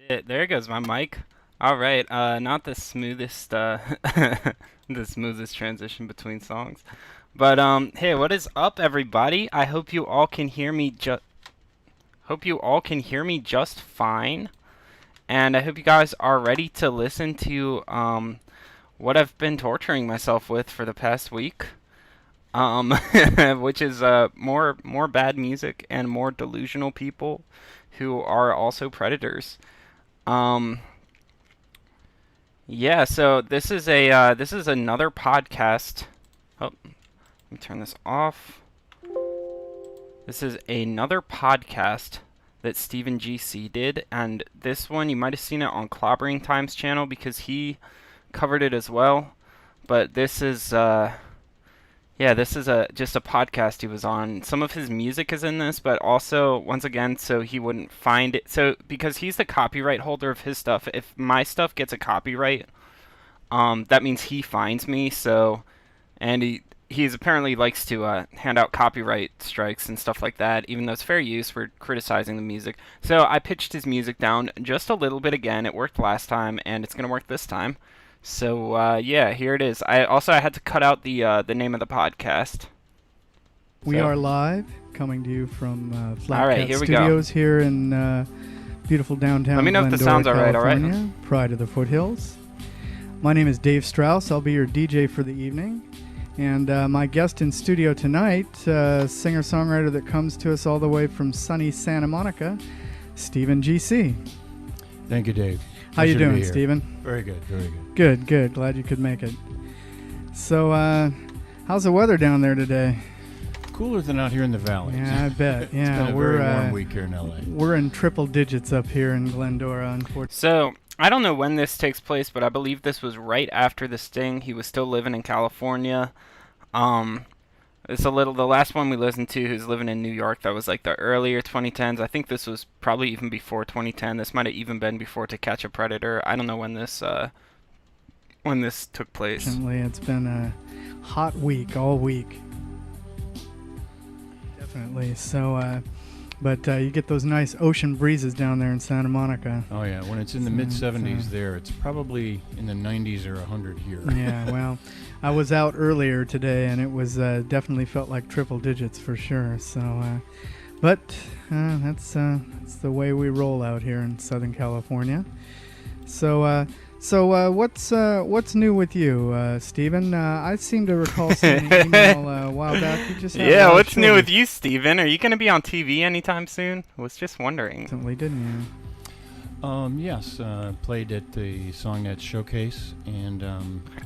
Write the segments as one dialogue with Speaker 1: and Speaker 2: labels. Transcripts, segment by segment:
Speaker 1: There goes my mic. All right, not the smoothest, the smoothest transition between songs, but hey, what is up, everybody? I hope you all can hear me just fine, and I hope you guys are ready to listen to what I've been torturing myself with for the past week, um, which is more bad music and more delusional people who are also predators. Um, Yeah, so this is another podcast. Oh, let me turn this off. This is another podcast that Stephen GC did, and this one you might have seen it on Clobbering Time's channel because he covered it as well. But this is yeah, this is just a podcast he was on. Some of his music is in this, but also once again, so he wouldn't find it. So because he's the copyright holder of his stuff, if my stuff gets a copyright, that means he finds me. So, and he's apparently likes to hand out copyright strikes and stuff like that, even though it's fair use for criticizing the music. So I pitched his music down just a little bit again. It worked last time, and it's gonna work this time. So yeah, here it is. I had to cut out the name of the podcast.
Speaker 2: We
Speaker 1: So-
Speaker 2: are live, coming to you from Flat
Speaker 1: All right,
Speaker 2: Cat
Speaker 1: here we go.
Speaker 2: Studios here in beautiful downtown
Speaker 1: Let me know if
Speaker 2: Glendora,
Speaker 1: this sounds all right,
Speaker 2: California, pride of the foothills. My name is Dave Strauss. I'll be your DJ for the evening. And my guest in studio tonight, singer-songwriter that comes to us all the way from sunny Santa Monica, Stephen GC.
Speaker 3: Thank you, Dave.
Speaker 2: How you
Speaker 3: Pleasure to be
Speaker 2: doing,
Speaker 3: here.
Speaker 2: Stephen?
Speaker 3: Very good, very good.
Speaker 2: Good, good. Glad you could make it. So, how's the weather down there today?
Speaker 3: Cooler than out here in the valley.
Speaker 2: Yeah, I bet.
Speaker 3: It's
Speaker 2: Yeah,
Speaker 3: been a
Speaker 2: we're
Speaker 3: very warm week here in LA.
Speaker 2: we're in triple digits up here in Glendora, unfortunately.
Speaker 1: So I don't know when this takes place, but I believe this was right after the sting. He was still living in California. It's the last one we listened to who's living in New York. That was like the earlier 2010s. I think this was probably even before 2010. This might have even been before To Catch a Predator. I don't know when this took place.
Speaker 2: Unfortunately, it's been a hot week all week. Definitely. So, but you get those nice ocean breezes down there in Santa Monica.
Speaker 3: Oh yeah, when it's in the
Speaker 2: So
Speaker 3: mid
Speaker 2: it's,
Speaker 3: 70s there, it's probably in the 90s or 100 here.
Speaker 2: Yeah, well, I was out earlier today, and it was definitely felt like triple digits for sure. So, but that's the way we roll out here in Southern California. So, what's new with you, Stephen? I seem to recall seeing an email a while back. You just had a
Speaker 1: Yeah,
Speaker 2: lot of
Speaker 1: what's new with
Speaker 2: shows
Speaker 1: you, Steven? Are you going to be on TV anytime soon? I was just wondering.
Speaker 2: recently, didn't you?
Speaker 3: Yes, played at the Songnet Showcase, and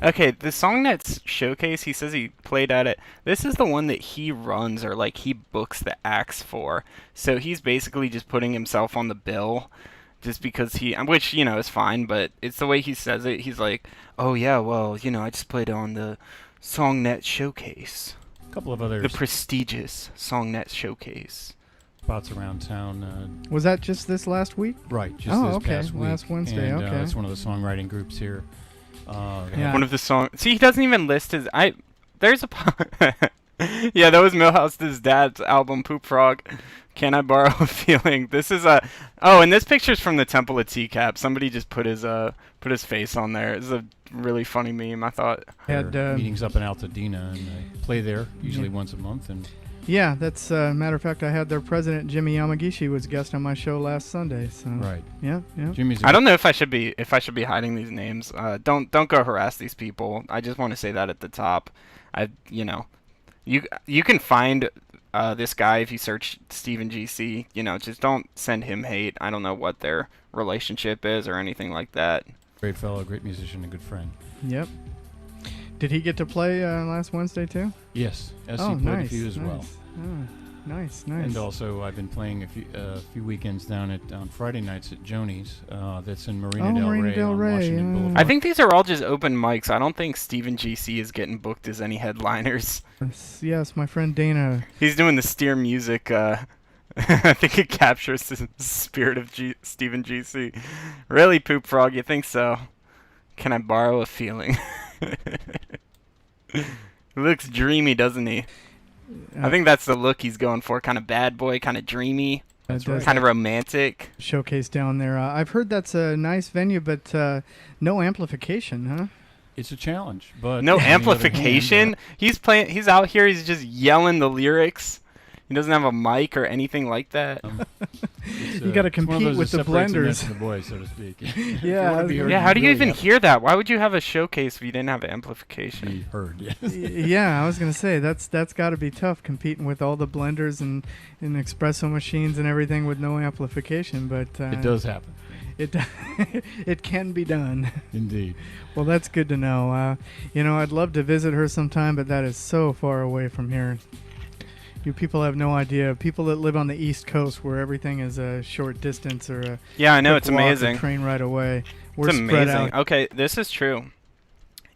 Speaker 1: Okay, the Songnet's showcase, he says he played at it. This is the one that he runs, or like he books the acts for. So he's basically just putting himself on the bill just because which, is fine, but it's the way he says it. He's like, oh yeah, well, I just played on the Songnet showcase.
Speaker 3: a couple of other
Speaker 1: The prestigious Songnet showcase.
Speaker 3: spots around town.
Speaker 2: Was that just this last week?
Speaker 3: Right, just
Speaker 2: Oh,
Speaker 3: this
Speaker 2: okay,
Speaker 3: past week.
Speaker 2: last Wednesday,
Speaker 3: And,
Speaker 2: okay.
Speaker 3: it's one of the songwriting groups here.
Speaker 2: Yeah.
Speaker 1: One of the songs. See, he doesn't even list his. There's a. Yeah, that was Millhouse's dad's album, Poop Frog. Can I borrow a feeling? This is a. Oh, and this picture's from the Temple of TCAP. Somebody just put his face on there. It's a really funny meme, I thought.
Speaker 2: Had,
Speaker 3: Their meetings up in Altadena, and I play there usually
Speaker 2: Yeah.
Speaker 3: once a month. And
Speaker 2: Yeah, that's matter of fact. I had their president Jimmy Yamagishi was guest on my show last Sunday. So
Speaker 3: right,
Speaker 2: yeah.
Speaker 3: Jimmy's.
Speaker 1: I don't know if I should be hiding these names. Don't go harass these people. I just want to say that at the top. You can find this guy if you search Stephen GC. Just don't send him hate. I don't know what their relationship is or anything like that.
Speaker 3: Great fellow, great musician, and good friend.
Speaker 2: Yep. Did he get to play last Wednesday too?
Speaker 3: Yes, SC
Speaker 2: Oh,
Speaker 3: played
Speaker 2: nice.
Speaker 3: a few as well.
Speaker 2: Oh, nice.
Speaker 3: And also, I've been playing a few weekends down on Friday nights at Joni's. That's in Marina
Speaker 2: Oh,
Speaker 3: Del
Speaker 2: Marina
Speaker 3: Rey
Speaker 2: Del
Speaker 3: on
Speaker 2: Rey,
Speaker 3: Washington
Speaker 2: yeah.
Speaker 3: Boulevard.
Speaker 1: I think these are all just open mics. I don't think Stephen GC is getting booked as any headliners.
Speaker 2: Yes, my friend Dana.
Speaker 1: He's doing the steer music. I think it captures the spirit of Stephen GC. Really, Poop Frog? You think so? Can I borrow a feeling? He looks dreamy, doesn't he? I think that's the look he's going for. Kind of bad boy, kind of dreamy.
Speaker 3: That's
Speaker 2: does
Speaker 3: right.
Speaker 1: Kind of romantic.
Speaker 2: showcase down there. I've heard that's a nice venue, but no amplification, huh?
Speaker 3: It's a challenge, but
Speaker 1: No
Speaker 3: on the other hand,
Speaker 1: amplification. He's playing. He's out here. He's just yelling the lyrics. He doesn't have a mic or anything like that.
Speaker 2: You got to compete with the blenders.
Speaker 3: The boys, so to speak.
Speaker 2: Yeah,
Speaker 3: wanna be heard,
Speaker 1: Yeah, how do you
Speaker 3: really
Speaker 1: even
Speaker 3: have to
Speaker 1: hear that? Why would you have a showcase if you didn't have amplification?
Speaker 3: be heard? Yes.
Speaker 2: Yeah, I was gonna say that's got to be tough competing with all the blenders and espresso machines and everything with no amplification. But
Speaker 3: It does happen.
Speaker 2: It it can be done.
Speaker 3: Indeed.
Speaker 2: Well, that's good to know. I'd love to visit her sometime, but that is so far away from here. You people have no idea. People that live on the East Coast, where everything is a short distance or a
Speaker 1: Yeah, I know,
Speaker 2: quick
Speaker 1: it's
Speaker 2: walk or
Speaker 1: amazing.
Speaker 2: train right away. We're
Speaker 1: It's
Speaker 2: spread
Speaker 1: amazing.
Speaker 2: out.
Speaker 1: Okay, this is true.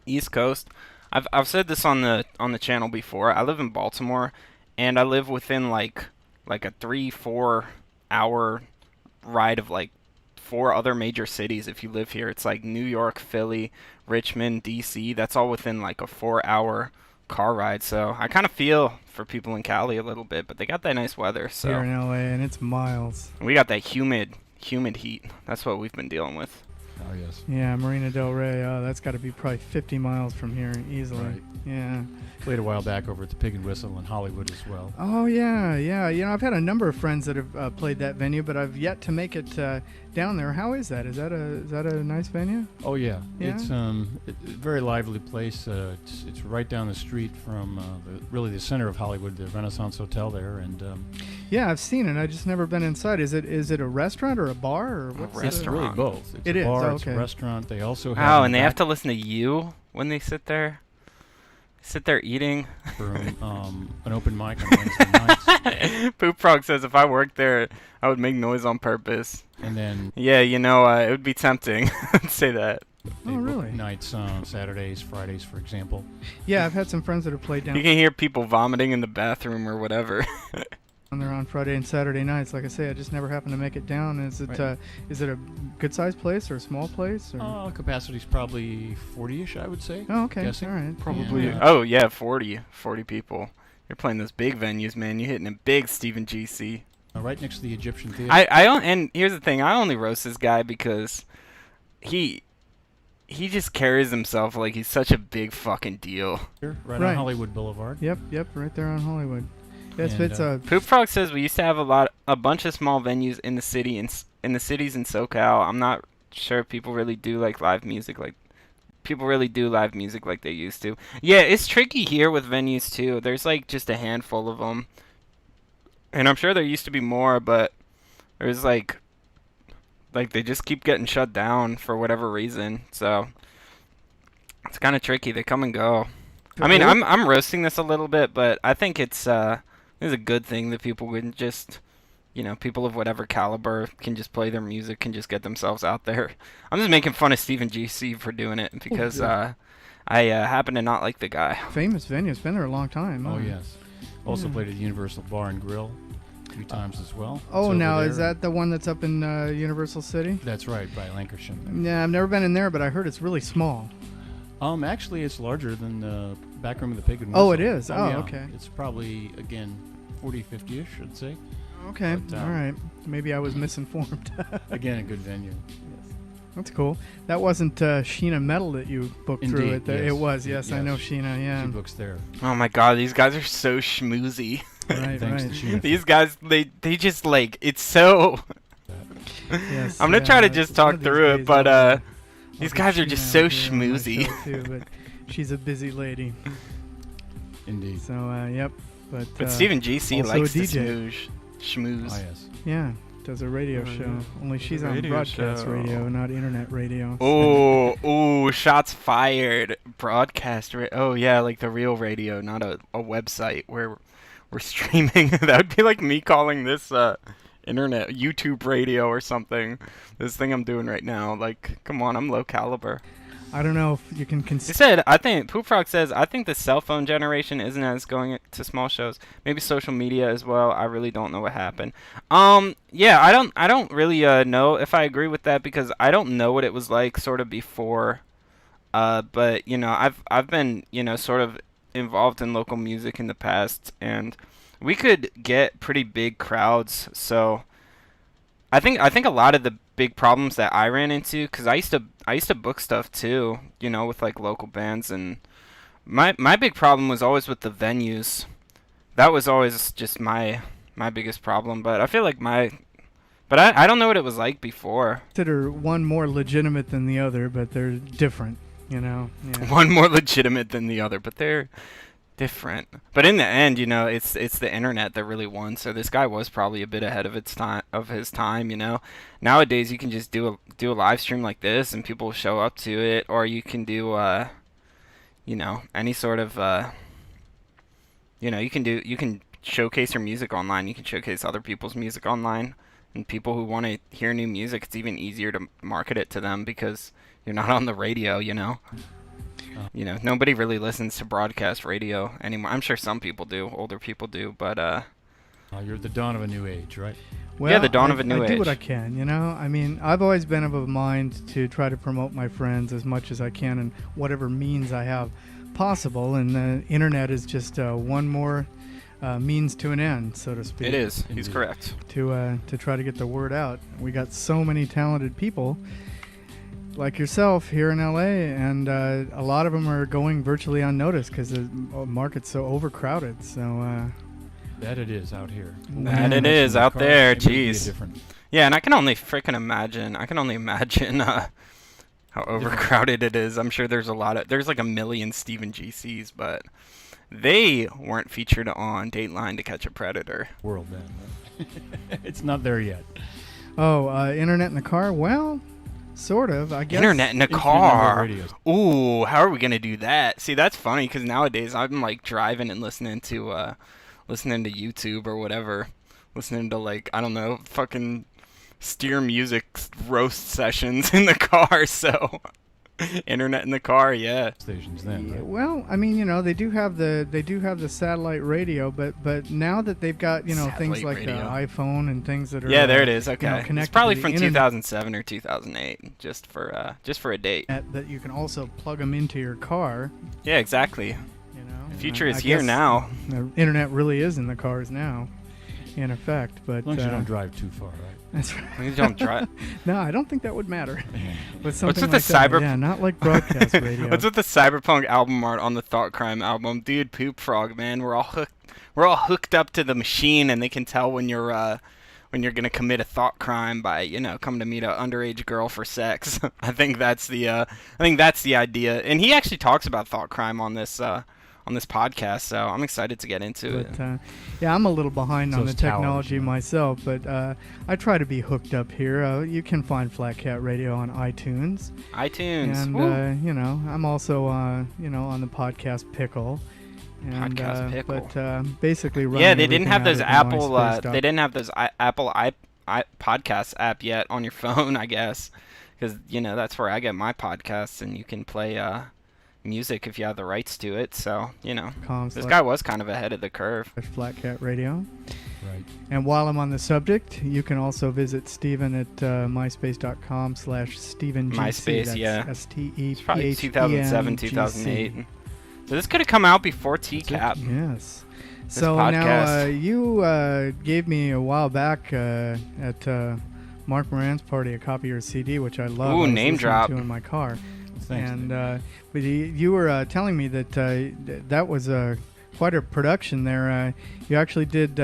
Speaker 1: East Coast. I've said this on the channel before. I live in Baltimore, and I live within like a 3-4 hour ride of like 4 other major cities. If you live here, it's like New York, Philly, Richmond, D.C. That's all within like a 4-hour car ride. So I kind of feel for people in Cali a little bit, but they got that nice weather. So
Speaker 2: Here in LA, and it's miles.
Speaker 1: we got that humid heat. That's what we've been dealing with.
Speaker 3: Oh yes.
Speaker 2: Yeah, Marina Del Rey. That's got to be probably 50 miles from here easily.
Speaker 3: Right.
Speaker 2: Yeah.
Speaker 3: Played a while back over at the Pig and Whistle in Hollywood as well.
Speaker 2: Oh yeah. I've had a number of friends that have played that venue, but I've yet to make it down there. How is that? Is that a nice venue?
Speaker 3: Oh yeah.
Speaker 2: Yeah?
Speaker 3: It's a very lively place. It's right down the street from really the center of Hollywood, the Renaissance Hotel there, and
Speaker 2: Yeah, I've seen it. I just never been inside. Is it a restaurant or a bar or what's
Speaker 1: restaurant.
Speaker 3: it's really both. It's
Speaker 2: It
Speaker 3: a
Speaker 2: is,
Speaker 3: bar,
Speaker 2: oh,
Speaker 3: it's
Speaker 2: okay.
Speaker 3: a restaurant. They also have
Speaker 1: Oh,
Speaker 3: in
Speaker 1: and
Speaker 3: the
Speaker 1: they have
Speaker 3: back
Speaker 1: to listen to you when they sit there eating.
Speaker 3: room, an open mic on Wednesday nights,
Speaker 1: Poop Frog says if I worked there, I would make noise on purpose.
Speaker 3: and then
Speaker 1: Yeah, it would be tempting. Say that.
Speaker 3: they
Speaker 2: Oh,
Speaker 3: book
Speaker 2: really?
Speaker 3: nights on Saturdays, Fridays, for example.
Speaker 2: Yeah, I've had some friends that have played down
Speaker 1: You can hear people vomiting in the bathroom or whatever.
Speaker 2: there on Friday and Saturday nights. Like I say, I just never happened to make it down. Is it
Speaker 3: Right.
Speaker 2: is it a good sized place or a small place? Or?
Speaker 3: Capacity's probably 40-ish, I would say.
Speaker 2: Oh, okay.
Speaker 3: guessing.
Speaker 2: All right.
Speaker 3: Probably.
Speaker 2: Yeah.
Speaker 1: Oh yeah, 40 people. You're playing those big venues, man. You're hitting a big Stephen GC.
Speaker 3: Right next to the Egyptian Theater.
Speaker 1: And here's the thing. I only roast this guy because he just carries himself like he's such a big fucking deal.
Speaker 3: right
Speaker 2: Right.
Speaker 3: on Hollywood Boulevard.
Speaker 2: Yep. Right there on Hollywood. Yes,
Speaker 3: And,
Speaker 2: it's a
Speaker 1: Poop Frog says we used to have a bunch of small venues in the city in the cities in SoCal. I'm not sure if people really do like live music like they used to. Yeah, it's tricky here with venues too. There's like just a handful of them, and I'm sure there used to be more, but there's like they just keep getting shut down for whatever reason. So it's kind of tricky. They come and go. I mean, I'm roasting this a little bit, but I think it's a good thing that people can just, people of whatever caliber can just play their music and just get themselves out there. I'm just making fun of Stephen GC for doing it because I happen to not like the guy.
Speaker 2: famous venue. It's been there a long time.
Speaker 3: Oh,
Speaker 2: huh?
Speaker 3: yes. Also
Speaker 2: Yeah.
Speaker 3: played at Universal Bar and Grill a few times as well. It's
Speaker 2: Oh,
Speaker 3: over
Speaker 2: now
Speaker 3: there.
Speaker 2: is that the one that's up in Universal City?
Speaker 3: That's right, by Lancashire.
Speaker 2: Yeah, I've never been in there, but I heard it's really small.
Speaker 3: Actually, it's larger than the back room of the Pig and
Speaker 2: Oh,
Speaker 3: Whistle.
Speaker 2: it is? Oh,
Speaker 3: yeah.
Speaker 2: okay.
Speaker 3: It's probably, again, 40, 50-ish, I'd say.
Speaker 2: Okay,
Speaker 3: But,
Speaker 2: all right. Maybe I was misinformed.
Speaker 3: Again, a good venue.
Speaker 2: That's cool. That wasn't Sheena Metal that you booked through
Speaker 3: Indeed,
Speaker 2: it.
Speaker 3: yes.
Speaker 2: It was, yes, I
Speaker 3: Yes.
Speaker 2: know Sheena, yeah.
Speaker 3: She books there.
Speaker 1: Oh my god, these guys are so schmoozy.
Speaker 2: Right,
Speaker 3: Thanks
Speaker 2: right.
Speaker 3: to Sheena.
Speaker 1: These guys, they just like, it's so...
Speaker 2: Yes,
Speaker 1: I'm gonna
Speaker 2: yeah,
Speaker 1: try to
Speaker 2: it's
Speaker 1: just
Speaker 2: one
Speaker 1: talk
Speaker 2: of these
Speaker 1: through it,
Speaker 2: days
Speaker 1: but
Speaker 2: I'll
Speaker 1: these
Speaker 2: get
Speaker 1: guys are
Speaker 2: Sheena
Speaker 1: just so
Speaker 2: out here on my
Speaker 1: schmoozy.
Speaker 2: show, too, but she's a busy lady.
Speaker 3: Indeed.
Speaker 2: So, yep. But
Speaker 1: Stephen GC
Speaker 2: also
Speaker 1: likes
Speaker 2: a
Speaker 1: to
Speaker 2: DJ.
Speaker 1: schmooze.
Speaker 3: Oh, yes.
Speaker 2: yeah, does a radio
Speaker 1: Oh,
Speaker 2: show.
Speaker 1: yeah.
Speaker 2: Only she's on
Speaker 1: Radio
Speaker 2: broadcast
Speaker 1: show.
Speaker 2: radio, not internet radio.
Speaker 1: Oh, shots fired. Oh yeah, like the real radio, not a website where we're streaming. That would be like me calling this internet YouTube radio or something. This thing I'm doing right now. Like, come on, I'm low caliber.
Speaker 2: I don't know if you can
Speaker 1: He
Speaker 2: consider.
Speaker 1: said, I think Poop Frog says, I think the cell phone generation isn't as going to small shows. Maybe social media as well. I really don't know what happened. Yeah, I don't really know if I agree with that because I don't know what it was like sort of before. But I've been sort of involved in local music in the past, and we could get pretty big crowds. So I think a lot of the big problems that I ran into, because I used to book stuff too, with like local bands, and my big problem was always with the venues. That was always just my biggest problem. But I feel like I don't know what it was like before.
Speaker 2: Consider one more legitimate than the other, but they're different. Yeah.
Speaker 1: One more legitimate than the other, but they're different. But in the end, it's the internet that really won. So this guy was probably a bit ahead of his time. Nowadays you can just do a live stream like this and people show up to it, or you can do any sort of you can showcase your music online. You can showcase other people's music online, and people who want to hear new music, it's even easier to market it to them because you're not on the radio. Nobody really listens to broadcast radio anymore. I'm sure some people do, older people do, but
Speaker 3: you're at the dawn of a new age, right?
Speaker 2: Well,
Speaker 1: yeah, the dawn of a new age.
Speaker 2: I do what I can, I mean, I've always been of a mind to try to promote my friends as much as I can in whatever means I have possible, and the internet is just one more means to an end, so to speak.
Speaker 1: It is. He's correct.
Speaker 2: To try to get the word out. We got so many talented people like yourself here in LA, and a lot of them are going virtually unnoticed because the market's so overcrowded. So
Speaker 3: that it is out here.
Speaker 1: That it is out there. Jeez. Yeah, and I can only imagine how overcrowded it is. I'm sure there's like a million Stephen GCs, but they weren't featured on Dateline to Catch a Predator.
Speaker 3: World then. It's not there yet.
Speaker 2: Oh, internet in the car? Well, sort of, I guess.
Speaker 1: Internet in the car. Ooh, how are we gonna do that? See, that's funny because nowadays I'm like driving and listening to YouTube or whatever, listening to like I don't know, fucking steer music roast sessions in the car. So, internet in the car, yeah.
Speaker 3: Stations then.
Speaker 2: Yeah,
Speaker 3: right?
Speaker 2: well, I mean, they do have the satellite radio, but now that they've got
Speaker 1: Satellite
Speaker 2: things like
Speaker 1: radio.
Speaker 2: the iPhone and things that are
Speaker 1: Yeah, there it is. Okay,
Speaker 2: connected
Speaker 1: it's probably
Speaker 2: to the
Speaker 1: from
Speaker 2: internet
Speaker 1: 2007 or 2008, just for a date.
Speaker 2: that you can also plug them into your car.
Speaker 1: Yeah, exactly. The future is here
Speaker 2: guess
Speaker 1: now.
Speaker 2: The internet really is in the cars now, in effect. But
Speaker 3: As long as you don't drive too far, right?
Speaker 2: That's right.
Speaker 1: You don't drive.
Speaker 2: No, I don't think that would matter. With
Speaker 1: What's
Speaker 2: something
Speaker 1: with
Speaker 2: like
Speaker 1: the
Speaker 2: that.
Speaker 1: cyber?
Speaker 2: Yeah, not like broadcast radio.
Speaker 1: What's with the cyberpunk album art on the Thought Crime album, dude? Poop Frog, man, we're all hooked up to the machine, and they can tell when you're gonna commit a thought crime by coming to meet an underage girl for sex. I think that's the idea, and he actually talks about thought crime on this podcast, so I'm excited to get into it.
Speaker 2: Yeah, I'm a little behind on the
Speaker 3: Those towers,
Speaker 2: technology myself, but I try to be hooked up here. You can find Flat Cat Radio on iTunes. And I'm also on the podcast Pickle. And,
Speaker 1: Podcast Pickle.
Speaker 2: But basically,
Speaker 1: Yeah, they didn't have those Apple.
Speaker 2: MySpace.
Speaker 1: They didn't have those Apple Podcasts app yet on your phone, I guess, because that's where I get my podcasts, and you can play music if you have the rights to it. So this guy was kind of ahead of the curve.
Speaker 2: Flat Cat Radio.
Speaker 3: Right.
Speaker 2: And while I'm on the subject, you can also visit Steven at myspace.com/StevenGC.
Speaker 1: MySpace,
Speaker 2: That's
Speaker 1: yeah.
Speaker 2: STEPHEN.
Speaker 1: It's probably 2007, 2008. So this could have come out before TCAP.
Speaker 2: Yes. So now you gave me a while back at Mark Moran's party a copy of your CD, which I love.
Speaker 1: Ooh,
Speaker 2: I was
Speaker 1: name
Speaker 2: listening
Speaker 1: drop.
Speaker 2: to in my car.
Speaker 3: Thanks.
Speaker 2: And but you were telling me that that was quite a production there. You actually did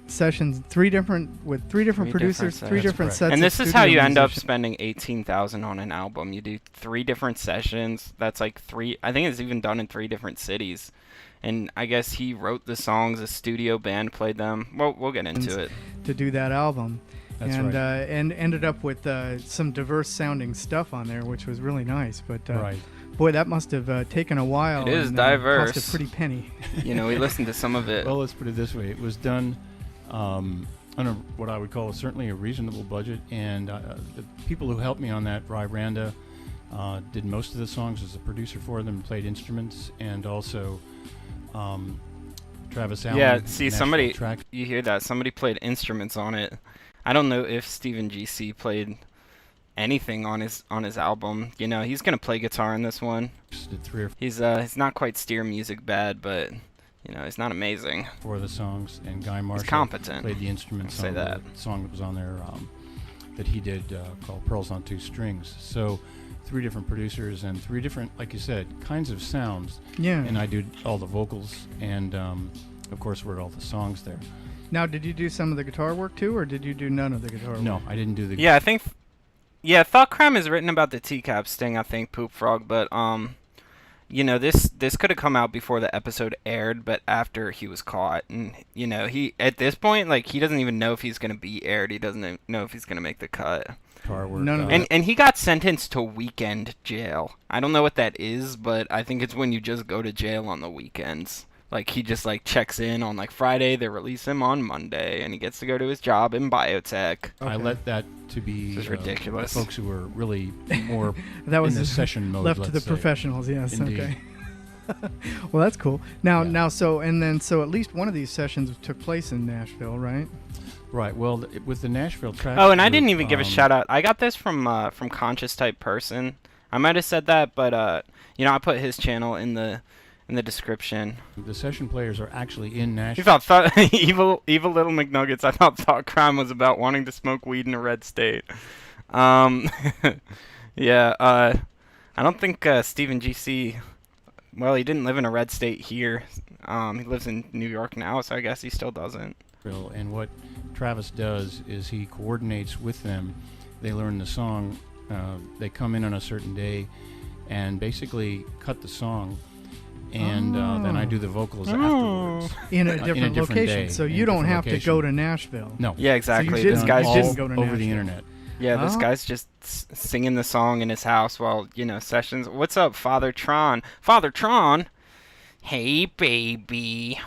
Speaker 2: sessions, three different producers, three different sets.
Speaker 1: And this
Speaker 2: of
Speaker 1: is how you
Speaker 2: studio
Speaker 1: end up
Speaker 2: musicians.
Speaker 1: spending $18,000 on an album. You do 3 different sessions. That's like 3. I think it's even done in 3 different cities. And I guess he wrote the songs. A studio band played them. Well, we'll get into it.
Speaker 2: To do that album.
Speaker 3: That's
Speaker 2: and
Speaker 3: right.
Speaker 2: And ended up with some diverse sounding stuff on there, which was really nice. But
Speaker 3: Right.
Speaker 2: boy, that must have taken a while.
Speaker 1: It is
Speaker 2: and,
Speaker 1: diverse.
Speaker 2: Cost a pretty penny.
Speaker 1: We listened to some of it.
Speaker 3: Well, let's put it this way: it was done under what I would call certainly a reasonable budget, and the people who helped me on that, Bri Randa, did most of the songs as a producer for them, played instruments, and also Travis Allen.
Speaker 1: Yeah, see,
Speaker 3: Nashville track.
Speaker 1: you hear that? Somebody played instruments on it. I don't know if Stephen GC played anything on his album. He's gonna play guitar in this one.
Speaker 3: Did 3 or
Speaker 1: He's not quite steer music bad, but he's not amazing.
Speaker 3: 4 of the songs, and Guy Marshall
Speaker 1: competent.
Speaker 3: played the instruments
Speaker 1: I'll say
Speaker 3: on
Speaker 1: that.
Speaker 3: the song that was on there. that he did called Pearls on Two Strings. So 3 different producers and 3 different, like you said, kinds of sounds.
Speaker 2: Yeah.
Speaker 3: And I do all the vocals and, of course, wrote all the songs there.
Speaker 2: Now, did you do some of the guitar work too, or did you do none of the guitar work?
Speaker 3: No, I didn't do the...
Speaker 1: Yeah, I think... Yeah, Thought Crime is written about the TCAP sting, I think, Poop Frog, but, you know, this could have come out before the episode aired, but after he was caught. And, you know, he, at this point, like, he doesn't even know if he's going to be aired. He doesn't know if he's going to make the cut.
Speaker 3: guitar work.
Speaker 2: None of that.
Speaker 1: And he got sentenced to weekend jail. I don't know what that is, but I think it's when you just go to jail on the weekends. Like, he just, like, checks in on, like, Friday, they release him on Monday, and he gets to go to his job in biotech.
Speaker 3: I let that to be
Speaker 1: This is ridiculous.
Speaker 3: folks who were really more
Speaker 2: That was
Speaker 3: in the session mode.
Speaker 2: left to
Speaker 3: let's
Speaker 2: the
Speaker 3: say.
Speaker 2: professionals. Yes.
Speaker 3: Indeed.
Speaker 2: Okay. Well, that's cool. Now,
Speaker 3: Yeah.
Speaker 2: so at least one of these sessions took place in Nashville, right?
Speaker 3: Right. Well, with the Nashville track.
Speaker 1: Oh, and I didn't even give a shout out. I got this from Conscious Type Person. I might have said that, but you know, I put his channel in the description.
Speaker 3: The session players are actually in
Speaker 1: You
Speaker 3: Nashville.
Speaker 1: thought evil little McNuggets. I thought Thought Crime was about wanting to smoke weed in a red state. Yeah. I don't think Stephen GC. Well, he didn't live in a red state here. He lives in New York now, so I guess he still doesn't.
Speaker 3: And what Travis does is he coordinates with them. They learn the song. They come in on a certain day and basically cut the song. And then I do the vocals afterwards.
Speaker 2: In a different location,
Speaker 3: day,
Speaker 2: so
Speaker 3: in
Speaker 2: you
Speaker 3: a
Speaker 2: don't
Speaker 3: different
Speaker 2: have to
Speaker 3: location.
Speaker 2: go to Nashville.
Speaker 3: No.
Speaker 1: Yeah, exactly.
Speaker 2: didn't-
Speaker 1: This
Speaker 2: you
Speaker 1: guy's
Speaker 2: didn't
Speaker 1: just
Speaker 2: go to
Speaker 3: over
Speaker 2: Nashville.
Speaker 3: the internet.
Speaker 1: yeah, this
Speaker 2: Oh.
Speaker 1: guy's just singing the song in his house while, you know, sessions. What's up, Father Tron? Father Tron. Hey, baby.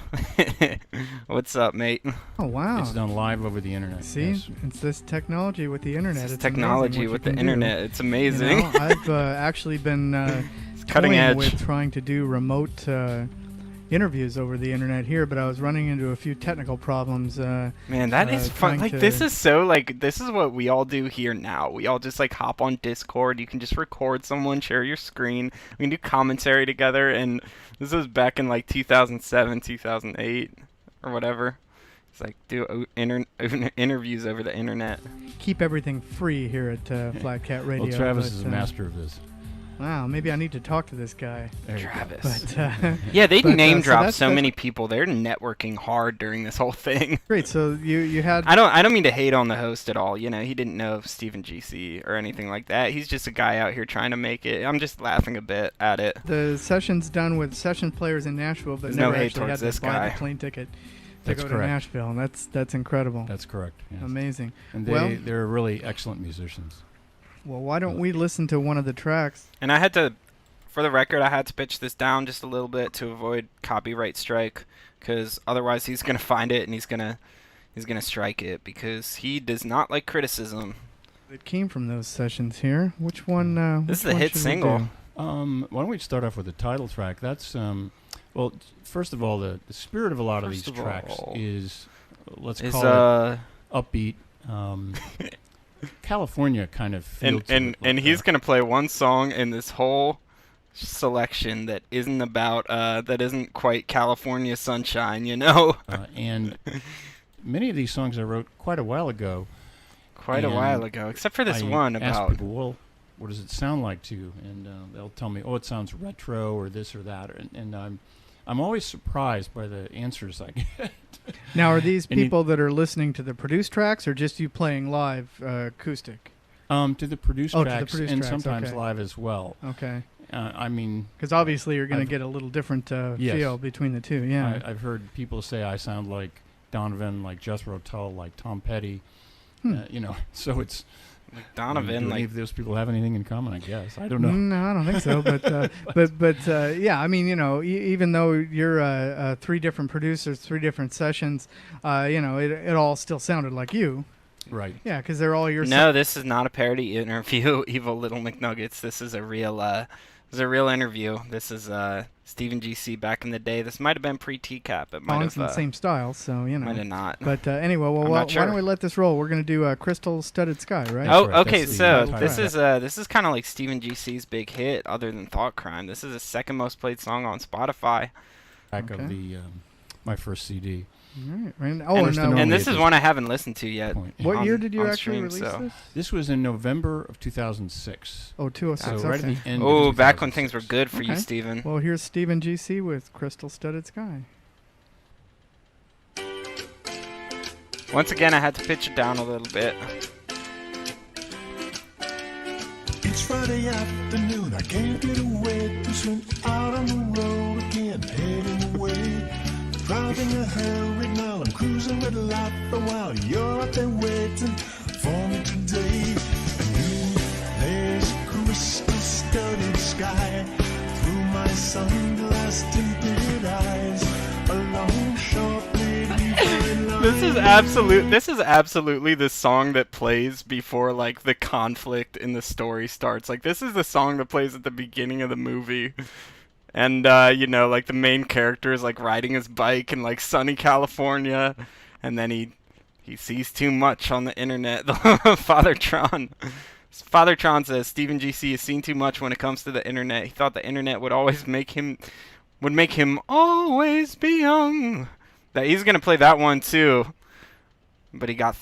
Speaker 1: What's up, mate?
Speaker 2: Oh wow!
Speaker 3: It's done live over the internet.
Speaker 2: See,
Speaker 3: yes.
Speaker 2: it's this technology with the internet.
Speaker 1: This is
Speaker 2: It's amazing
Speaker 1: technology
Speaker 2: what
Speaker 1: with
Speaker 2: you
Speaker 1: the
Speaker 2: can do.
Speaker 1: internet. It's
Speaker 2: You
Speaker 1: amazing.
Speaker 2: know, I've actually been
Speaker 1: It's cutting
Speaker 2: toying
Speaker 1: edge.
Speaker 2: with trying to do remote interviews over the internet here, but I was running into a few technical problems.
Speaker 1: Man, that is fun.
Speaker 2: trying
Speaker 1: Like,
Speaker 2: to-
Speaker 1: this is so, like, this is what we all do here now. We all just, like, hop on Discord. You can just record someone, share your screen. We can do commentary together, and this was back in, like, 2007, 2008, or whatever. It's like, do interviews over the internet.
Speaker 2: keep everything free here at Flat Cat Radio.
Speaker 3: Well, Travis
Speaker 2: but,
Speaker 3: is a master of this.
Speaker 2: Wow, maybe I need to talk to this guy.
Speaker 3: There you go.
Speaker 1: Travis.
Speaker 2: But
Speaker 1: Yeah, they
Speaker 2: but,
Speaker 1: name
Speaker 2: so
Speaker 1: dropped
Speaker 2: that's-
Speaker 1: so
Speaker 2: that's-
Speaker 1: many people. They're networking hard during this whole thing.
Speaker 2: great. So you had
Speaker 1: I don't mean to hate on the host at all. You know, he didn't know of Stephen GC or anything like that. He's just a guy out here trying to make it. I'm just laughing a bit at it.
Speaker 2: the sessions done with session players in Nashville, but
Speaker 1: There's
Speaker 2: never
Speaker 1: no hate
Speaker 2: actually had
Speaker 1: towards
Speaker 2: to
Speaker 1: this
Speaker 2: buy
Speaker 1: guy.
Speaker 2: the plane ticket to
Speaker 3: That's
Speaker 2: go to
Speaker 3: correct.
Speaker 2: Nashville. And that's incredible.
Speaker 3: That's correct. Yes.
Speaker 2: Amazing.
Speaker 3: And
Speaker 2: Well-
Speaker 3: they're really excellent musicians.
Speaker 2: Well, why don't we listen to one of the tracks?
Speaker 1: And I had to, for the record, I had to pitch this down just a little bit to avoid copyright strike, because otherwise he's gonna find it and he's gonna strike it because he does not like criticism.
Speaker 2: It came from those sessions here. Which one?
Speaker 1: This is
Speaker 2: which
Speaker 1: a
Speaker 2: one
Speaker 1: hit
Speaker 2: should we
Speaker 1: single.
Speaker 2: do?
Speaker 3: Why don't we start off with the title track? That's well, first of all, the spirit of a lot of
Speaker 1: First
Speaker 3: these
Speaker 1: of
Speaker 3: tracks
Speaker 1: all,
Speaker 3: is let's
Speaker 1: Is
Speaker 3: call it upbeat, California kind of feel
Speaker 1: and
Speaker 3: to
Speaker 1: and
Speaker 3: it, like
Speaker 1: and he's
Speaker 3: that.
Speaker 1: gonna play one song in this whole selection that isn't about that isn't quite California sunshine, you know.
Speaker 3: And many of these songs I wrote quite a while ago.
Speaker 1: Quite a
Speaker 3: And
Speaker 1: while ago, except for this
Speaker 3: I
Speaker 1: one
Speaker 3: asked
Speaker 1: about
Speaker 3: people, well, what does it sound like to you? And they'll tell me, oh, it sounds retro or this or that. And I'm always surprised by the answers I get.
Speaker 2: Now, are these
Speaker 3: And you-
Speaker 2: people that are listening to the produced tracks, or just you playing live acoustic?
Speaker 3: To the produced
Speaker 2: Oh, to the
Speaker 3: tracks
Speaker 2: produced
Speaker 3: and
Speaker 2: tracks,
Speaker 3: sometimes
Speaker 2: okay.
Speaker 3: live as well.
Speaker 2: Okay,
Speaker 3: I mean,
Speaker 2: because obviously you're going to
Speaker 3: I've-
Speaker 2: get a little different
Speaker 3: Yes.
Speaker 2: feel between the two. Yeah.
Speaker 3: I've heard people say I sound like Donovan, like Jethro Tull, like Tom Petty. You know, so it's
Speaker 1: like Donovan,
Speaker 3: do any
Speaker 1: like
Speaker 3: of those people have anything in common? I guess I don't know.
Speaker 2: No, I don't think so. But yeah, I mean, you know, even though you're 3 different producers, 3 different sessions, you know, it all still sounded like you.
Speaker 3: Right.
Speaker 2: Yeah, because they're all your.
Speaker 1: no, this is not a parody interview, Evil Little McNuggets. This is a real interview. This is Stephen GC back in the day. This might have been pre-TCAP. It might
Speaker 2: songs in the
Speaker 1: have
Speaker 2: same style, so you know.
Speaker 1: might have not.
Speaker 2: But anyway, well,
Speaker 1: I'm
Speaker 2: why
Speaker 1: not sure.
Speaker 2: don't we let this roll? We're going to do Crystal Studded Sky, right?
Speaker 3: That's
Speaker 1: Oh,
Speaker 3: right,
Speaker 1: okay.
Speaker 3: that's the
Speaker 1: So
Speaker 3: title.
Speaker 1: this is kind of like Stephen GC's big hit, other than Thought Crime. This is the second most played song on Spotify.
Speaker 3: Back
Speaker 2: Okay.
Speaker 3: of the my first CD.
Speaker 2: Right. Oh,
Speaker 3: And
Speaker 2: and
Speaker 3: we're still
Speaker 2: now,
Speaker 3: normally
Speaker 1: And this
Speaker 3: at
Speaker 1: is
Speaker 3: this
Speaker 1: one I haven't listened to yet.
Speaker 3: point.
Speaker 2: what year did you
Speaker 1: on
Speaker 2: actually
Speaker 1: stream,
Speaker 2: release
Speaker 1: so.
Speaker 2: this?
Speaker 3: This was in November of 2006.
Speaker 2: Oh, 206.
Speaker 3: So right at
Speaker 2: Okay.
Speaker 3: the end.
Speaker 1: Oh,
Speaker 3: of
Speaker 1: back when things were
Speaker 3: 2006.
Speaker 1: good for you,
Speaker 2: Okay.
Speaker 1: Steven.
Speaker 2: Well, here's Stephen GC with Crystal Studded Sky.
Speaker 1: Once again, I had to pitch it down a little bit.
Speaker 4: It's Friday afternoon, I can't get away. Just went out on the road again, heading away. Driving a hurry now, I'm cruising with a light for a while. You're up there waiting for me today. And there's a crystal-studded sky. Through my sunglass tinted eyes, a long, sharp lady fine line.
Speaker 1: This is absolutely the song that plays before like the conflict in the story starts. Like this is the song that plays at the beginning of the movie. And you know, like the main character is like riding his bike in like sunny California, and then he sees too much on the internet. Father Tron says Stephen GC has seen too much when it comes to the internet. He thought the internet would always make him always be young. That he's gonna play that one too, but he got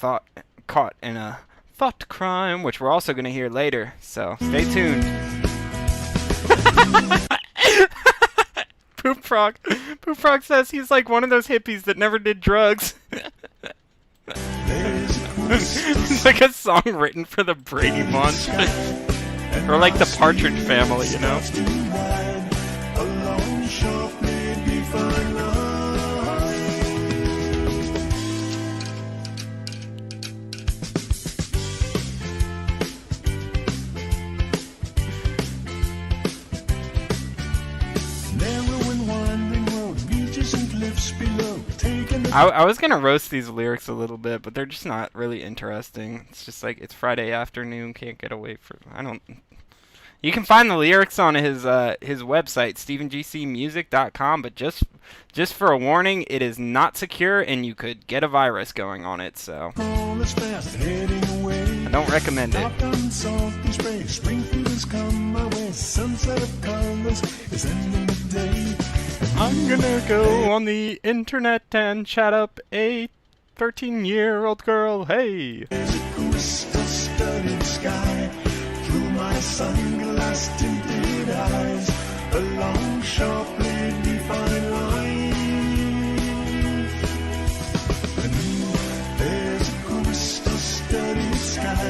Speaker 1: caught in a thought crime, which we're also gonna hear later. So stay tuned. Poop Frog says he's like one of those hippies that never did drugs. It's like a song written for the Brady Bunch. Or like the Partridge Family, you know? I was gonna roast these lyrics a little bit, but they're just not really interesting. It's just like, it's Friday afternoon, can't get away from... You can find the lyrics on his website, StephenGCmusic.com, but just for a warning, it is not secure and you could get a virus going on it, so I don't recommend it. I'm gonna go on the internet and chat up a 13-year-old girl, hey! Through my sunglass tinted eyes, a long, sharply defined line. And there's a crystal-studded sky,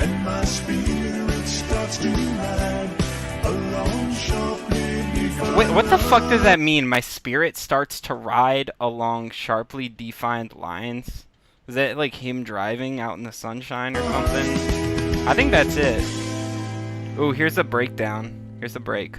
Speaker 1: and my spirit starts to ride. A long, sharply defined. Wait, what the fuck does that mean? My spirit starts to ride along sharply defined lines? Is that like him driving out in the sunshine or something? I think that's it. Ooh, here's a breakdown. Here's the break.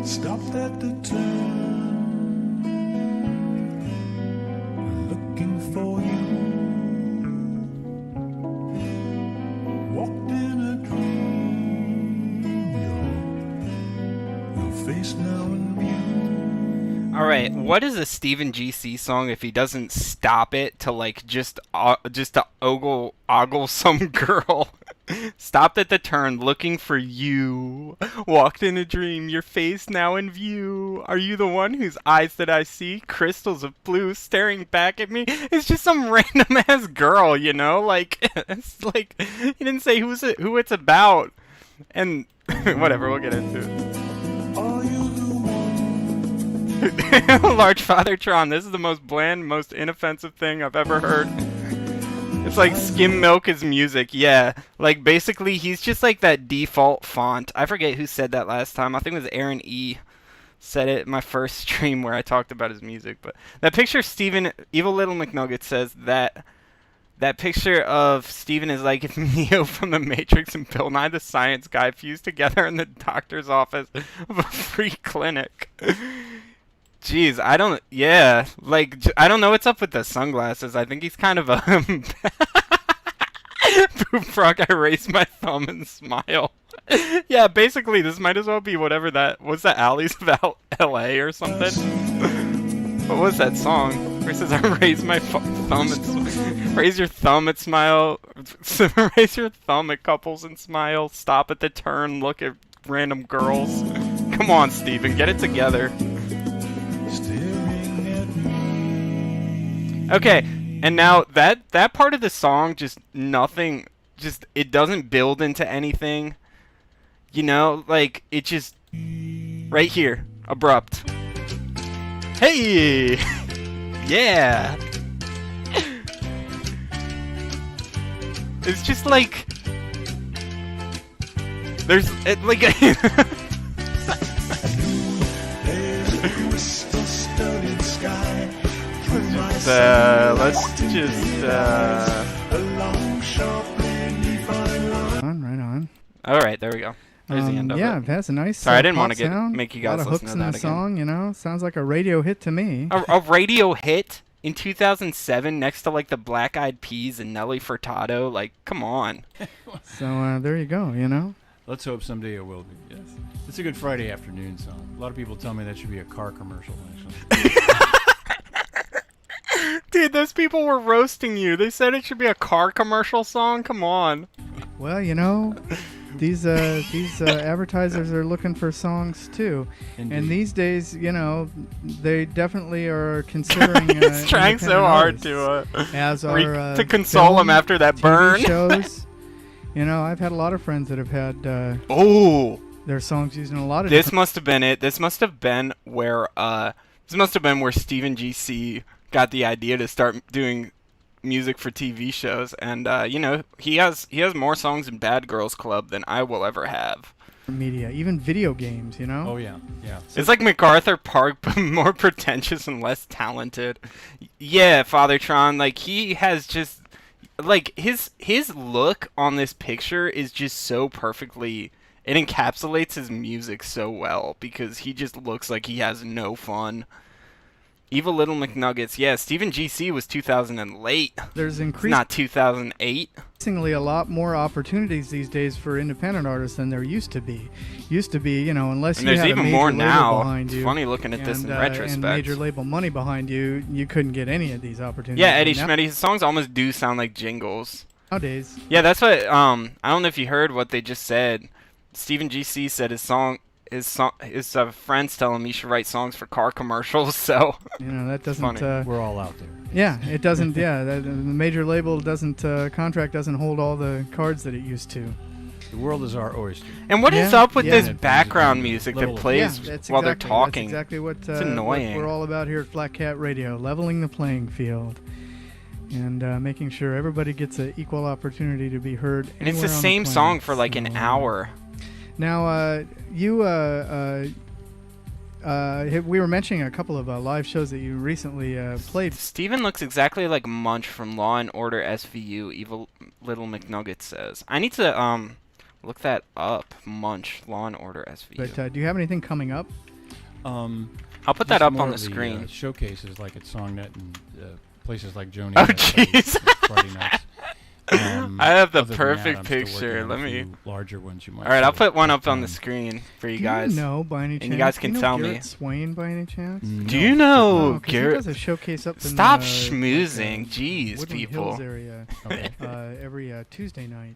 Speaker 4: Stopped at the turn, looking for you. Walked in a dream, your face now in view.
Speaker 1: Alright, what is a Stephen GC song if he doesn't stop it to like just to ogle some girl? Stopped at the turn, looking for you. Walked in a dream, your face now in view. Are you the one whose eyes that I see? Crystals of blue staring back at me. It's just some random ass girl, you know? Like, it's like, he didn't say who it's about. And, whatever, we'll get into it. Large Father Tron, this is the most bland, most inoffensive thing I've ever heard. It's like skim milk is music, yeah. Like, basically, he's just like that default font. I forget who said that last time. I think it was Aaron E. said it in my first stream where I talked about his music. But that picture, Steven, Evil Little McNugget says that picture of Steven is like if Neo from The Matrix and Bill Nye the Science Guy fused together in the doctor's office of a free clinic. Jeez, I don't know what's up with the sunglasses. I think he's kind of a... Poop Frog, I raise my thumb and smile. Yeah, basically, this might as well be whatever that... Was that Alleys of L.A. or something? What was that song? Where it says, I raise my thumb and raise your thumb at smile. Raise your thumb at couples and smile. Stop at the turn. Look at random girls. Come on, Steven, get it together.
Speaker 4: Staring at me.
Speaker 1: Okay, and now that part of the song, just nothing, just it doesn't build into anything. You know, like it just right here, abrupt. Hey, yeah. It's just like there's like. Let's just
Speaker 2: Right on.
Speaker 1: All right, there we go. There's the end of
Speaker 2: yeah,
Speaker 1: it.
Speaker 2: that's a nice.
Speaker 1: Sorry, I didn't
Speaker 2: pop
Speaker 1: want to
Speaker 2: sound.
Speaker 1: make you
Speaker 2: A lot
Speaker 1: guys
Speaker 2: of
Speaker 1: listen
Speaker 2: hooks
Speaker 1: to
Speaker 2: in
Speaker 1: that
Speaker 2: the
Speaker 1: again.
Speaker 2: song, you know, sounds like a radio hit to me.
Speaker 1: A radio hit in 2007 next to like the Black Eyed Peas and Nelly Furtado. Like, come on.
Speaker 2: So there you go. You know.
Speaker 3: Let's hope someday it will be. Yes, it's a good Friday afternoon song. A lot of people tell me that should be a car commercial. Actually,
Speaker 1: Dude, those people were roasting you. They said it should be a car commercial song. Come on.
Speaker 2: Well, you know, these advertisers are looking for songs too,
Speaker 3: Indeed.
Speaker 2: and these days, you know, they definitely are considering.
Speaker 1: He's trying so hard to
Speaker 2: as our
Speaker 1: to console him
Speaker 2: film,
Speaker 1: after that
Speaker 2: TV
Speaker 1: burn.
Speaker 2: shows. You know, I've had a lot of friends that have had
Speaker 1: Oh,
Speaker 2: their songs used in a lot of.
Speaker 1: this must have been it. This must have been where Stephen GC got the idea to start doing music for TV shows, and you know, he has more songs in Bad Girls Club than I will ever have.
Speaker 2: media, even video games. You know.
Speaker 3: oh yeah.
Speaker 1: It's like MacArthur Park, but more pretentious and less talented. Yeah, Fathertron, like he has just like his look on this picture is just so perfectly. It encapsulates his music so well because he just looks like he has no fun. Evil Little McNuggets, yeah. Stephen GC was 2000 and late.
Speaker 2: There's
Speaker 1: It's not 2008.
Speaker 2: increasingly a lot more opportunities these days for independent artists than there used to be. Used to be, you know, unless
Speaker 1: And
Speaker 2: you
Speaker 1: there's
Speaker 2: had
Speaker 1: even
Speaker 2: a major
Speaker 1: more
Speaker 2: label
Speaker 1: now.
Speaker 2: behind
Speaker 1: It's
Speaker 2: you.
Speaker 1: funny looking at this in retrospect.
Speaker 2: And major label money behind you, you couldn't get any of these opportunities.
Speaker 1: Yeah, Eddie
Speaker 2: And
Speaker 1: Schmidt, his songs almost do sound like jingles.
Speaker 2: Nowadays,
Speaker 1: Yeah, that's what I don't know if you heard what they just said. Stephen GC said his friends tell him he should write songs for car commercials, so
Speaker 2: you know, that doesn't.
Speaker 1: Funny.
Speaker 3: We're all out there.
Speaker 2: Yeah, it doesn't. Yeah, the major label doesn't contract doesn't hold all the cards that it used to.
Speaker 3: The world is our oyster.
Speaker 1: And what is
Speaker 2: Yeah,
Speaker 1: up with
Speaker 2: yeah.
Speaker 1: this background music that
Speaker 3: Level-
Speaker 1: plays
Speaker 2: Yeah, that's
Speaker 1: while they're
Speaker 2: exactly-
Speaker 1: talking?
Speaker 2: That's exactly what,
Speaker 1: It's
Speaker 2: what
Speaker 1: annoying.
Speaker 2: we're all about here at Flat Cat Radio, leveling the playing field. And making sure everybody gets an equal opportunity to be heard.
Speaker 1: And it's the
Speaker 2: anywhere on
Speaker 1: same
Speaker 2: planet.
Speaker 1: song for like an
Speaker 2: So,
Speaker 1: hour.
Speaker 2: Now, we were mentioning a couple of live shows that you recently played.
Speaker 1: Steven looks exactly like Munch from Law and Order SVU, Evil Little McNugget says. I need to look that up. Munch, Law and Order SVU.
Speaker 2: But do you have anything coming up?
Speaker 1: I'll put that
Speaker 3: Just
Speaker 1: up
Speaker 3: more
Speaker 1: on the
Speaker 3: of
Speaker 1: screen.
Speaker 3: Showcases like at Songnet and places like Joni.
Speaker 1: Oh,
Speaker 3: and
Speaker 1: jeez.
Speaker 3: Friday nights.
Speaker 1: I have the
Speaker 3: Other than
Speaker 1: perfect
Speaker 3: I'm still
Speaker 1: picture.
Speaker 3: working on
Speaker 1: Let
Speaker 3: a
Speaker 1: me.
Speaker 3: few larger ones you might.
Speaker 1: All right, I'll
Speaker 3: see.
Speaker 1: put one up on the screen for you
Speaker 2: Do
Speaker 1: guys.
Speaker 2: you know by any chance?
Speaker 1: And you guys can
Speaker 2: do you know
Speaker 1: tell me.
Speaker 2: Garrett Swain by any chance?
Speaker 1: Do you know
Speaker 2: Oh, 'cause he
Speaker 1: Garrett?
Speaker 2: does a showcase up in
Speaker 1: Stop
Speaker 2: like,
Speaker 1: schmoozing. Jeez,
Speaker 2: Woodland
Speaker 1: people.
Speaker 2: Hills area
Speaker 3: Okay.
Speaker 2: every Tuesday night.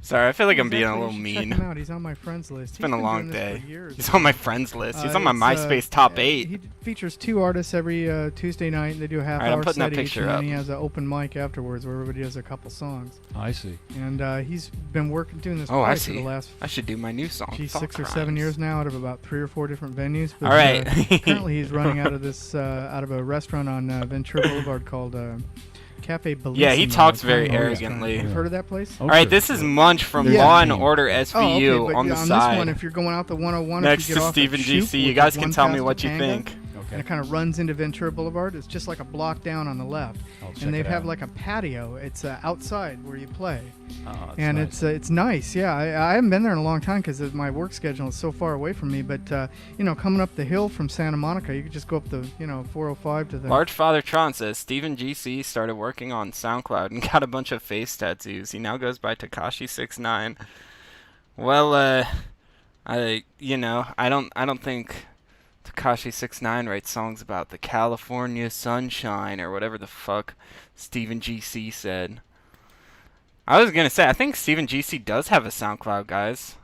Speaker 1: Sorry, I feel like I'm
Speaker 2: he's
Speaker 1: being a
Speaker 2: actually-
Speaker 1: little
Speaker 2: you should check
Speaker 1: mean.
Speaker 2: him out. He's on my friends list.
Speaker 1: It's been a long day.
Speaker 2: Years.
Speaker 1: He's on my friends list. He's on my MySpace top 8.
Speaker 2: He features 2 artists every Tuesday night. They do a half
Speaker 1: All right, I'm
Speaker 2: hour
Speaker 1: putting that
Speaker 2: set each,
Speaker 1: picture
Speaker 2: and then
Speaker 1: up.
Speaker 2: he has an open mic afterwards where everybody does a couple songs.
Speaker 3: I see.
Speaker 2: And he's been doing this
Speaker 1: Oh, I
Speaker 2: probably for
Speaker 1: see.
Speaker 2: the last
Speaker 1: I should do my new song.
Speaker 2: 6 or 7 years now, out of about 3 or 4 different venues. But,
Speaker 1: All right.
Speaker 2: currently, he's running out of a restaurant on Ventura Boulevard called Cafe Bellissimo.
Speaker 1: Yeah, he talks very
Speaker 2: Italian
Speaker 1: arrogantly.
Speaker 2: restaurant. You've heard of that place?
Speaker 3: Oh,
Speaker 1: All right,
Speaker 3: sure.
Speaker 1: this is Munch from
Speaker 2: Yeah.
Speaker 1: Law and Order
Speaker 2: Oh,
Speaker 1: SVU
Speaker 2: okay, but
Speaker 1: on the
Speaker 2: on
Speaker 1: side.
Speaker 2: this one, if you're going out the 101,
Speaker 1: Next
Speaker 2: if you
Speaker 1: to
Speaker 2: get off
Speaker 1: Stephen
Speaker 2: at Shoot,
Speaker 1: GC. You
Speaker 2: which
Speaker 1: guys
Speaker 2: is
Speaker 1: can
Speaker 2: one
Speaker 1: tell me
Speaker 2: past
Speaker 1: what you
Speaker 2: Topanga,
Speaker 1: think.
Speaker 2: And it kind of runs into Ventura Boulevard. It's just like a block down on the left.
Speaker 3: I'll check
Speaker 2: And they
Speaker 3: it
Speaker 2: have
Speaker 3: out.
Speaker 2: like a patio. It's outside where you play.
Speaker 3: Oh, that's
Speaker 2: And
Speaker 3: nice.
Speaker 2: it's nice. Yeah, I haven't been there in a long time because my work schedule is so far away from me. But coming up the hill from Santa Monica, you could just go up the 405 to the.
Speaker 1: Large Father Tron says Stephen GC started working on SoundCloud and got a bunch of face tattoos. He now goes by Takashi69. Well, I don't think Tekashi 6ix9ine writes songs about the California sunshine or whatever the fuck Stephen GC said. I was gonna say, I think Stephen GC does have a SoundCloud, guys.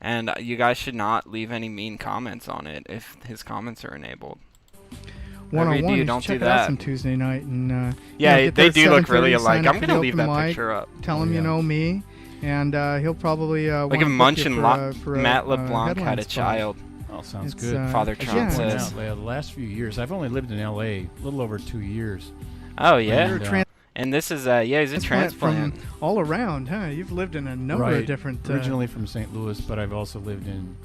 Speaker 1: And you guys should not leave any mean comments on it if his comments are enabled. Whatever you do, don't do
Speaker 2: check it
Speaker 1: that.
Speaker 2: out some Tuesday night and
Speaker 1: Yeah,
Speaker 2: get
Speaker 1: they
Speaker 2: there
Speaker 1: do look
Speaker 2: 7:30,
Speaker 1: really alike.
Speaker 2: sign up
Speaker 1: I'm
Speaker 2: for
Speaker 1: gonna
Speaker 2: the
Speaker 1: leave
Speaker 2: open
Speaker 1: that
Speaker 2: mic,
Speaker 1: picture up.
Speaker 2: Tell him you know me, and he'll probably
Speaker 1: Like if Munch and Matt LeBlanc had a
Speaker 2: spot.
Speaker 1: child.
Speaker 3: Oh, sounds
Speaker 2: It's,
Speaker 3: good.
Speaker 1: Father Tron says.
Speaker 3: The last few years, I've only lived in L.A. a little over 2 years.
Speaker 1: Oh yeah.
Speaker 3: And,
Speaker 1: And this is he's a transplant.
Speaker 2: from all around, huh? You've lived in a number of different.
Speaker 3: Originally from St. Louis, but I've also lived in.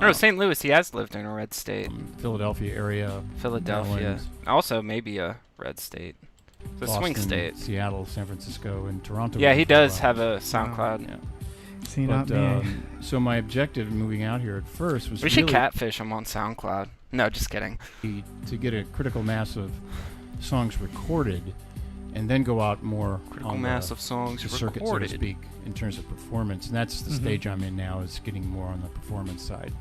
Speaker 1: Oh, St. Louis. He has lived in a red state.
Speaker 3: Philadelphia area.
Speaker 1: Philadelphia.
Speaker 3: Maryland,
Speaker 1: Also maybe a red state. It's a swing
Speaker 3: Boston,
Speaker 1: state.
Speaker 3: Seattle, San Francisco, and Toronto.
Speaker 1: Yeah, he does
Speaker 3: for
Speaker 1: have a SoundCloud.
Speaker 3: Yeah.
Speaker 2: See,
Speaker 3: But,
Speaker 2: not me.
Speaker 3: so my objective in moving out here at first was
Speaker 1: We should
Speaker 3: really
Speaker 1: catfish him on SoundCloud. No, just kidding.
Speaker 3: to get a critical mass of songs recorded, and then go out more
Speaker 1: Critical
Speaker 3: on
Speaker 1: mass
Speaker 3: the,
Speaker 1: of songs
Speaker 3: the circuit, so
Speaker 1: recorded.
Speaker 3: to speak, in terms of performance. And that's the
Speaker 2: Mhm.
Speaker 3: stage I'm in now, is getting more on the performance side,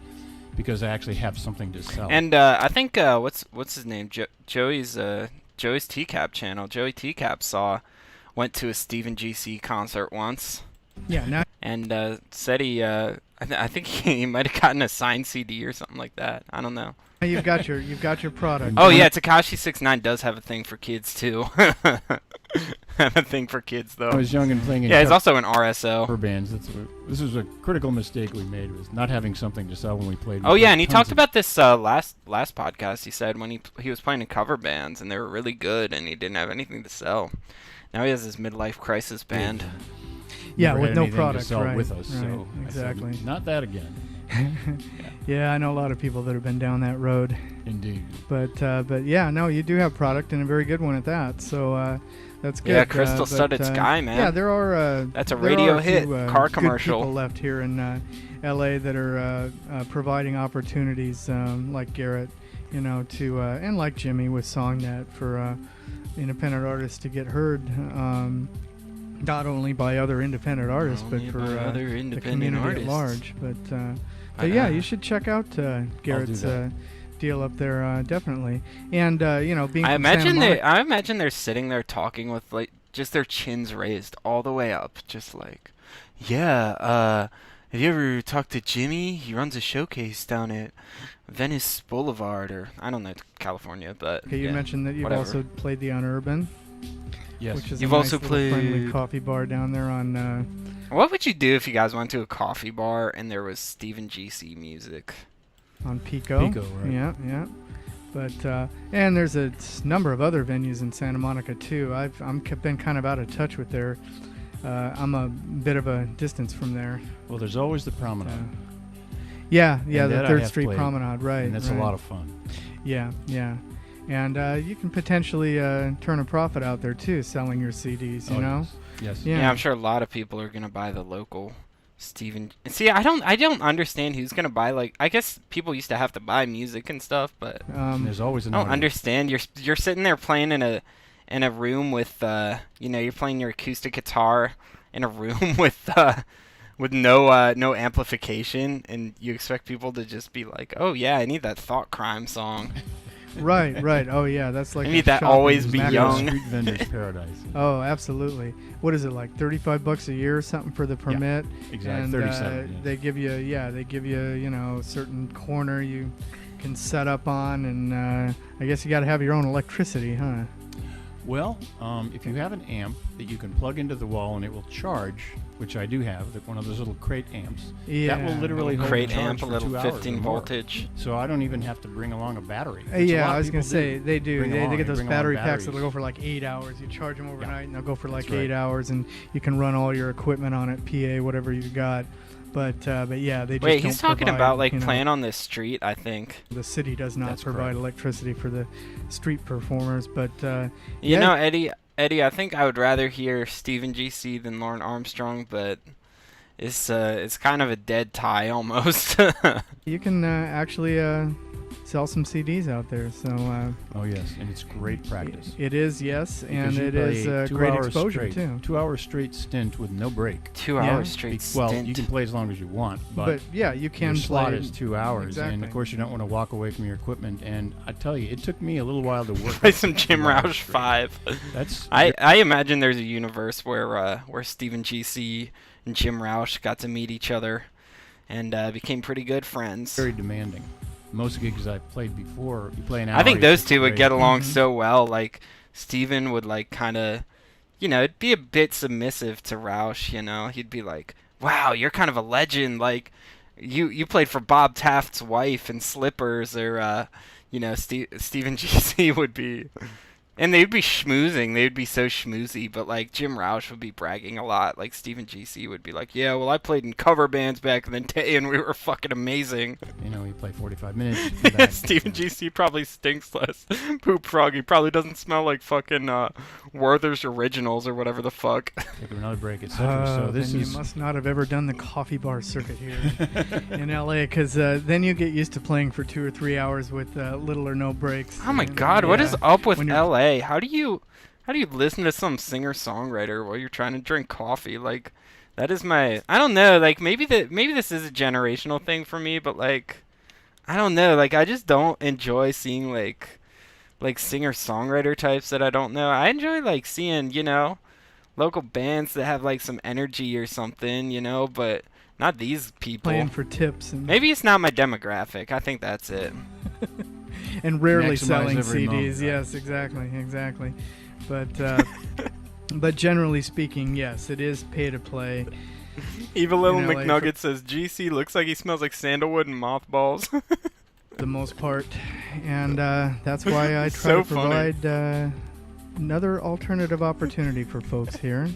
Speaker 3: because I actually have something to sell.
Speaker 1: And I think what's his name? Joey's TCAP channel. Joey TCAP went to a Stephen GC concert once,
Speaker 2: Yeah, now
Speaker 1: and said he I think he might have gotten a signed CD or something like that. I don't know.
Speaker 2: you've got your product.
Speaker 1: Oh yeah, Tekashi 6ix9ine does have a thing for kids too. Have a thing for kids though.
Speaker 3: I was young and playing in
Speaker 1: Yeah, he's
Speaker 3: cover
Speaker 1: also an RSO.
Speaker 3: bands. This was a critical mistake we made, was not having something to sell when we played.
Speaker 1: Oh
Speaker 3: We
Speaker 1: yeah,
Speaker 3: played
Speaker 1: and he
Speaker 3: tons
Speaker 1: talked
Speaker 3: of-
Speaker 1: about this last podcast. He said when he was playing in cover bands and they were really good and he didn't have anything to sell. Now he has his midlife crisis band.
Speaker 2: Yeah,
Speaker 3: never
Speaker 2: with
Speaker 3: had
Speaker 2: no
Speaker 3: anything to
Speaker 2: product,
Speaker 3: sell
Speaker 2: right,
Speaker 3: with us.
Speaker 2: right,
Speaker 3: So I said,
Speaker 2: exactly.
Speaker 3: not that again.
Speaker 2: Yeah, I know a lot of people that have been down that road,
Speaker 3: Indeed.
Speaker 2: but yeah, no, you do have product and a very good one at that. So that's good.
Speaker 1: Yeah, Crystal
Speaker 2: but,
Speaker 1: Studded Sky, man.
Speaker 2: Yeah, there are.
Speaker 1: That's a
Speaker 2: there
Speaker 1: radio
Speaker 2: are
Speaker 1: hit,
Speaker 2: few,
Speaker 1: car
Speaker 2: good
Speaker 1: commercial.
Speaker 2: people left here in L.A. that are providing opportunities, like Garrett, to and like Jimmy with SongNet for independent artists to get heard. Not only by other independent artists, but
Speaker 1: Only
Speaker 2: for
Speaker 1: by other
Speaker 2: the
Speaker 1: independent
Speaker 2: community
Speaker 1: artists.
Speaker 2: at large. But
Speaker 1: I
Speaker 2: yeah,
Speaker 1: know.
Speaker 2: you should check out Garrett's
Speaker 3: that.
Speaker 2: deal up there, definitely. And being
Speaker 1: I
Speaker 2: from Santa Monica,
Speaker 1: imagine they're sitting there talking with like just their chins raised all the way up, just like, yeah. Have you ever talked to Jimmy? He runs a showcase down at Venice Boulevard, or I don't know, California, but
Speaker 2: okay, you
Speaker 1: yeah,
Speaker 2: mentioned that you've
Speaker 1: whatever.
Speaker 2: also played the Unurban,
Speaker 3: Yes.
Speaker 2: which is
Speaker 1: You've
Speaker 2: a nice
Speaker 1: also
Speaker 2: little friendly
Speaker 1: played-
Speaker 2: coffee bar down there on
Speaker 1: What would you do if you guys went to a coffee bar and there was Stephen GC music?
Speaker 2: Pico.
Speaker 3: Pico, right.
Speaker 2: Yeah, yeah. But and there's a number of other venues in Santa Monica too. I'm been kind of out of touch with their. I'm a bit of a distance from there.
Speaker 3: Well, there's always the promenade,
Speaker 2: Yeah,
Speaker 3: And
Speaker 2: the
Speaker 3: that I
Speaker 2: 3rd
Speaker 3: have
Speaker 2: Street
Speaker 3: played,
Speaker 2: Promenade, right?
Speaker 3: and that's
Speaker 2: right.
Speaker 3: a lot of fun.
Speaker 2: Yeah, yeah. And you can potentially turn a profit out there too, selling your CDs. You
Speaker 3: Oh,
Speaker 2: know.
Speaker 3: Yes.
Speaker 2: Yeah.
Speaker 1: Yeah, I'm sure a lot of people are gonna buy the local Stephen. See, I don't understand who's gonna buy. Like, I guess people used to have to buy music and stuff, but
Speaker 3: And there's always an
Speaker 1: I don't
Speaker 3: audience.
Speaker 1: understand. You're sitting there playing in a room with you're playing your acoustic guitar in a room with no amplification, and you expect people to just be like, oh yeah, I need that Thought Crime song.
Speaker 2: Right, right. Oh yeah, that's like.
Speaker 1: I
Speaker 2: a
Speaker 1: need that
Speaker 2: shopping
Speaker 1: always be
Speaker 2: macro.
Speaker 1: young.
Speaker 3: Street vendor's paradise.
Speaker 2: Oh, absolutely. What is it, like $35 a year or something for the permit?
Speaker 3: Exactly.
Speaker 2: And
Speaker 3: 37. yes.
Speaker 2: they give you a certain corner you can set up on, and I guess you got to have your own electricity, huh?
Speaker 3: Well, if you have an amp that you can plug into the wall and it will charge, which I do have, one of those little crate amps,
Speaker 2: Yeah.
Speaker 3: that will literally hold
Speaker 1: Crate
Speaker 3: charge
Speaker 1: amp, a
Speaker 3: for
Speaker 1: little
Speaker 3: 2 hours
Speaker 1: 15
Speaker 3: or more.
Speaker 1: voltage.
Speaker 3: So I don't even have to bring along a battery. which a
Speaker 2: Yeah,
Speaker 3: lot
Speaker 2: I
Speaker 3: of
Speaker 2: was gonna
Speaker 3: people
Speaker 2: say they do.
Speaker 3: Bring
Speaker 2: They
Speaker 3: along.
Speaker 2: get those
Speaker 3: Bring along
Speaker 2: battery packs
Speaker 3: batteries.
Speaker 2: that'll go for like 8 hours. You charge them overnight, and they'll go for like
Speaker 3: That's right.
Speaker 2: 8 hours, and you can run all your equipment on it, PA, whatever you got. But yeah, they just
Speaker 1: Wait,
Speaker 2: don't
Speaker 1: he's talking
Speaker 2: provide,
Speaker 1: about like
Speaker 2: you know,
Speaker 1: playing on the street, I think.
Speaker 2: The city does not
Speaker 3: That's
Speaker 2: provide
Speaker 3: correct.
Speaker 2: electricity for the street performers, but
Speaker 1: You
Speaker 2: yeah.
Speaker 1: know, Eddie, I think I would rather hear Stephen GC than Lauren Armstrong, but it's kind of a dead tie almost.
Speaker 2: you can actually sell some CDs out there. So
Speaker 3: Oh yes, and it's great practice.
Speaker 2: it is, yes, and
Speaker 3: Because you
Speaker 2: it
Speaker 3: play
Speaker 2: is
Speaker 3: 2
Speaker 2: great
Speaker 3: hours
Speaker 2: exposure
Speaker 3: straight,
Speaker 2: too.
Speaker 3: 2 hours straight stint with no break.
Speaker 1: 2
Speaker 2: Yeah.
Speaker 1: hours straight
Speaker 3: Well,
Speaker 1: stint.
Speaker 3: you can play as long as you want,
Speaker 2: But yeah, you
Speaker 3: your
Speaker 2: can
Speaker 3: slot
Speaker 2: play.
Speaker 3: is 2 hours,
Speaker 2: Exactly.
Speaker 3: and of course you don't want to walk away from your equipment. And I tell you, it took me a little while to work.
Speaker 1: Play
Speaker 3: up
Speaker 1: some
Speaker 3: to
Speaker 1: Jim
Speaker 3: 2 hours
Speaker 1: Roush
Speaker 3: straight.
Speaker 1: 5.
Speaker 3: That's
Speaker 1: I imagine there's a universe where Stephen GC and Jim Roush got to meet each other and became pretty good friends.
Speaker 3: very demanding. Most gigs I've played before, you play an hour.
Speaker 1: I think
Speaker 3: you
Speaker 1: those
Speaker 3: take
Speaker 1: two
Speaker 3: a
Speaker 1: would
Speaker 3: break.
Speaker 1: get along
Speaker 2: Mhm.
Speaker 1: so well. Like Steven would like kind of, it'd be a bit submissive to Roush. He'd be like, "Wow, you're kind of a legend. Like, you played for Bob Taft's wife in Slippers," or Steven GC would be. And they'd be schmoozing. They'd be so schmoozy. But, like, Jim Roush would be bragging a lot. Like, Stephen GC would be like, "Yeah, well, I played in cover bands back in the day, and we were fucking amazing."
Speaker 3: You play 45 minutes. come back,
Speaker 1: Stephen GC probably stinks less. Poop Frog. He probably doesn't smell like fucking Werther's Originals or whatever the fuck.
Speaker 3: Take another break, etc. So this
Speaker 2: then
Speaker 3: is
Speaker 2: you must not have ever done the coffee bar circuit here in LA, because then you get used to playing for 2 or 3 hours with little or no breaks.
Speaker 1: Oh my
Speaker 2: And,
Speaker 1: god, what
Speaker 2: yeah,
Speaker 1: is up with
Speaker 2: when you're-
Speaker 1: LA? How do you listen to some singer-songwriter while you're trying to drink coffee? Like, that is I don't know, like maybe this is a generational thing for me, but like I don't know, like I just don't enjoy seeing like singer-songwriter types that I don't know. I enjoy like seeing, local bands that have like some energy or something, but not these people.
Speaker 2: playing for tips and
Speaker 1: Maybe it's not my demographic. I think that's it.
Speaker 2: and rarely
Speaker 3: Maximize
Speaker 2: selling
Speaker 3: every
Speaker 2: CDs.
Speaker 3: moment.
Speaker 2: Yes, exactly. But but generally speaking, yes, it is pay to play.
Speaker 1: Evil Little
Speaker 2: In LA
Speaker 1: McNugget says GC looks like he smells like sandalwood and mothballs.
Speaker 2: The most part, and that's why I try
Speaker 1: So
Speaker 2: to
Speaker 1: funny.
Speaker 2: provide another alternative opportunity for folks here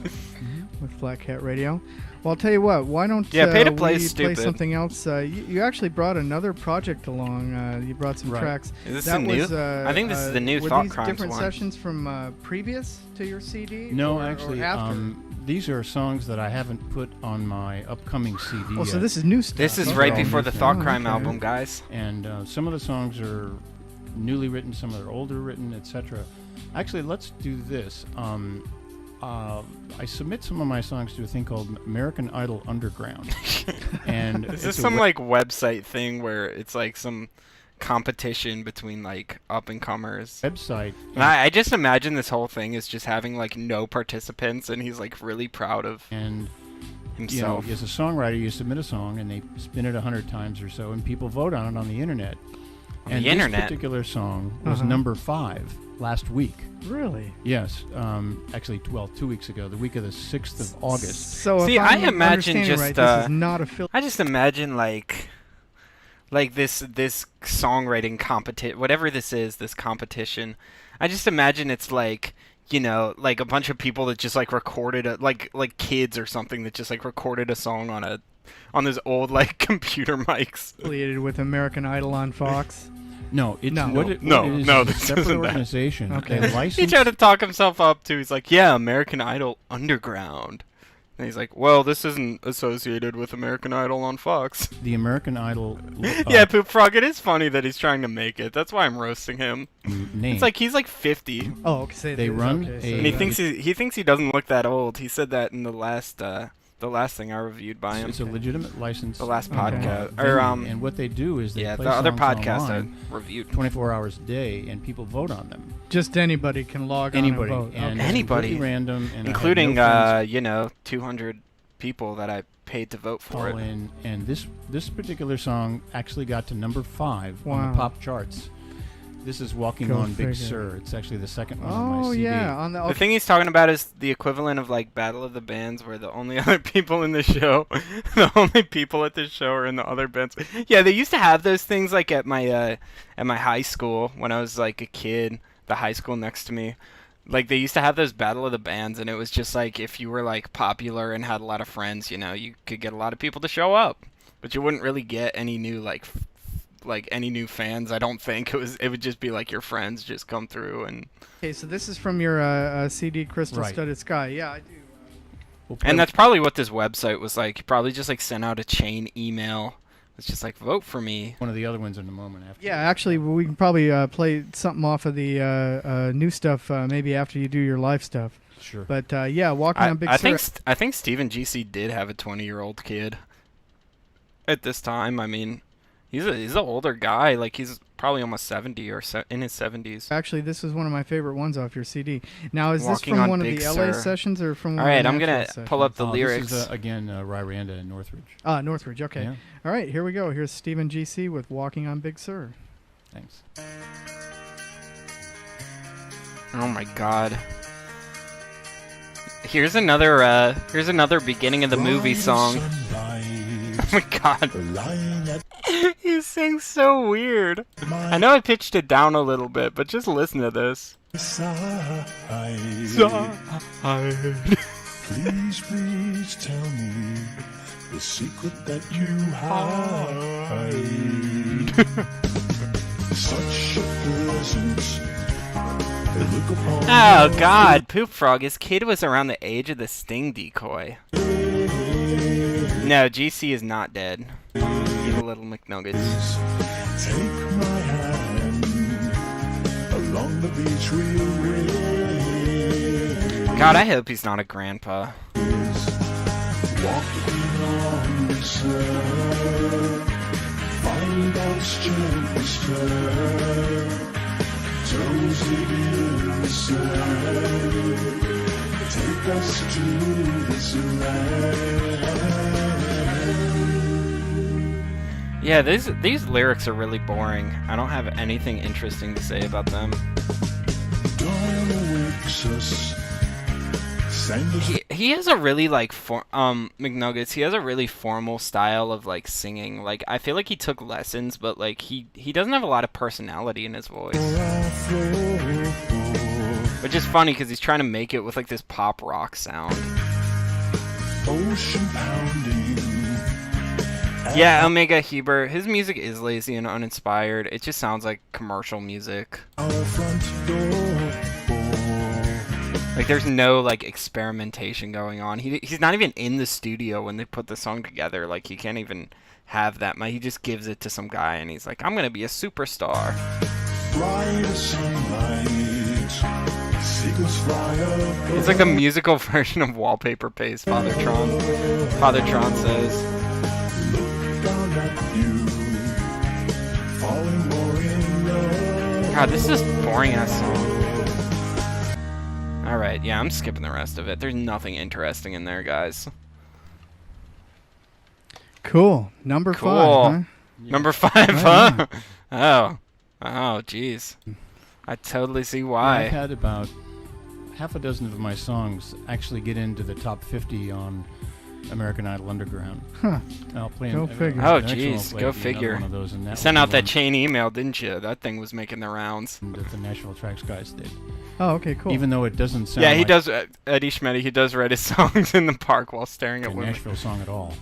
Speaker 2: with Flat Cat Radio. Well, I'll tell you what. Why don't
Speaker 1: Yeah, pay to play
Speaker 2: we
Speaker 1: is
Speaker 2: play
Speaker 1: stupid.
Speaker 2: something else? You actually brought another project along. You brought some
Speaker 3: Right.
Speaker 2: tracks.
Speaker 1: Is this
Speaker 2: That
Speaker 1: the new?
Speaker 2: was,
Speaker 1: I think this is the new
Speaker 2: were
Speaker 1: Thought
Speaker 2: these
Speaker 1: Crimes
Speaker 2: different
Speaker 1: one.
Speaker 2: sessions from previous to your CD?
Speaker 3: no,
Speaker 2: or
Speaker 3: actually,
Speaker 2: after?
Speaker 3: these are songs that I haven't put on my upcoming CD.
Speaker 2: Oh, so
Speaker 3: yet.
Speaker 2: this is new stuff.
Speaker 1: This is
Speaker 3: Okay.
Speaker 1: right
Speaker 3: Oh,
Speaker 1: before the
Speaker 3: okay.
Speaker 1: Thought
Speaker 2: Oh,
Speaker 1: Crime
Speaker 2: okay.
Speaker 1: album, guys.
Speaker 3: And some of the songs are newly written, some are older written, etc. Actually, let's do this. I submit some of my songs to a thing called American Idol Underground, and
Speaker 1: Is
Speaker 3: it's
Speaker 1: this
Speaker 3: a
Speaker 1: some
Speaker 3: we-
Speaker 1: like website thing where it's like some competition between like up and comers?
Speaker 3: website?
Speaker 1: And I just imagine this whole thing is just having like no participants, and he's like really proud of
Speaker 3: And
Speaker 1: himself.
Speaker 3: as a songwriter, you submit a song and they spin it 100 times or so, and people vote on it on the internet.
Speaker 1: On
Speaker 3: And
Speaker 1: the internet?
Speaker 3: this particular song was
Speaker 2: Uh-huh.
Speaker 3: number 5 last week.
Speaker 2: Really?
Speaker 3: Yes, actually, 2 weeks ago, the week of the 6th of August.
Speaker 2: So
Speaker 1: See,
Speaker 2: if
Speaker 1: I
Speaker 2: I'm
Speaker 1: imagine
Speaker 2: understanding
Speaker 1: just,
Speaker 2: right, this is not affiliated.
Speaker 1: I just imagine like this songwriting competition, whatever this is, this competition. I just imagine it's like, like a bunch of people that just like recorded like kids or something that just like recorded a song on those old like computer mics.
Speaker 2: affiliated with American Idol on Fox.
Speaker 3: No, it's
Speaker 2: No.
Speaker 3: what it,
Speaker 1: No,
Speaker 3: what it is
Speaker 1: no,
Speaker 3: is a
Speaker 1: this
Speaker 3: separate
Speaker 1: isn't that.
Speaker 3: organization.
Speaker 2: Okay.
Speaker 3: They
Speaker 1: He
Speaker 3: license
Speaker 1: tried to talk himself up too. He's like, yeah, American Idol Underground. And he's like, well, this isn't associated with American Idol on Fox.
Speaker 3: the American Idol
Speaker 1: Yeah, Poop Frog, it is funny that he's trying to make it. That's why I'm roasting him.
Speaker 3: name.
Speaker 1: It's like he's like 50.
Speaker 2: Oh, okay. Say
Speaker 3: They
Speaker 2: this,
Speaker 3: run
Speaker 2: okay, so
Speaker 3: a-
Speaker 1: And he
Speaker 3: Yeah.
Speaker 1: thinks he doesn't look that old. He said that in the last thing I reviewed by him.
Speaker 3: It's a legitimate license.
Speaker 1: The last
Speaker 2: Okay.
Speaker 1: podcast.
Speaker 3: venue,
Speaker 1: Or
Speaker 3: and what they do is they
Speaker 1: yeah,
Speaker 3: play
Speaker 1: the other
Speaker 3: songs
Speaker 1: podcast
Speaker 3: online
Speaker 1: I reviewed.
Speaker 3: 24 hours a day, and people vote on them.
Speaker 2: just anybody can log
Speaker 3: Anybody,
Speaker 2: on and vote.
Speaker 3: and
Speaker 2: Okay.
Speaker 3: it's
Speaker 1: Anybody.
Speaker 3: completely random, and I have
Speaker 1: Including
Speaker 3: no friends
Speaker 1: 200 people that I paid to vote for
Speaker 3: fall
Speaker 1: it.
Speaker 3: in. And this particular song actually got to number 5 on
Speaker 2: Wow.
Speaker 3: the pop charts. This is "Walking
Speaker 2: Go
Speaker 3: on Big
Speaker 2: figure.
Speaker 3: Sur." It's actually the second one on my
Speaker 2: Oh
Speaker 3: CD.
Speaker 2: yeah, on the
Speaker 1: The thing he's talking about is the equivalent of like Battle of the Bands, where the only other people in the show, the only people at the show are in the other bands. Yeah, they used to have those things like at my high school when I was like a kid. The high school next to me, like they used to have those Battle of the Bands, and it was just like if you were like popular and had a lot of friends, you could get a lot of people to show up, but you wouldn't really get any new like any new fans. I don't think it would just be like your friends just come through and.
Speaker 2: Okay, so this is from your CD, Crystal
Speaker 3: Right.
Speaker 2: Studded Sky. Yeah, I do.
Speaker 3: We'll play-
Speaker 1: And that's probably what this website was like. You probably just like sent out a chain email It's just like, vote for me.
Speaker 3: One of the other ones in a moment after.
Speaker 2: Yeah, actually, we can probably play something off of the new stuff maybe after you do your live stuff.
Speaker 3: Sure.
Speaker 2: But yeah, Walking on Big Sur.
Speaker 1: I think Stephen GC did have a 20-year-old kid at this time. I mean, he's an older guy. Like, he's probably almost 70 or in his 70s.
Speaker 2: Actually, this is one of my favorite ones off your CD. Now, is
Speaker 1: Walking
Speaker 2: this from
Speaker 1: on
Speaker 2: one of
Speaker 1: Big
Speaker 2: the LA
Speaker 1: Sur.
Speaker 2: sessions or from one
Speaker 1: All
Speaker 2: of
Speaker 1: right,
Speaker 2: the
Speaker 1: I'm going
Speaker 2: Nashville
Speaker 1: to pull up the
Speaker 2: sessions?
Speaker 1: lyrics.
Speaker 3: This is, again, Ryranda in Northridge.
Speaker 2: Northridge, okay.
Speaker 3: Yeah.
Speaker 2: All right, here we go. Here's Stephen GC with Walking on Big Sur.
Speaker 3: Thanks.
Speaker 1: Oh my God. Here's another beginning of the movie song. Oh my God. He sings so weird. I know I pitched it down a little bit, but just listen to this.
Speaker 4: Please, please tell me the secret that you hide. Such a presence. Look upon
Speaker 1: Oh God, Poop Frog. His kid was around the age of the Sting decoy. No, GC is not dead. Evil little McNuggets.
Speaker 4: Take my hand along the beach we'll race.
Speaker 1: God, I hope he's not a grandpa.
Speaker 4: Walking on the surf, find out gently stir, toes in the sand, take us to this land.
Speaker 1: Yeah, these lyrics are really boring. I don't have anything interesting to say about them.
Speaker 4: Dawn awakes us.
Speaker 1: He has a really like McNuggets. He has a really formal style of like singing. Like I feel like he took lessons, but like he doesn't have a lot of personality in his voice. Which is funny because he's trying to make it with like this pop rock sound.
Speaker 4: Ocean pounding.
Speaker 1: Yeah, Omega Heber. His music is lazy and uninspired. It just sounds like commercial music.
Speaker 4: Our front door.
Speaker 1: Like there's no like experimentation going on. He's not even in the studio when they put the song together. Like he can't even have that. He just gives it to some guy and he's like, I'm gonna be a superstar.
Speaker 4: Bright as sunlight. Seagulls fly up.
Speaker 1: It's like a musical version of Wallpaper Paste, Father Tron. Father Tron says.
Speaker 4: Look down at you. Falling more in love.
Speaker 1: God, this is boring ass song. Alright, yeah, I'm skipping the rest of it. There's nothing interesting in there, guys.
Speaker 2: Cool. Number
Speaker 1: Cool.
Speaker 2: 5, huh?
Speaker 1: Number 5, huh? Oh. Oh, jeez. I totally see why.
Speaker 3: I've had about half a dozen of my songs actually get into the top 50 on American Idol Underground.
Speaker 2: Huh.
Speaker 3: I'll play
Speaker 2: Go figure.
Speaker 1: Oh,
Speaker 3: the next one I'll
Speaker 1: jeez,
Speaker 3: play
Speaker 1: go
Speaker 3: will be another
Speaker 1: figure.
Speaker 3: one of those, and
Speaker 1: You
Speaker 3: that
Speaker 1: sent
Speaker 3: will
Speaker 1: out
Speaker 3: be
Speaker 1: that
Speaker 3: one
Speaker 1: chain email, didn't you? That thing was making the rounds.
Speaker 3: that the Nashville Tracks guys did.
Speaker 2: Oh, okay, cool.
Speaker 3: Even though it doesn't sound
Speaker 1: Yeah, he
Speaker 3: like
Speaker 1: does. Eddie Schmetti, he does write his songs in the park while staring
Speaker 3: a
Speaker 1: at women.
Speaker 3: Nashville song at all.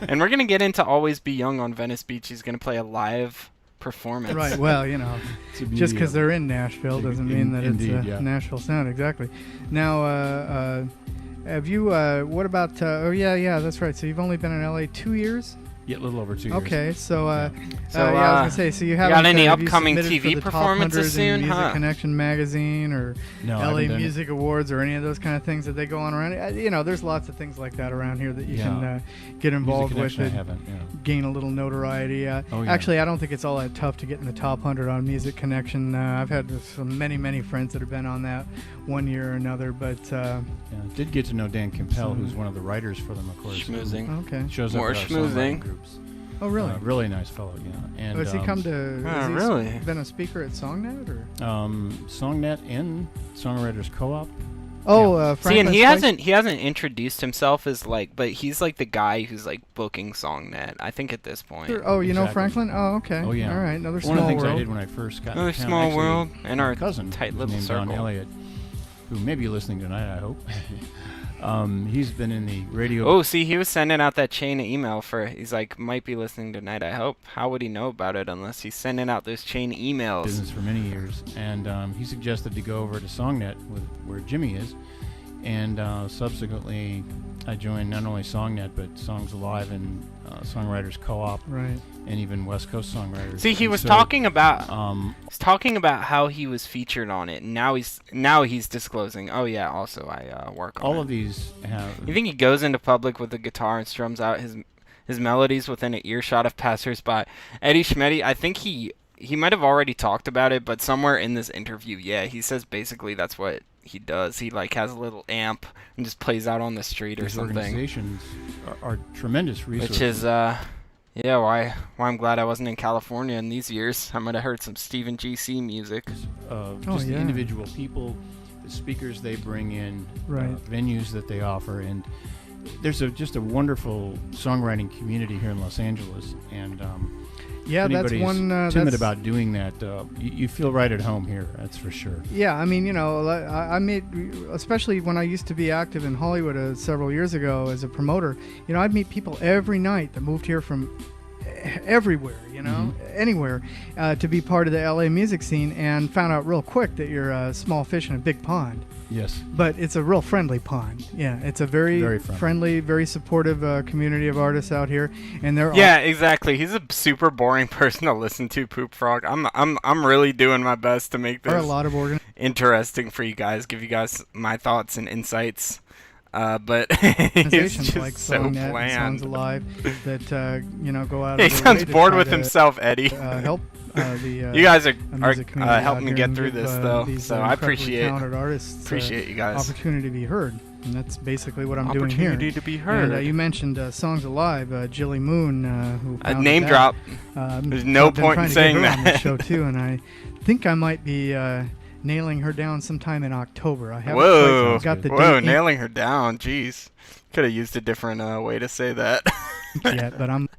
Speaker 1: And we're gonna get into Always Be Young on Venice Beach. He's gonna play a live performance.
Speaker 2: Right, well, you know,
Speaker 3: To be,
Speaker 2: just because they're in Nashville doesn't mean that
Speaker 3: indeed,
Speaker 2: it's a
Speaker 3: yeah.
Speaker 2: Nashville sound, exactly. Now, have you, what about, oh, yeah, that's right. So you've only been in LA 2 years?
Speaker 3: Yeah, a little over 2 years.
Speaker 2: Okay, so,
Speaker 1: So,
Speaker 2: yeah, I was going to say, so you haven't
Speaker 1: got any
Speaker 2: have you
Speaker 1: upcoming
Speaker 2: submitted
Speaker 1: TV
Speaker 2: for the top
Speaker 1: performances
Speaker 2: 100 in
Speaker 1: soon,
Speaker 2: Music
Speaker 1: huh?
Speaker 2: Connection magazine or
Speaker 3: No, I
Speaker 2: LA
Speaker 3: haven't done
Speaker 2: Music Awards or any of those kind of things that they go on around? You know, there's lots of things like that around here that you can get involved
Speaker 3: Music
Speaker 2: with.
Speaker 3: Connection, I haven't, yeah.
Speaker 2: Gain a little notoriety.
Speaker 3: Oh, yeah.
Speaker 2: Actually, I don't think it's all that tough to get in the top 100 on Music Connection. I've had many friends that have been on that one year or another, but
Speaker 3: Yeah, did get to know Dan Campbell, who's one of the writers for them, of course. who
Speaker 1: Schmoozing.
Speaker 2: okay.
Speaker 3: Shows
Speaker 1: More
Speaker 3: up at our
Speaker 1: schmoozing.
Speaker 3: songwriting groups.
Speaker 2: Oh, really?
Speaker 3: Really nice fellow, yeah. And
Speaker 2: Has he come to?
Speaker 1: Oh,
Speaker 2: Has he
Speaker 1: really?
Speaker 2: been a speaker at SongNet or?
Speaker 3: Songnet and Songwriters Co-op.
Speaker 2: Oh,
Speaker 1: See, and
Speaker 2: Franklin's
Speaker 1: he hasn't introduced himself as like, but he's like the guy who's like booking SongNet. I know at this point.
Speaker 2: Sure. Oh, you know
Speaker 3: Exactly.
Speaker 2: Franklin? Oh, okay.
Speaker 3: Oh, yeah.
Speaker 2: All right, another
Speaker 3: One
Speaker 2: small
Speaker 3: of the things
Speaker 2: world.
Speaker 3: I did when I first got
Speaker 1: Another
Speaker 3: to town,
Speaker 1: small
Speaker 3: actually,
Speaker 1: world and our
Speaker 3: cousin,
Speaker 1: tight
Speaker 3: who's
Speaker 1: little
Speaker 3: named Don
Speaker 1: circle.
Speaker 3: Elliott, who may be listening tonight, I hope. He's been in the radio.
Speaker 1: Oh, see, he was sending out that chain of email for. He's like, might be listening tonight. I hope. How would he know about it unless he's sending out those chain emails?
Speaker 3: business for many years, and he suggested to go over to SongNet, where Jimmy is, and subsequently I joined not only SongNet but Songs Alive and Songwriters Co-op,
Speaker 2: Right.
Speaker 3: and even West Coast Songwriters.
Speaker 1: See, he
Speaker 3: And
Speaker 1: was
Speaker 3: so,
Speaker 1: talking about how he was featured on it, and now he's disclosing. Oh yeah, also I work on
Speaker 3: all
Speaker 1: it.
Speaker 3: of these have.
Speaker 1: You think he goes into public with a guitar and strums out his melodies within an earshot of passersby? Eddie Schmetti, I think he might have already talked about it, but somewhere in this interview, yeah, he says basically that's what he does. He like has a little amp and just plays out on the street or
Speaker 3: These
Speaker 1: something.
Speaker 3: organizations are tremendous resources.
Speaker 1: Which is yeah, why I'm glad I wasn't in California in these years. I might have heard some Stephen GC music.
Speaker 3: Just the individual people, the speakers they bring in,
Speaker 2: Right.
Speaker 3: venues that they offer, and there's just a wonderful songwriting community here in Los Angeles. And
Speaker 2: Yeah,
Speaker 3: if
Speaker 2: that's
Speaker 3: anybody's
Speaker 2: one.
Speaker 3: timid
Speaker 2: That's,
Speaker 3: about doing that, you feel right at home here. That's for sure.
Speaker 2: Yeah, I mean, I made, especially when I used to be active in Hollywood several years ago as a promoter, I'd meet people every night that moved here from everywhere, anywhere, to be part of the LA music scene, and found out real quick that you're a small fish in a big pond.
Speaker 3: Yes.
Speaker 2: But it's a real friendly pond. Yeah, it's a very,
Speaker 3: Very
Speaker 2: friendly, very supportive community of artists out here, and they're
Speaker 1: Yeah, exactly. He's a super boring person to listen to, Poop Frog. I'm really doing my best to make
Speaker 2: there are a
Speaker 1: this
Speaker 2: lot of
Speaker 1: interesting for you guys, give you guys my thoughts and insights. But it's
Speaker 2: organizations
Speaker 1: just
Speaker 2: like
Speaker 1: so
Speaker 2: SongNet and
Speaker 1: bland.
Speaker 2: Songs Alive that go out.
Speaker 1: He
Speaker 2: of their
Speaker 1: sounds
Speaker 2: way to
Speaker 1: bored
Speaker 2: try
Speaker 1: with
Speaker 2: to,
Speaker 1: himself, Eddie.
Speaker 2: Help the.
Speaker 1: You guys are
Speaker 2: music community
Speaker 1: helping
Speaker 2: out
Speaker 1: me
Speaker 2: here
Speaker 1: get
Speaker 2: and
Speaker 1: through
Speaker 2: give,
Speaker 1: this, though,
Speaker 2: these,
Speaker 1: so I
Speaker 2: incredibly talented artists
Speaker 1: appreciate you guys.
Speaker 2: opportunity to be heard, and that's basically what I'm doing here.
Speaker 1: Opportunity to be heard.
Speaker 2: And you mentioned Songs Alive, Jilly Moon, who
Speaker 1: A
Speaker 2: founded
Speaker 1: name
Speaker 2: that.
Speaker 1: drop. There's no
Speaker 2: I've been
Speaker 1: point in
Speaker 2: trying to
Speaker 1: saying
Speaker 2: get her on the
Speaker 1: that.
Speaker 2: show too, and I think I might be nailing her down sometime in October. I haven't
Speaker 1: Whoa,
Speaker 2: quite got the
Speaker 1: whoa,
Speaker 2: date
Speaker 1: nailing her down. Jeez, could have used a different way to say that.
Speaker 2: yet, but I'm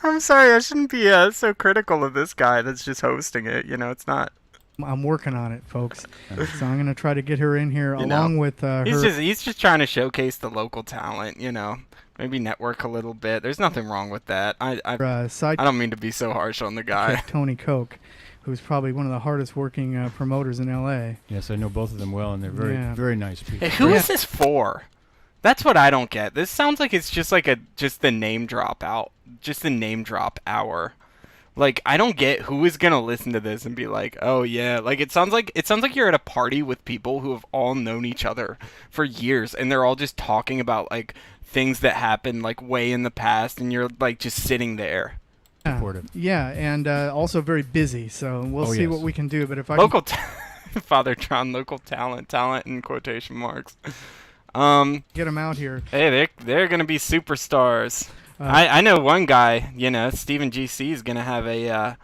Speaker 1: I'm sorry, I shouldn't be so critical of this guy that's just hosting it. It's not.
Speaker 2: working on it, folks. So I'm gonna try to get her in here along with
Speaker 1: He's just trying to showcase the local talent. Maybe network a little bit. There's nothing wrong with that. I
Speaker 2: side
Speaker 1: don't mean to be so harsh on the guy.
Speaker 2: chick, Tony Koch, who's probably one of the hardest working promoters in LA.
Speaker 3: Yes, I know both of them well, and they're very,
Speaker 2: Yeah.
Speaker 3: very nice people.
Speaker 1: Hey, who is this for? That's what I don't get. This sounds like it's just like just the name drop hour. Like, I don't get who is gonna listen to this and be like, oh yeah. Like, it sounds like you're at a party with people who have all known each other for years, and they're all just talking about like things that happened like way in the past, and you're like just sitting there.
Speaker 3: Supportive.
Speaker 2: Yeah, and also very busy. So we'll see
Speaker 3: yes.
Speaker 2: what we can do. But if I
Speaker 1: Local Father Tron, local talent in quotation marks.
Speaker 2: can get them out here,
Speaker 1: Hey, they're gonna be superstars. I know one guy. Stephen GC is gonna have a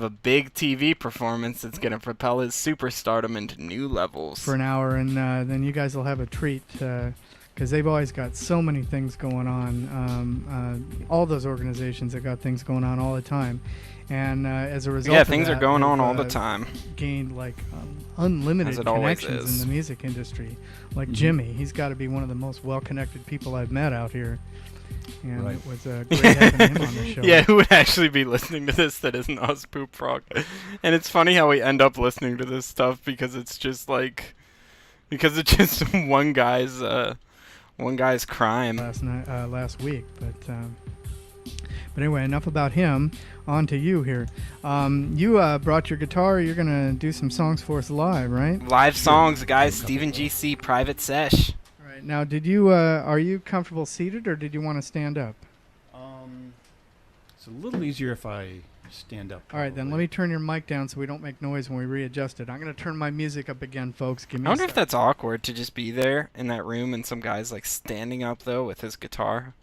Speaker 1: big TV performance that's gonna propel his superstardom into new levels.
Speaker 2: for an hour, and then you guys will have a treat because they've always got so many things going on. All those organizations have got things going on all the time, and as a result,
Speaker 1: Yeah,
Speaker 2: of
Speaker 1: things are
Speaker 2: that,
Speaker 1: going on
Speaker 2: they've,
Speaker 1: all the time.
Speaker 2: Gained like unlimited
Speaker 1: As it always
Speaker 2: connections
Speaker 1: is.
Speaker 2: in the music industry. Like Jimmy, he's got to be one of the most well-connected people I've met out here. And
Speaker 3: Right.
Speaker 2: it was great having him on the show.
Speaker 1: Yeah, who would actually be listening to this that isn't us, Poop Frog? And it's funny how we end up listening to this stuff because it's just one guy's crime.
Speaker 2: last week, but anyway, enough about him. On to you here. You brought your guitar. You're gonna do some songs for us live, right?
Speaker 1: Live songs, guys. Stephen GC private sesh.
Speaker 2: All right. Now, did you are you comfortable seated, or did you want to stand up?
Speaker 3: It's a little easier if I stand up.
Speaker 2: All right, then let me turn your mic down so we don't make noise when we readjust it. I'm gonna turn my music up again, folks. Give me.
Speaker 1: I wonder
Speaker 2: a
Speaker 1: if
Speaker 2: sec.
Speaker 1: that's awkward to just be there in that room and some guy's like standing up though with his guitar.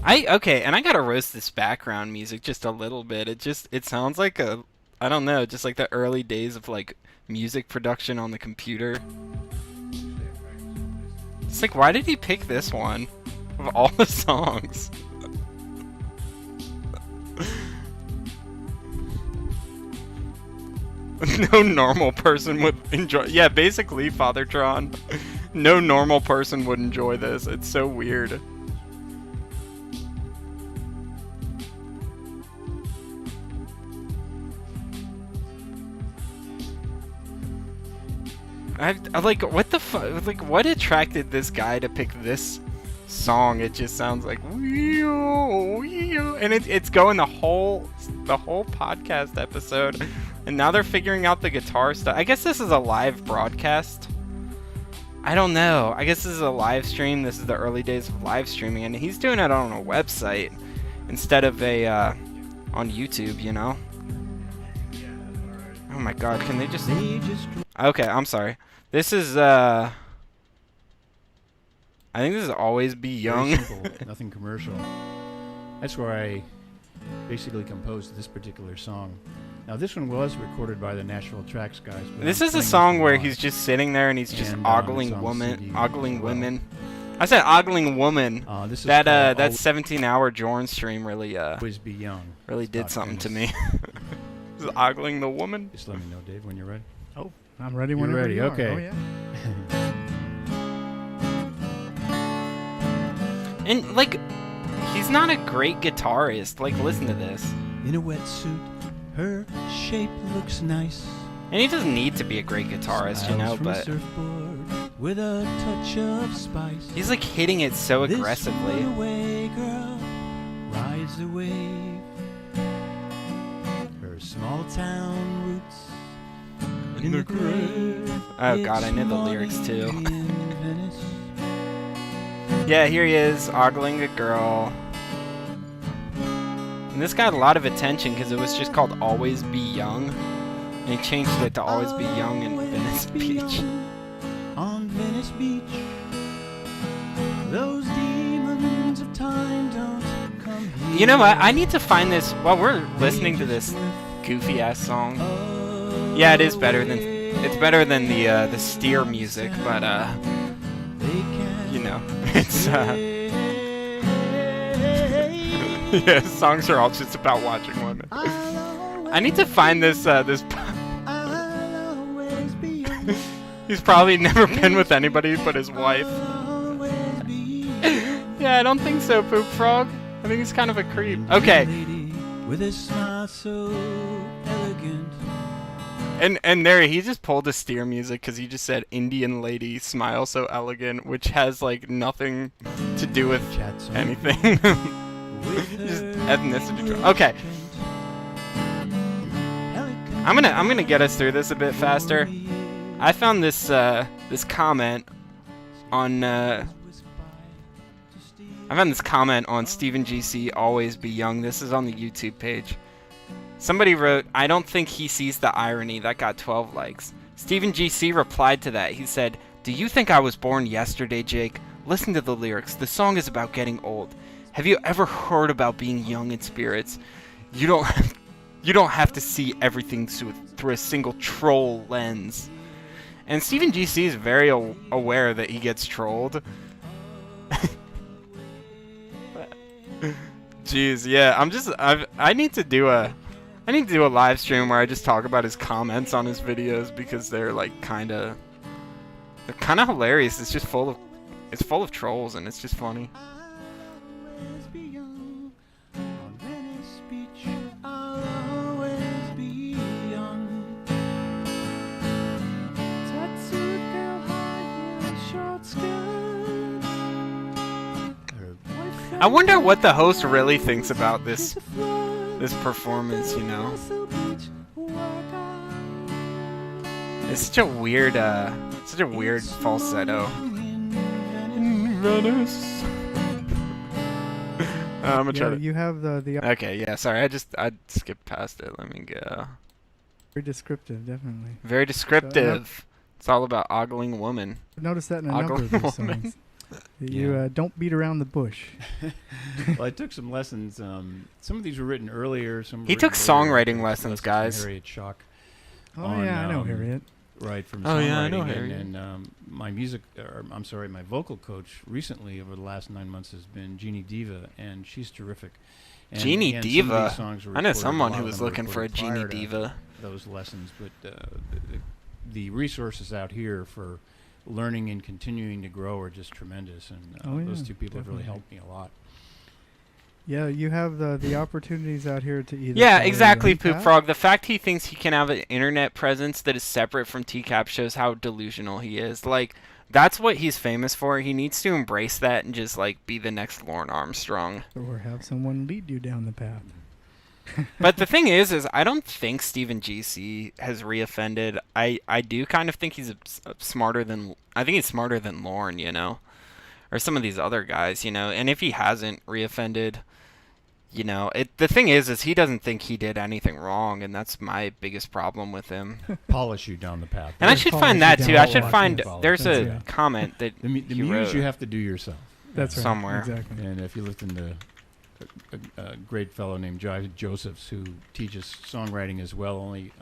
Speaker 1: Okay, and I gotta roast this background music just a little bit. It sounds like I don't know, just like the early days of like music production on the computer. It's like, why did he pick this one of all the songs? No normal person would enjoy. Yeah, basically, Father Tron. No normal person would enjoy this. It's so weird. I like, what the fuck? Like, what attracted this guy to pick this song? It just sounds like and it's going the whole podcast episode, and now they're figuring out the guitar stuff. I guess this is a live broadcast. I don't know. I guess this is a live stream. This is the early days of live streaming, and he's doing it on a website instead of a on YouTube, you know. Oh my God, can they just... Okay, I'm sorry. This is I think this is Always Be Young.
Speaker 3: Very simple, nothing commercial. That's where I basically composed this particular song. Now this one was recorded by the Nashville Tracks guys.
Speaker 1: This is a song where he's just sitting there and he's just ogling women. I said ogling woman.
Speaker 3: This is
Speaker 1: that 17-hour Jorn stream really
Speaker 3: Always Be Young.
Speaker 1: really did something to me. This is ogling the woman.
Speaker 3: Just let me know, Dave, when you're ready.
Speaker 2: Oh, I'm ready whenever
Speaker 3: ready,
Speaker 2: you are.
Speaker 3: okay.
Speaker 2: Oh, yeah.
Speaker 1: And like, he's not a great guitarist. Like, listen to this.
Speaker 3: In a wetsuit, her shape looks nice.
Speaker 1: And he doesn't need to be a great guitarist, you know, but
Speaker 3: with a touch of spice.
Speaker 1: he's like hitting it so aggressively.
Speaker 3: This runaway girl rides the wave. Her small town roots in the grave.
Speaker 1: Oh God, I know the lyrics too.
Speaker 3: In Venice.
Speaker 1: Yeah, here he is, ogling a girl. And this got a lot of attention because it was just called Always Be Young. And he changed it to Always Be Young in Venice Beach.
Speaker 3: On Venice Beach, those demons of time don't come here.
Speaker 1: You know what? I need to find this while we're listening to this goofy ass song. Yeah, it is better than the steer music, but you know, it's yeah, songs are all just about watching women. I need to find this He's probably never been with anybody but his wife. Yeah, I don't think so, Poop Frog. I think he's kind of a creep. Okay.
Speaker 3: With a smile so elegant.
Speaker 1: And there, he just pulled the steer music because he just said Indian lady, smile so elegant, which has like nothing to do with anything. Just ethnicity. Okay. I'm gonna get us through this a bit faster. I found this this comment on Stephen GC Always Be Young. This is on the YouTube page. Somebody wrote, "I don't think he sees the irony." That got 12 likes. Stephen GC replied to that. He said, "Do you think I was born yesterday, Jake? Listen to the lyrics. The song is about getting old. Have you ever heard about being young in spirits? You don't have to see everything through a single troll lens." And Stephen GC is very aware that he gets trolled. Jeez, yeah, I need to do a live stream where I just talk about his comments on his videos because they're like kind of hilarious. It's just full of trolls and it's just funny. I wonder what the host really thinks about this performance, you know. It's such a weird falsetto. Venice. I'm gonna try to.
Speaker 2: You have the.
Speaker 1: Okay, yeah. Sorry, I skipped past it. Let me go.
Speaker 2: Very descriptive, definitely.
Speaker 1: Very descriptive. It's all about ogling woman.
Speaker 2: I've noticed that in a number of these songs. You don't beat around the bush.
Speaker 3: Well, I took some lessons. Some of these were written earlier.
Speaker 1: He took songwriting lessons, guys.
Speaker 3: Harriet Schock.
Speaker 2: Oh yeah, I know Harriet.
Speaker 3: Right, from
Speaker 1: Oh
Speaker 3: songwriting.
Speaker 1: yeah, I know Harriet.
Speaker 3: And my vocal coach recently over the last 9 months has been Jeannie Diva, and she's terrific. And
Speaker 1: Jeannie
Speaker 3: again,
Speaker 1: Diva?
Speaker 3: some of these songs were
Speaker 1: I know
Speaker 3: recorded,
Speaker 1: someone
Speaker 3: a lot
Speaker 1: who
Speaker 3: of
Speaker 1: was
Speaker 3: them were
Speaker 1: looking for a
Speaker 3: recorded
Speaker 1: Jeannie
Speaker 3: prior to
Speaker 1: Diva.
Speaker 3: those lessons, but the resources out here for learning and continuing to grow are just tremendous, and those two people have really helped me a lot.
Speaker 2: Yeah, you have the opportunities out here to either.
Speaker 1: Yeah,
Speaker 2: follow
Speaker 1: exactly,
Speaker 2: your
Speaker 1: Poop
Speaker 2: path-
Speaker 1: Frog. The fact he thinks he can have an internet presence that is separate from TCAP shows how delusional he is. Like, that's what he's famous for. He needs to embrace that and just, like, be the next Lauren Armstrong.
Speaker 2: Or have someone lead you down the path.
Speaker 1: But the thing is I don't think Stephen GC has reoffended. I do kind of think he's smarter than... I think he's smarter than Lauren, you know? Or some of these other guys, you know? And if he hasn't reoffended... You know, the thing is he doesn't think he did anything wrong, and that's my biggest problem with him.
Speaker 3: Polish you down the path.
Speaker 1: And I
Speaker 2: Yeah,
Speaker 1: should
Speaker 2: polish
Speaker 1: find
Speaker 2: you
Speaker 1: that
Speaker 2: down
Speaker 1: too.
Speaker 2: the
Speaker 1: I should
Speaker 2: path.
Speaker 1: find
Speaker 3: Yeah.
Speaker 1: there's
Speaker 2: That's
Speaker 1: a
Speaker 2: right.
Speaker 1: comment that
Speaker 3: The
Speaker 1: he
Speaker 3: muse
Speaker 1: wrote
Speaker 3: you have to do yourself.
Speaker 2: That's right.
Speaker 1: somewhere.
Speaker 2: Exactly.
Speaker 3: And if you listen to a great fellow named Jai Josephs, who teaches songwriting as well, only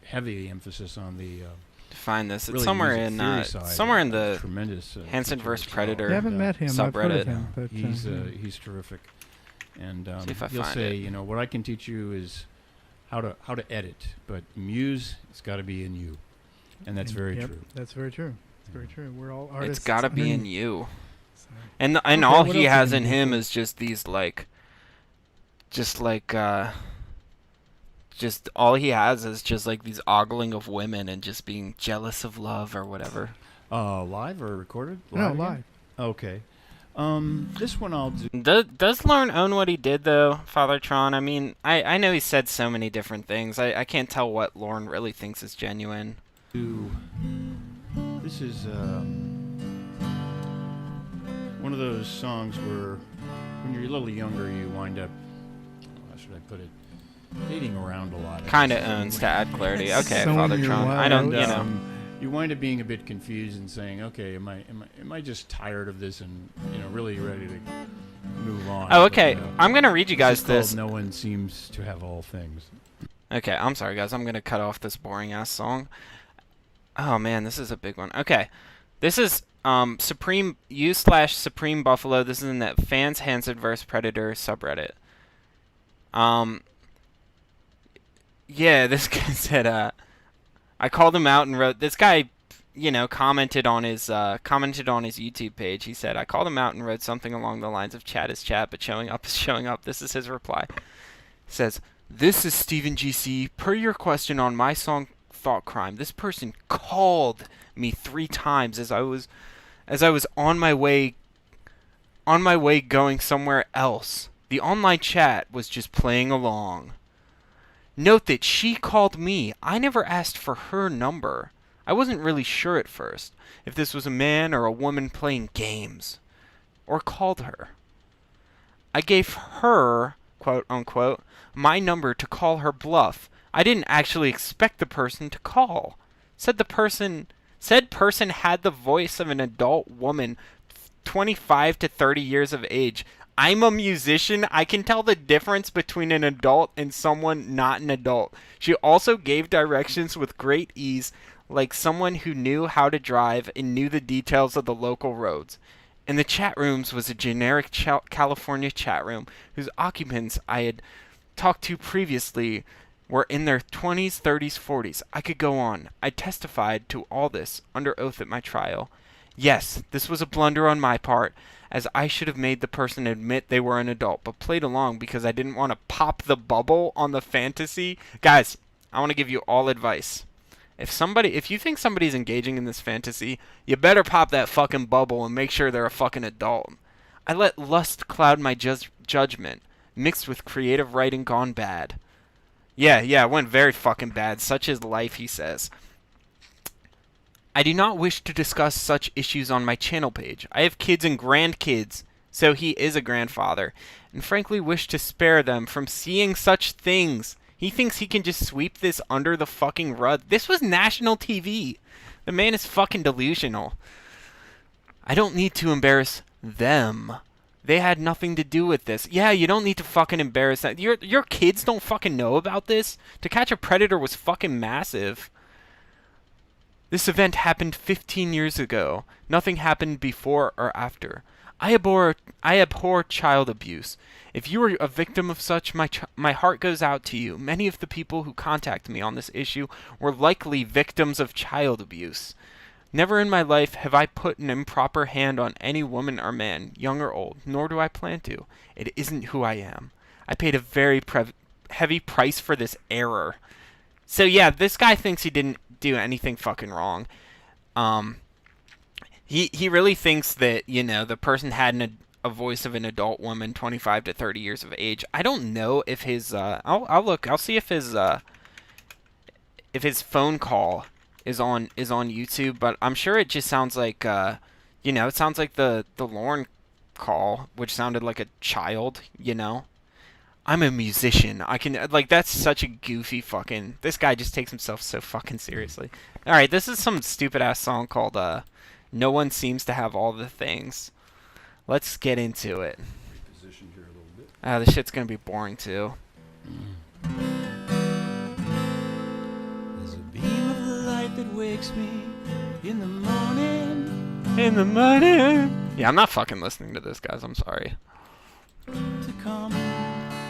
Speaker 3: heavy emphasis on the
Speaker 1: to find this. It's
Speaker 3: really
Speaker 1: somewhere
Speaker 3: music
Speaker 1: in
Speaker 3: theory side.
Speaker 1: somewhere in the
Speaker 3: tremendous
Speaker 1: Hanson
Speaker 3: teacher
Speaker 1: vs.
Speaker 3: as well.
Speaker 1: Predator
Speaker 2: I haven't met him. I've heard
Speaker 1: subreddit.
Speaker 2: of him, but
Speaker 3: He's terrific. And
Speaker 1: See if I
Speaker 3: he'll
Speaker 1: find
Speaker 3: say,
Speaker 1: it.
Speaker 3: you know, what I can teach you is how to edit, but muse, it's got to be in you, and that's very
Speaker 2: Yep,
Speaker 3: true.
Speaker 2: That's very true. It's very true. We're all artists.
Speaker 1: It's gotta be in
Speaker 2: underneath.
Speaker 1: you.
Speaker 2: So,
Speaker 1: And
Speaker 2: Okay,
Speaker 1: all
Speaker 2: what
Speaker 1: he
Speaker 2: else
Speaker 1: has
Speaker 2: you
Speaker 1: in
Speaker 2: gonna
Speaker 1: him
Speaker 2: do?
Speaker 1: is just these like just all he has is just like these ogling of women and just being jealous of love or whatever.
Speaker 3: Live or recorded?
Speaker 2: No,
Speaker 3: again?
Speaker 2: live.
Speaker 3: Okay. This one I'll do.
Speaker 1: Does Lauren own what he did though, Father Tron? I mean, I know he said so many different things. I can't tell what Lauren really thinks is genuine.
Speaker 3: This is one of those songs where, when you're a little younger, you wind up, how should I put it, dating around a lot.
Speaker 1: Kinda owns to add clarity. Okay,
Speaker 2: Sowing
Speaker 1: Father
Speaker 2: your
Speaker 1: Tron.
Speaker 2: wild
Speaker 1: I don't,
Speaker 2: oats.
Speaker 1: you know.
Speaker 3: You wind up being a bit confused and saying, "Okay, am I just tired of this and really ready to move on?"
Speaker 1: Oh,
Speaker 3: But,
Speaker 1: okay. I'm gonna read you guys
Speaker 3: is
Speaker 1: this.
Speaker 3: called "No One Seems to Have All Things."
Speaker 1: Okay, I'm sorry, guys. I'm going to cut off this boring-ass song. Oh, man, this is a big one. Okay, this is Supreme U/Supreme Buffalo. This is in that Fans Hanson vs. Predator subreddit. Yeah, this guy said, I called him out and wrote, this guy, commented on his YouTube page. He said, I called him out and wrote something along the lines of chat is chat, but showing up is showing up. This is his reply. He says, this is Stephen GC. Per your question on my song Thought Crime, this person called me 3 times as I was on my way going somewhere else. The online chat was just playing along. Note that she called me. I never asked for her number. I wasn't really sure at first if this was a man or a woman playing games, or called her. I gave her, quote unquote, my number to call her bluff. I didn't actually expect the person to call. Said person had the voice of an adult woman, 25 to 30 years of age. I'm a musician. I can tell the difference between an adult and someone not an adult. She also gave directions with great ease, like someone who knew how to drive and knew the details of the local roads. In the chat rooms was a generic California chat room whose occupants I had talked to previously were in their 20s, 30s, 40s. I could go on. I testified to all this under oath at my trial. Yes, this was a blunder on my part, as I should have made the person admit they were an adult, but played along because I didn't want to pop the bubble on the fantasy. Guys, I want to give you all advice. If you think somebody's engaging in this fantasy, you better pop that fucking bubble and make sure they're a fucking adult. I let lust cloud my judgment, mixed with creative writing gone bad. Yeah, it went very fucking bad. Such is life, he says. I do not wish to discuss such issues on my channel page. I have kids and grandkids, so he is a grandfather, and frankly wish to spare them from seeing such things. He thinks he can just sweep this under the fucking rug. This was national TV. The man is fucking delusional. I don't need to embarrass them. They had nothing to do with this. Yeah, you don't need to fucking embarrass them. Your kids don't fucking know about this. To Catch a Predator was fucking massive. This event happened 15 years ago. Nothing happened before or after. I abhor child abuse. If you are a victim of such, my heart goes out to you. Many of the people who contact me on this issue were likely victims of child abuse. Never in my life have I put an improper hand on any woman or man, young or old, nor do I plan to. It isn't who I am. I paid a very heavy price for this error. So yeah, this guy thinks he didn't do anything fucking wrong. He really thinks that, you know, the person had a voice of an adult woman, 25 to 30 years of age. I don't know if his I'll see if his phone call is on YouTube, but I'm sure it just sounds like you know, it sounds like the Lauren call, which sounded like a child, you know. I'm a musician. I can, like, that's such a goofy fucking, this guy just takes himself so fucking seriously. Alright, this is some stupid ass song called No One Seems to Have All the Things. Let's get into it.
Speaker 3: Position here a little bit.
Speaker 1: This shit's gonna be boring too.
Speaker 3: There's a beam of light that wakes me in the morning.
Speaker 1: In the morning. Yeah, I'm not fucking listening to this, guys. I'm sorry.
Speaker 3: To come.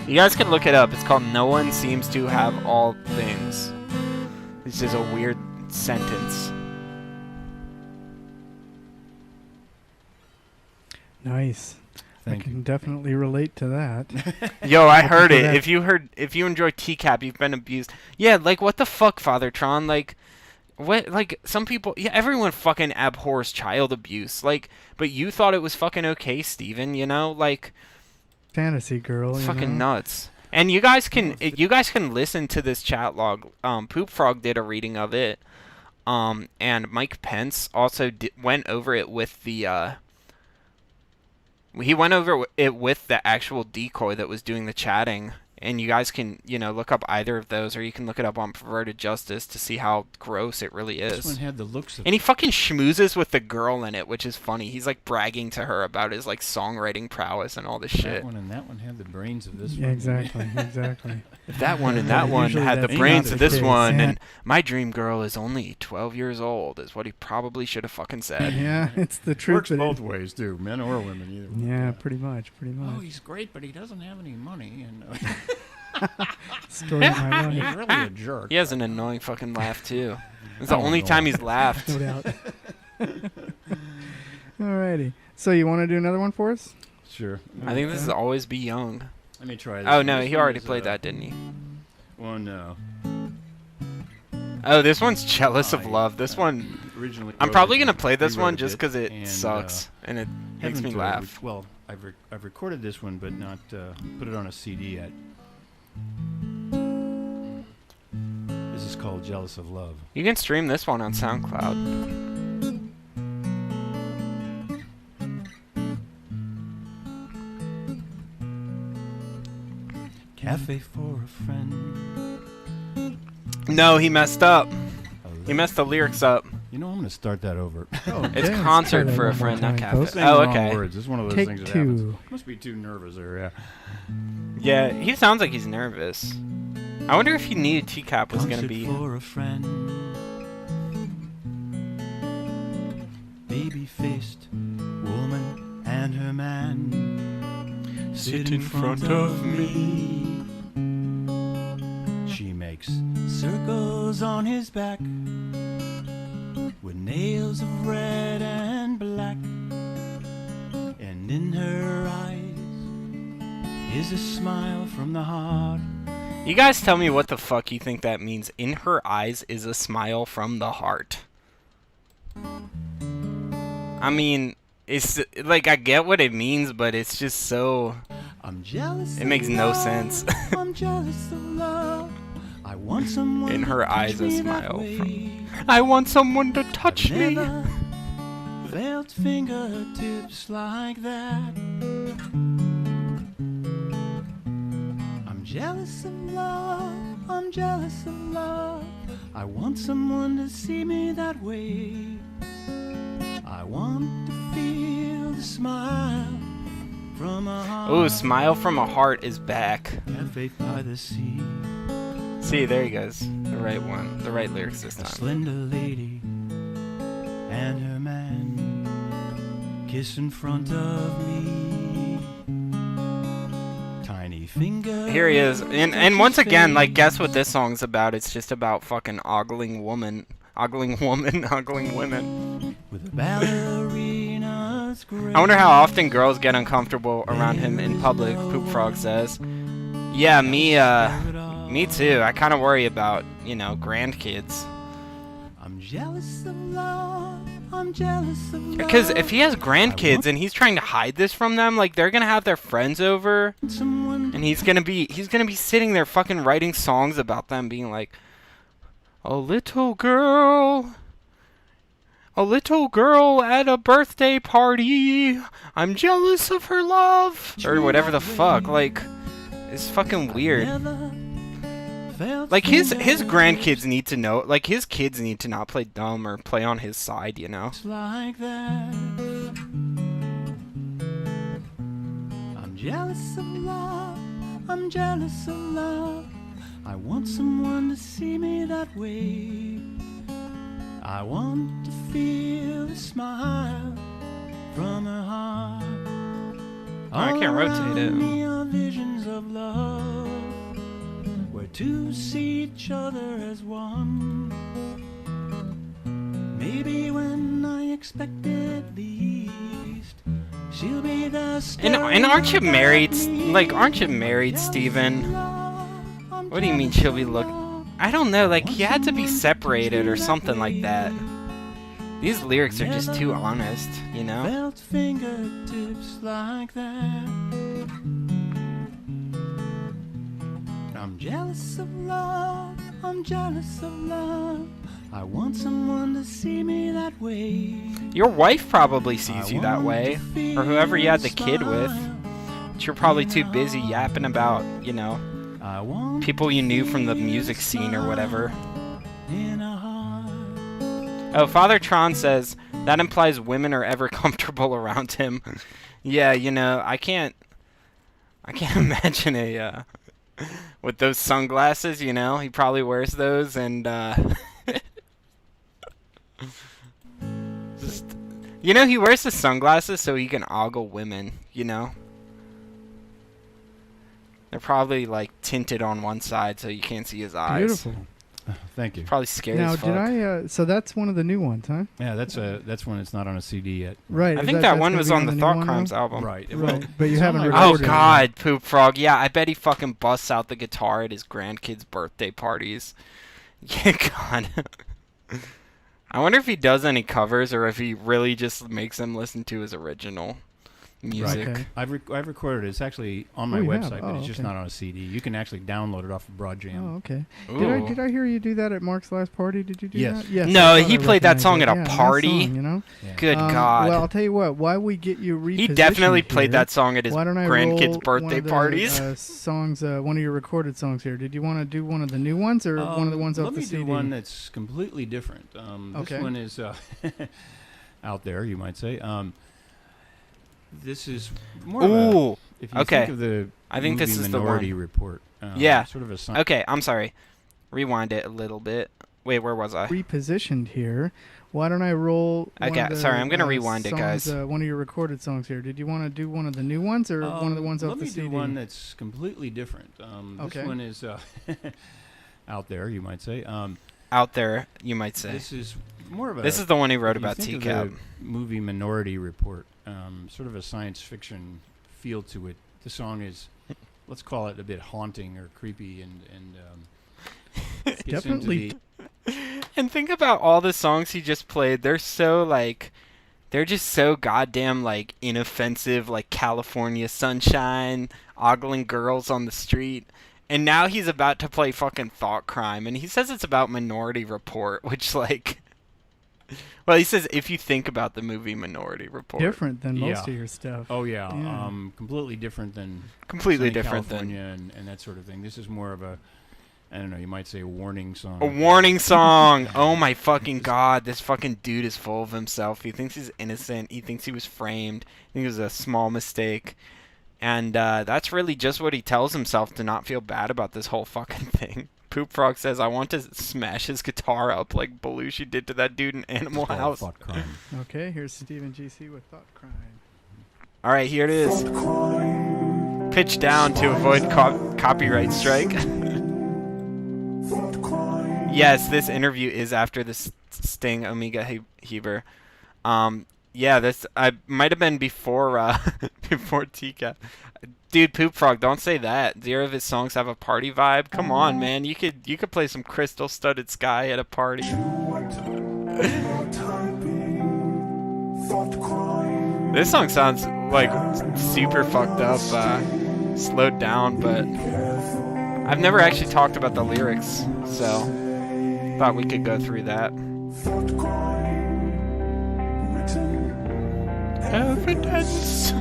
Speaker 1: You guys can look it up. It's called No One Seems to Have All Things. This is a weird sentence.
Speaker 2: Nice.
Speaker 3: Thank
Speaker 2: I can definitely relate to that.
Speaker 1: Yo, I heard
Speaker 2: for
Speaker 1: it.
Speaker 2: that.
Speaker 1: If you enjoy TCAP, you've been abused. Yeah, like what the fuck, Father Tron? Like, what? Like some people, yeah, everyone fucking abhors child abuse. Like, but you thought it was fucking okay, Steven, you know? Like,
Speaker 2: Fantasy girl.
Speaker 1: it's
Speaker 2: you
Speaker 1: fucking
Speaker 2: know?
Speaker 1: nuts. And you guys can listen to this chat log. Poop Frog did a reading of it. And Mike Pence also went over it with the he went over it with the actual decoy that was doing the chatting. And you guys can, you know, look up either of those, or you can look it up on Perverted Justice to see how gross it really is.
Speaker 3: This one had the looks of.
Speaker 1: And he fucking schmoozes with the girl in it, which is funny. He's like bragging to her about his like songwriting prowess and all this shit.
Speaker 3: That one and that one had the brains of this
Speaker 2: Yeah,
Speaker 3: one.
Speaker 2: exactly, exactly.
Speaker 1: If that one and that one
Speaker 2: Usually
Speaker 1: had the
Speaker 2: that's
Speaker 1: brains
Speaker 2: not
Speaker 1: of
Speaker 2: the
Speaker 1: this
Speaker 2: case,
Speaker 1: one,
Speaker 2: yeah.
Speaker 1: and my dream girl is only 12 years old, is what he probably should have fucking said.
Speaker 2: Yeah, it's the truth.
Speaker 3: Works
Speaker 2: but
Speaker 3: both ways too, men or women either.
Speaker 2: Yeah, pretty much.
Speaker 3: Oh, he's great, but he doesn't have any money, and
Speaker 2: Story of my
Speaker 3: he's
Speaker 2: life.
Speaker 3: really a jerk.
Speaker 1: He has an annoying fucking laugh, too. It's the
Speaker 3: Oh,
Speaker 1: only
Speaker 3: no.
Speaker 1: time he's laughed.
Speaker 2: No doubt. Alrighty. So you want to do another one for us?
Speaker 3: Sure.
Speaker 1: I think this is Always Be Young.
Speaker 3: Let me try this.
Speaker 1: Oh,
Speaker 3: one.
Speaker 1: no,
Speaker 3: This
Speaker 1: he
Speaker 3: one
Speaker 1: already
Speaker 3: is,
Speaker 1: played that, didn't he?
Speaker 3: One.
Speaker 1: Oh, this one's Jealous of
Speaker 3: I,
Speaker 1: Love. This one,
Speaker 3: Originally,
Speaker 1: I'm
Speaker 3: wrote
Speaker 1: probably
Speaker 3: it
Speaker 1: going to
Speaker 3: and
Speaker 1: play this
Speaker 3: rewrote
Speaker 1: one
Speaker 3: a
Speaker 1: just
Speaker 3: bit,
Speaker 1: because it
Speaker 3: and,
Speaker 1: sucks, and it makes
Speaker 3: haven't,
Speaker 1: me laugh.
Speaker 3: Well, I've recorded this one, but not put it on a CD yet. This is called Jealous of Love.
Speaker 1: You can stream this one on SoundCloud.
Speaker 3: Cafe for a friend.
Speaker 1: No, he messed up. He messed the lyrics up.
Speaker 3: You know, I'm going to start that over.
Speaker 2: Oh,
Speaker 1: It's
Speaker 2: damn,
Speaker 1: concert
Speaker 2: let's try
Speaker 1: for a
Speaker 2: that one
Speaker 1: friend,
Speaker 2: more
Speaker 1: not
Speaker 2: time,
Speaker 1: cafe.
Speaker 2: folks.
Speaker 3: Saying
Speaker 1: Oh,
Speaker 3: the wrong
Speaker 1: okay.
Speaker 3: words. It's one of those
Speaker 2: Take
Speaker 3: things that
Speaker 2: two.
Speaker 3: happens. Must be too nervous or yeah.
Speaker 1: Yeah, he sounds like he's nervous. I wonder if he knew TCAP was going to
Speaker 3: Concert
Speaker 1: be...
Speaker 3: for a friend. Baby-faced woman and her man sit in front of me. She makes circles on his back with nails of red and black, and in her eyes is a smile from the heart.
Speaker 1: You guys tell me what the fuck you think that means. In her eyes is a smile from the heart. I mean, it's like I get what it means, but it's just so...
Speaker 3: I'm jealous.
Speaker 1: It makes
Speaker 3: of
Speaker 1: no
Speaker 3: love.
Speaker 1: sense.
Speaker 3: I'm jealous of love. I want someone
Speaker 1: In her
Speaker 3: to touch
Speaker 1: eyes a
Speaker 3: me that
Speaker 1: smile
Speaker 3: way.
Speaker 1: from... I want someone to touch
Speaker 3: I've
Speaker 1: me.
Speaker 3: never felt fingertips like that. I'm jealous of love. I'm jealous of love. I want someone to see me that way. I want to feel the smile from a heart.
Speaker 1: Ooh, Smile from a Heart is back.
Speaker 3: Cafe by the sea.
Speaker 1: See, there he goes. The right one. The right lyrics this
Speaker 3: A
Speaker 1: time.
Speaker 3: slender lady and her man kiss in front of me. Tiny finger.
Speaker 1: Here he is. And once again, like, guess what this song's about? It's just about fucking ogling women. Ogling woman, ogling women.
Speaker 3: with a ballerina's grace.
Speaker 1: I wonder how often girls get uncomfortable around him in public, Poop Frog says. Yeah, me too. I kind of worry about, grandkids.
Speaker 3: I'm jealous of love. I'm jealous of love.
Speaker 1: Because if he has grandkids and he's trying to hide this from them, like they're gonna have their friends over, and he's gonna be sitting there fucking writing songs about them, being like, a little girl at a birthday party. I'm jealous of her love, or whatever the fuck. Like, it's fucking weird. Like his grandkids need to know. Like his kids need to not play dumb or play on his side.
Speaker 3: Like that. I'm jealous of love. I'm jealous of love. I want someone to see me that way. I want to feel a smile from her heart.
Speaker 1: I can't rotate it.
Speaker 3: Me are visions of love, where two see each other as one. Maybe when I expect it least, she'll be the
Speaker 1: And aren't you married? Like, aren't you married, Steven? What do you mean she'll be I don't know, like, he had to be separated or something like that. These lyrics are just too honest,
Speaker 3: Felt fingertips like that. I'm jealous of love. I'm jealous of love. I want someone to see me that way.
Speaker 1: Your wife probably sees you that way, or whoever you had the kid with. But you're probably too busy yapping about, people you knew from the music scene or whatever. Oh, Father Tron says, that implies women are ever comfortable around him. Yeah, I can't imagine with those sunglasses, he probably wears those and, just, he wears the sunglasses so he can ogle women, They're probably, like, tinted on one side so you can't see his eyes.
Speaker 2: Beautiful.
Speaker 3: Thank you.
Speaker 1: Probably scary
Speaker 2: Now,
Speaker 1: as fuck.
Speaker 2: so that's one of the new ones, huh?
Speaker 3: Yeah, that's one that's not on a CD yet.
Speaker 2: Right.
Speaker 1: I think that one was on the Thought Crimes album.
Speaker 3: Right.
Speaker 2: Right, but you haven't
Speaker 1: Oh,
Speaker 2: recorded it.
Speaker 1: God, Poop Frog. Yeah, I bet he fucking busts out the guitar at his grandkids' birthday parties. Yeah, God. I wonder if he does any covers or if he really just makes them listen to his original music.
Speaker 2: Okay.
Speaker 3: I've recorded it. It's actually on my
Speaker 2: Oh, you
Speaker 3: website,
Speaker 2: have?
Speaker 3: but
Speaker 2: Oh,
Speaker 3: it's just
Speaker 2: okay.
Speaker 3: not on a CD. You can actually download it off of Broad Jam.
Speaker 2: Oh, okay.
Speaker 1: Ooh.
Speaker 2: Did I hear you do that at Mark's last party? Did you do
Speaker 3: Yes.
Speaker 2: that? Yes.
Speaker 1: No,
Speaker 2: I thought
Speaker 1: he
Speaker 2: I
Speaker 1: played that
Speaker 2: recognized
Speaker 1: song
Speaker 2: it.
Speaker 1: at a
Speaker 2: Yeah, nice
Speaker 1: party.
Speaker 2: song,
Speaker 3: Yeah.
Speaker 1: Good God.
Speaker 2: Well, I'll tell you what. Why we get you repositioned
Speaker 1: He definitely played
Speaker 2: here,
Speaker 1: that song at his
Speaker 2: why don't I
Speaker 1: grandkids'
Speaker 2: roll
Speaker 1: birthday
Speaker 2: one of the,
Speaker 1: parties.
Speaker 2: songs, one of your recorded songs here. Did you want to do one of the new ones or one of the ones off the
Speaker 3: Let me
Speaker 2: CD?
Speaker 3: do one that's completely different.
Speaker 2: Okay.
Speaker 3: This one is out there, you might say. This is more of
Speaker 1: Ooh.
Speaker 3: if you
Speaker 1: Okay.
Speaker 3: think of the
Speaker 1: I think this
Speaker 3: movie
Speaker 1: is the
Speaker 3: Minority
Speaker 1: one.
Speaker 3: Report.
Speaker 1: Yeah.
Speaker 3: Sort of a sign.
Speaker 1: Okay, I'm sorry. Rewind it a little bit. Wait, where was I?
Speaker 2: Repositioned here. Why don't I roll? One
Speaker 1: Okay,
Speaker 2: of the,
Speaker 1: sorry, I'm gonna rewind it,
Speaker 2: songs,
Speaker 1: guys.
Speaker 2: one of your recorded songs here. Did you want to do one of the new ones or one of the ones off the CD?
Speaker 3: Let me do one that's completely different.
Speaker 2: Okay.
Speaker 3: This one is out there, you might say.
Speaker 1: Out there, you might say.
Speaker 3: This is more of a.
Speaker 1: This is the one he wrote
Speaker 3: if you
Speaker 1: about
Speaker 3: think of
Speaker 1: TCAP.
Speaker 3: the movie Minority Report, sort of a science fiction feel to it. The song is, let's call it a bit haunting or creepy, and gets
Speaker 2: Definitely.
Speaker 3: into
Speaker 1: And think about all the songs he just played. They're so they're just so goddamn inoffensive, like California Sunshine, ogling girls on the street. And now he's about to play fucking Thought Crime, and he says it's about Minority Report, which well, he says if you think about the movie Minority Report.
Speaker 2: Different than most
Speaker 3: Yeah.
Speaker 2: of your stuff.
Speaker 3: Oh yeah,
Speaker 2: Yeah.
Speaker 3: completely different than
Speaker 1: Completely
Speaker 3: Sunny
Speaker 1: different
Speaker 3: California and that sort of thing. This is more of a, I don't know, you might say a warning song.
Speaker 1: A warning song. Oh my fucking God. This fucking dude is full of himself. He thinks he's innocent. He thinks he was framed. I think it was a small mistake. And that's really just what he tells himself to not feel bad about this whole fucking thing. Poop Frog says, I want to smash his guitar up like Belushi did to that dude in Animal
Speaker 3: It's called
Speaker 1: House.
Speaker 3: Thought Crime.
Speaker 2: Okay, here's Stephen GC with Thought Crime.
Speaker 1: All right, here it is. Pitch down to avoid copyright strike. Yes, this interview is after the Sting Omega Heber. Yeah, this I might have been before before TCAP. Dude, Poop Frog, don't say that. Zero of his songs have a party vibe. Come on, man. You could play some Crystal Studded Sky at a party. This song sounds like super fucked up, slowed down, but I've never actually talked about the lyrics, so thought we could go through that. Evidence.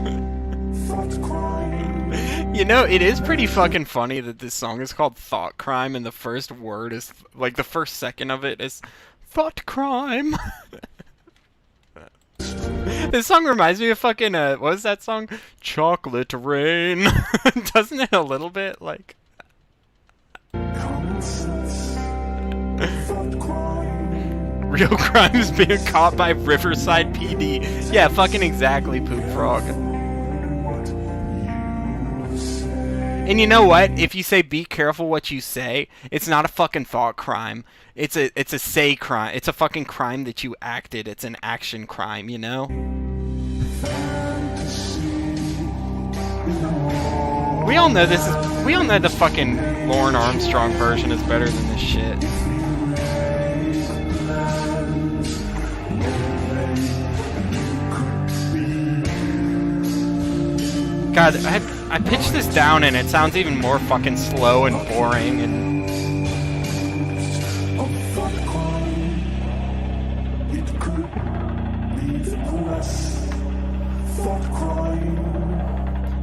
Speaker 1: You know, it is pretty fucking funny that this song is called Thought Crime and the first word is, like, the first second of it is Thought Crime. This song reminds me of fucking, what was that song? Chocolate Rain. Doesn't it a little bit, like... Real crimes being caught by Riverside PD. Yeah, fucking exactly, Poop Frog. And you know what? If you say be careful what you say, it's not a fucking thought crime. It's a say crime. It's a fucking crime that you acted. It's an action crime, you know? We all know the fucking Lauren Armstrong version is better than this shit. God, I pitched this down and it sounds even more fucking slow and boring and...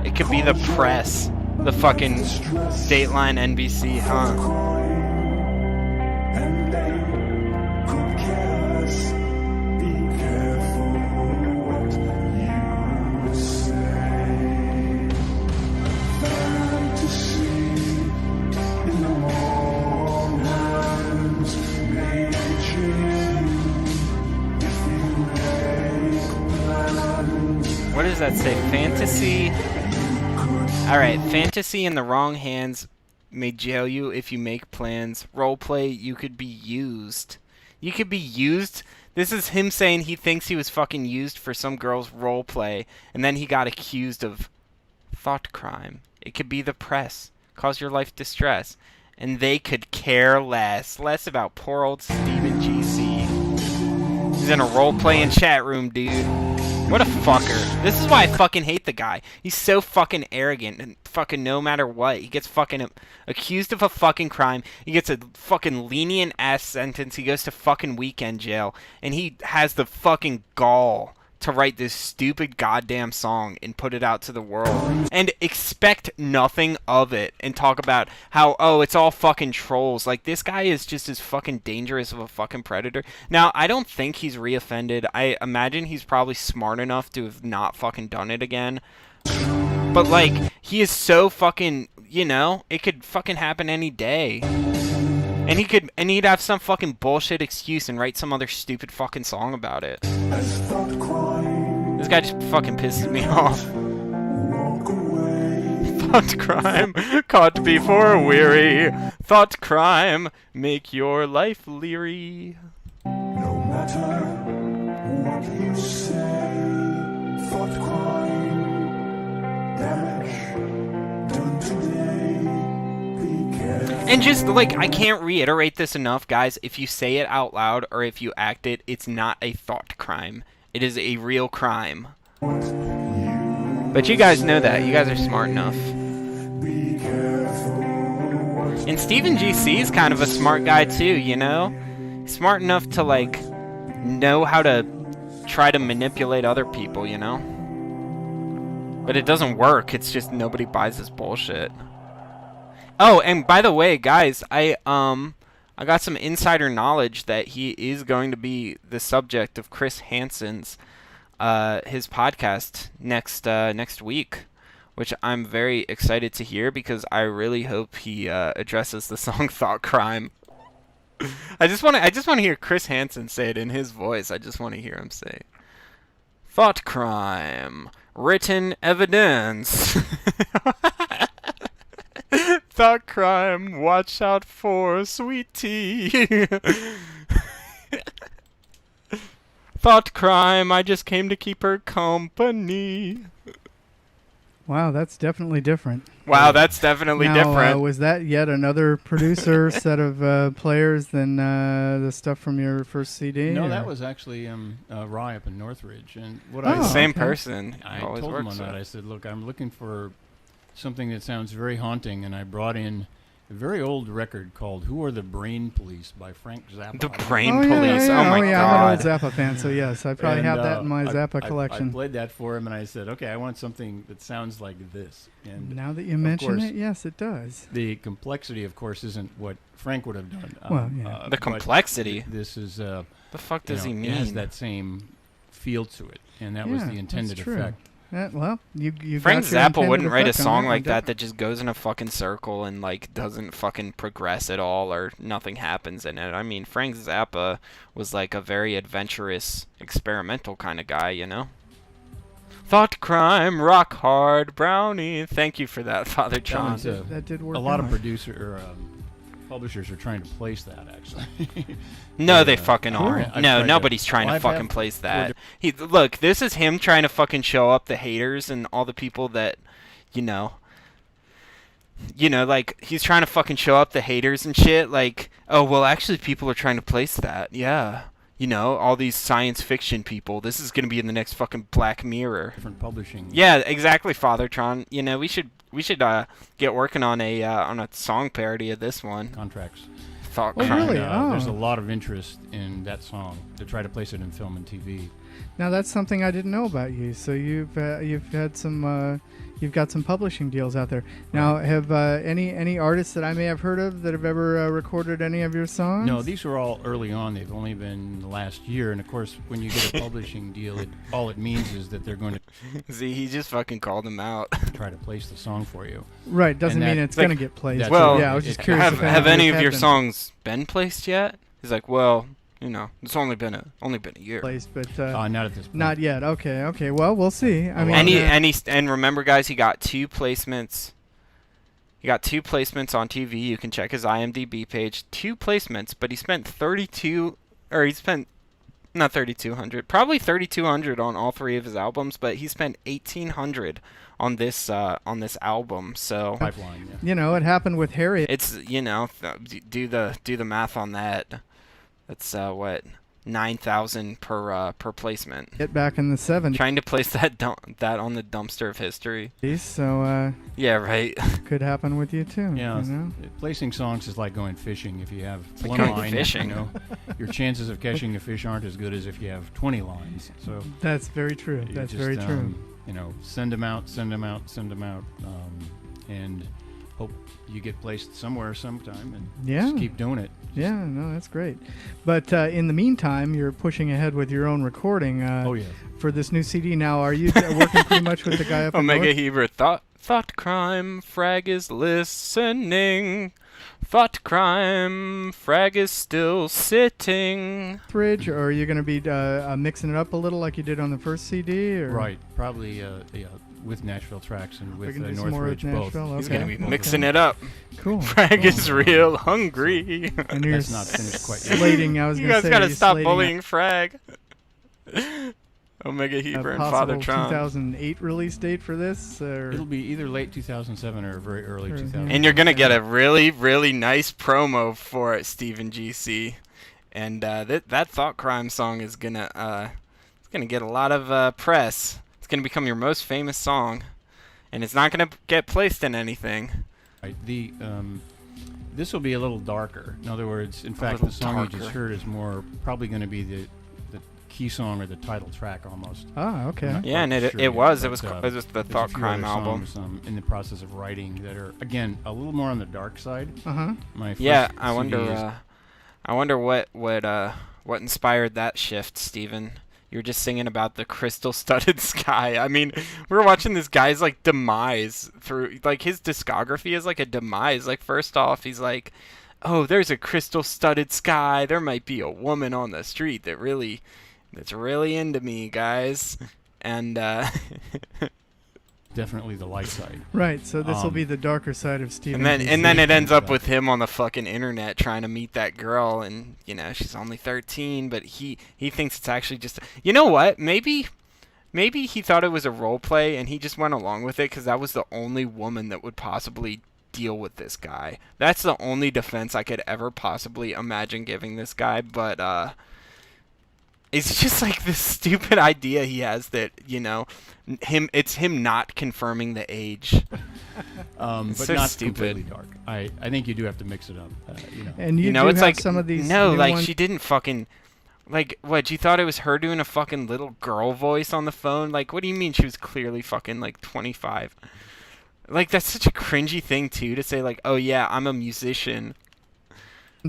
Speaker 1: It could be the press. The fucking Dateline NBC, huh? What does that say? Fantasy? Alright, fantasy in the wrong hands may jail you if you make plans. Roleplay, you could be used. You could be used? This is him saying he thinks he was fucking used for some girl's roleplay, and then he got accused of thought crime. It could be the press. Cause your life distress. And they could care less. Less about poor old Steven GC. He's in a role-playing chat room, dude. What a fucker. This is why I fucking hate the guy. He's so fucking arrogant and fucking no matter what. He gets fucking accused of a fucking crime. He gets a fucking lenient ass sentence. He goes to fucking weekend jail. And he has the fucking gall to write this stupid goddamn song and put it out to the world. And expect nothing of it. And talk about how, oh, it's all fucking trolls. Like, this guy is just as fucking dangerous of a fucking predator. Now, I don't think he's reoffended. I imagine he's probably smart enough to have not fucking done it again. But, like, he is so fucking, you know, it could fucking happen any day. And he'd have some fucking bullshit excuse and write some other stupid fucking song about it. This guy just fucking pisses me off. Thought crime, caught before weary. Thought crime, make your life leery.
Speaker 4: No matter what you say, thought crime, damage done today. Be careful.
Speaker 1: And just, like, I can't reiterate this enough, guys. If you say it out loud or if you act it, it's not a thought crime. It is a real crime. But you guys know that. You guys are smart enough. And Steven GC is kind of a smart guy, too, you know? Smart enough to, like, know how to try to manipulate other people, you know? But it doesn't work. It's just nobody buys this bullshit. Oh, and by the way, guys, I got some insider knowledge that he is going to be the subject of Chris Hansen's his podcast next week, which I'm very excited to hear because I really hope he addresses the song Thought Crime. I just want to hear Chris Hansen say it in his voice. I just want to hear him say Thought Crime, written evidence. Thought crime, watch out for sweet tea. Thought crime, I just came to keep her company.
Speaker 2: Wow, that's definitely different.
Speaker 1: Wow, that's definitely
Speaker 2: Now,
Speaker 1: different.
Speaker 2: was that yet another producer set of players than the stuff from your first CD?
Speaker 3: No,
Speaker 2: or?
Speaker 3: that was actually Rye up in Northridge. And what
Speaker 2: Oh,
Speaker 3: I
Speaker 1: Same
Speaker 2: okay.
Speaker 1: person.
Speaker 3: I
Speaker 1: Always
Speaker 3: told him
Speaker 1: works
Speaker 3: on that.
Speaker 1: out.
Speaker 3: I said, look, I'm looking for something that sounds very haunting, and I brought in a very old record called "Who Are the Brain Police" by Frank Zappa.
Speaker 1: The
Speaker 3: I don't know.
Speaker 1: Brain
Speaker 2: Oh, yeah,
Speaker 1: Police.
Speaker 2: yeah,
Speaker 1: Oh my
Speaker 2: I'm an
Speaker 1: God.
Speaker 2: old Zappa fan, so yes, I probably
Speaker 3: And,
Speaker 2: have that in my Zappa
Speaker 3: I
Speaker 2: collection.
Speaker 3: played that for him, and I said, okay, I want something that sounds like this. And
Speaker 2: Now that you mention
Speaker 3: course,
Speaker 2: it, yes, it does.
Speaker 3: the complexity, of course, isn't what Frank would have done.
Speaker 2: Well, yeah.
Speaker 1: The
Speaker 3: but
Speaker 1: complexity.
Speaker 3: This is,
Speaker 1: The fuck does he
Speaker 3: It has
Speaker 1: mean?
Speaker 3: that same feel to it, and that was
Speaker 2: Yeah,
Speaker 3: the
Speaker 2: that's
Speaker 3: intended
Speaker 2: true.
Speaker 3: effect.
Speaker 2: Well, you
Speaker 1: Frank
Speaker 2: got your
Speaker 1: Zappa
Speaker 2: intended
Speaker 1: wouldn't write a
Speaker 2: effect on
Speaker 1: song
Speaker 2: it,
Speaker 1: like
Speaker 2: and
Speaker 1: that that just goes in a fucking circle and like doesn't fucking progress at all or nothing happens in it. I mean, Frank Zappa was like a very adventurous, experimental kind of guy, you know? Thought crime, rock hard, brownie. Thank you for that, Father John.
Speaker 3: was,
Speaker 2: that did work.
Speaker 3: A lot
Speaker 2: out.
Speaker 3: of publishers are trying to place that, actually.
Speaker 1: No, they
Speaker 3: Yeah.
Speaker 1: fucking
Speaker 3: Cool.
Speaker 1: aren't.
Speaker 3: I've
Speaker 1: No,
Speaker 3: tried
Speaker 1: nobody's
Speaker 3: to-
Speaker 1: trying
Speaker 3: well,
Speaker 1: to
Speaker 3: I've
Speaker 1: fucking
Speaker 3: had
Speaker 1: place
Speaker 3: four
Speaker 1: that. Look, this is him trying to fucking show up the haters and all the people that, you know, like he's trying to fucking show up the haters and shit. Like, oh well, actually, people are trying to place that. Yeah, you know, all these science fiction people. This is gonna be in the next fucking Black Mirror.
Speaker 3: Different publishing.
Speaker 1: Yeah, exactly, Father Tron. You know, we should get working on a song parody of this one.
Speaker 3: Contracts.
Speaker 1: Thought
Speaker 2: Oh,
Speaker 1: crime.
Speaker 2: really?
Speaker 3: And, there's a
Speaker 2: Oh.
Speaker 3: lot of interest in that song to try to place it in film and TV.
Speaker 2: Now that's something I didn't know about you. So you've had some you've got some publishing deals out there. Now, have any artists that I may have heard of that have ever recorded any of your songs?
Speaker 3: No, these were all early on. They've only been the last year. And of course, when you get a publishing deal, all it means is that they're going to
Speaker 1: See, he just fucking called him out.
Speaker 3: try to place the song for you.
Speaker 2: Right, doesn't
Speaker 3: And
Speaker 2: mean
Speaker 3: that-
Speaker 2: it's
Speaker 1: like-
Speaker 2: going to get played.
Speaker 3: That's
Speaker 1: Well,
Speaker 3: right.
Speaker 2: yeah, I was just
Speaker 3: It-
Speaker 2: curious.
Speaker 1: have
Speaker 2: if
Speaker 1: have any of
Speaker 2: had
Speaker 1: your
Speaker 2: been
Speaker 1: songs been placed yet? He's like, well, you know, it's only been a year.
Speaker 2: placed, but
Speaker 3: Not at this point.
Speaker 2: not yet. Okay. Well, we'll see. I mean,
Speaker 1: And remember, guys, he got 2 placements. He got 2 placements on TV. You can check his IMDb page. 2 placements, but he spent not 3,200, probably 3,200 on all 3 of his albums, but he spent 1,800 on this album. So
Speaker 3: Pipeline, yeah.
Speaker 2: you know, it happened with Harriet.
Speaker 1: it's, you know, do the math on that. That's what, 9,000 per placement.
Speaker 2: It back in the 70s.
Speaker 1: Trying to place that on the dumpster of history.
Speaker 2: So
Speaker 1: Yeah, right.
Speaker 2: could happen with you too.
Speaker 3: Yeah,
Speaker 2: You know?
Speaker 3: placing songs is like going fishing. If you have
Speaker 1: like
Speaker 3: one
Speaker 1: going
Speaker 3: line,
Speaker 1: fishing.
Speaker 3: you know, your chances of catching a fish aren't as good as if you have 20 lines. So
Speaker 2: That's very true.
Speaker 3: you
Speaker 2: That's
Speaker 3: just,
Speaker 2: very true.
Speaker 3: You know, send them out, and hope you get placed somewhere sometime, and
Speaker 2: Yeah.
Speaker 3: just keep doing it.
Speaker 2: Yeah, no, that's great. But in the meantime, you're pushing ahead with your own recording
Speaker 3: Oh yeah.
Speaker 2: for this new CD. Now, are you working pretty much with the guy up in
Speaker 1: Omega
Speaker 2: North?
Speaker 1: Heber, thought crime, frag is listening. Thought crime, frag is still sitting.
Speaker 2: Ridge, or are you going to be mixing it up a little like you did on the first CD? Or?
Speaker 3: Right. Probably with Nashville Tracks and with
Speaker 2: We're gonna do some more
Speaker 3: Northridge
Speaker 2: with
Speaker 3: both.
Speaker 2: Nashville?
Speaker 1: He's
Speaker 2: Okay.
Speaker 1: gonna be
Speaker 3: Both
Speaker 1: mixing
Speaker 3: of
Speaker 1: it up.
Speaker 2: Cool.
Speaker 1: Frag
Speaker 2: cool.
Speaker 1: is real hungry.
Speaker 2: And you're
Speaker 3: That's not finished quite yet.
Speaker 2: slating. I was
Speaker 1: You
Speaker 2: going to
Speaker 1: guys
Speaker 2: say,
Speaker 1: gotta
Speaker 2: you're
Speaker 1: stop
Speaker 2: slating
Speaker 1: bullying Frag. Omega
Speaker 2: a
Speaker 1: Heber and
Speaker 2: possible
Speaker 1: Father Tron.
Speaker 2: 2008 release date for this. Or
Speaker 3: It'll be either late 2007 or very early
Speaker 2: Or-
Speaker 3: 2008.
Speaker 1: And you're gonna get a really, really nice promo for it, Stephen GC. And that Thought Crime song is gonna get a lot of press. It's gonna become your most famous song, and it's not gonna get placed in anything.
Speaker 3: Right. This will be a little darker. In other words, in fact,
Speaker 1: little
Speaker 3: the song you
Speaker 1: darker.
Speaker 3: just heard is probably going to be the key song or the title track almost.
Speaker 2: okay.
Speaker 3: Not
Speaker 1: Yeah, and
Speaker 3: quite
Speaker 1: it
Speaker 3: sure
Speaker 1: it
Speaker 3: yet,
Speaker 1: was
Speaker 3: but,
Speaker 1: it was the
Speaker 3: there's a
Speaker 1: Thought
Speaker 3: few
Speaker 1: Crime
Speaker 3: other
Speaker 1: album.
Speaker 3: songs, in the process of writing that are again a little more on the dark side.
Speaker 2: Uh-huh.
Speaker 3: My first
Speaker 1: Yeah, I
Speaker 3: CD is-
Speaker 1: wonder what inspired that shift, Steven. You were just singing about the crystal-studded sky. I mean, we were watching this guy's like demise through like his discography is like a demise. Like first off, he's like, "Oh, there's a crystal-studded sky. There might be a woman on the street that's really into me, guys." And
Speaker 3: definitely the light side.
Speaker 2: Right. So this will be the darker side of Stephen.
Speaker 1: And then it ends up with him on the fucking internet trying to meet that girl, and she's only 13, but he thinks it's actually just. You know what? Maybe he thought it was a role play, and he just went along with it because that was the only woman that would possibly deal with this guy. That's the only defense I could ever possibly imagine giving this guy, but it's just like this stupid idea he has that it's him not confirming the age.
Speaker 3: But
Speaker 1: so
Speaker 3: not
Speaker 1: stupid.
Speaker 3: completely dark. I think you do have to mix it up.
Speaker 2: And you
Speaker 1: it's
Speaker 2: have
Speaker 1: like
Speaker 2: some of these.
Speaker 1: No,
Speaker 2: new
Speaker 1: like
Speaker 2: ones.
Speaker 1: she didn't fucking. Like, what, you thought it was her doing a fucking little girl voice on the phone? Like, what do you mean she was clearly fucking, 25? Like, that's such a cringy thing, too, to say, like, oh, yeah, I'm a musician.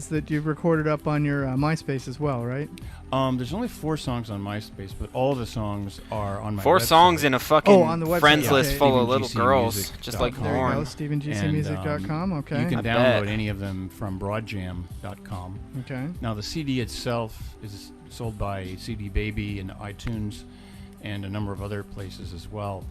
Speaker 2: That you've recorded up on your MySpace as well, right?
Speaker 3: There's only 4 songs on MySpace, but all the songs are on my
Speaker 1: 4
Speaker 3: website.
Speaker 1: songs in a fucking
Speaker 2: on the website,
Speaker 1: friends
Speaker 2: yeah.
Speaker 1: list full of little girls,
Speaker 3: StephenGCmusic.com.
Speaker 1: just like
Speaker 2: There you go,
Speaker 1: porn.
Speaker 2: StephenGCmusic.com. Okay.
Speaker 3: You can
Speaker 1: I
Speaker 3: download
Speaker 1: bet.
Speaker 3: any of them from broadjam.com.
Speaker 2: Okay.
Speaker 3: Now, the CD itself is sold by CD Baby and iTunes and a number of other places as well,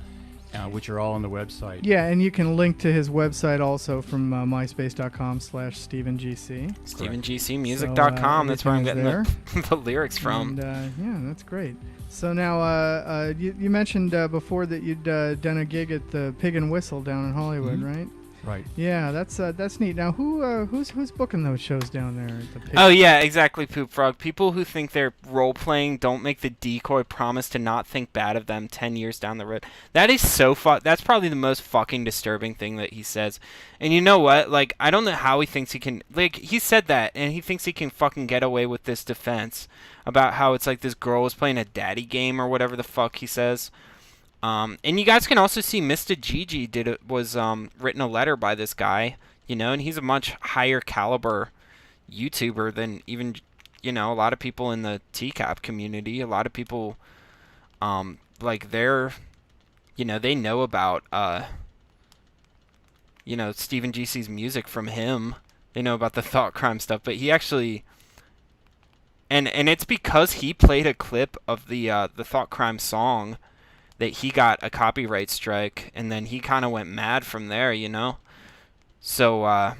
Speaker 3: which are all on the website.
Speaker 2: Yeah, and you can link to his website also from myspace.com/StephenGC.
Speaker 1: StephenGCmusic.com, that's where I'm getting the lyrics from.
Speaker 2: And, yeah, that's great. So now, you mentioned before that you'd done a gig at the Pig and Whistle down in Hollywood, right?
Speaker 3: Right.
Speaker 2: Yeah, that's neat. Now, who's booking those shows down there at the Pig?
Speaker 1: Oh, yeah, exactly, Poop Frog. People who think they're role-playing don't make the decoy promise to not think bad of them 10 years down the road. That is so that's probably the most fucking disturbing thing that he says. And you know what? Like, I don't know how he thinks he can... Like, he said that, and he thinks he can fucking get away with this defense about how it's like this girl was playing a daddy game or whatever the fuck he says. And you guys can also see Mr. Gigi was written a letter by this guy, and he's a much higher caliber YouTuber than even, a lot of people in the TCAP community. A lot of people, they know about, Stephen GC's music from him. They know about the thought crime stuff, but he actually... And it's because he played a clip of the thought crime song that he got a copyright strike, and then he kind of went mad from there, So,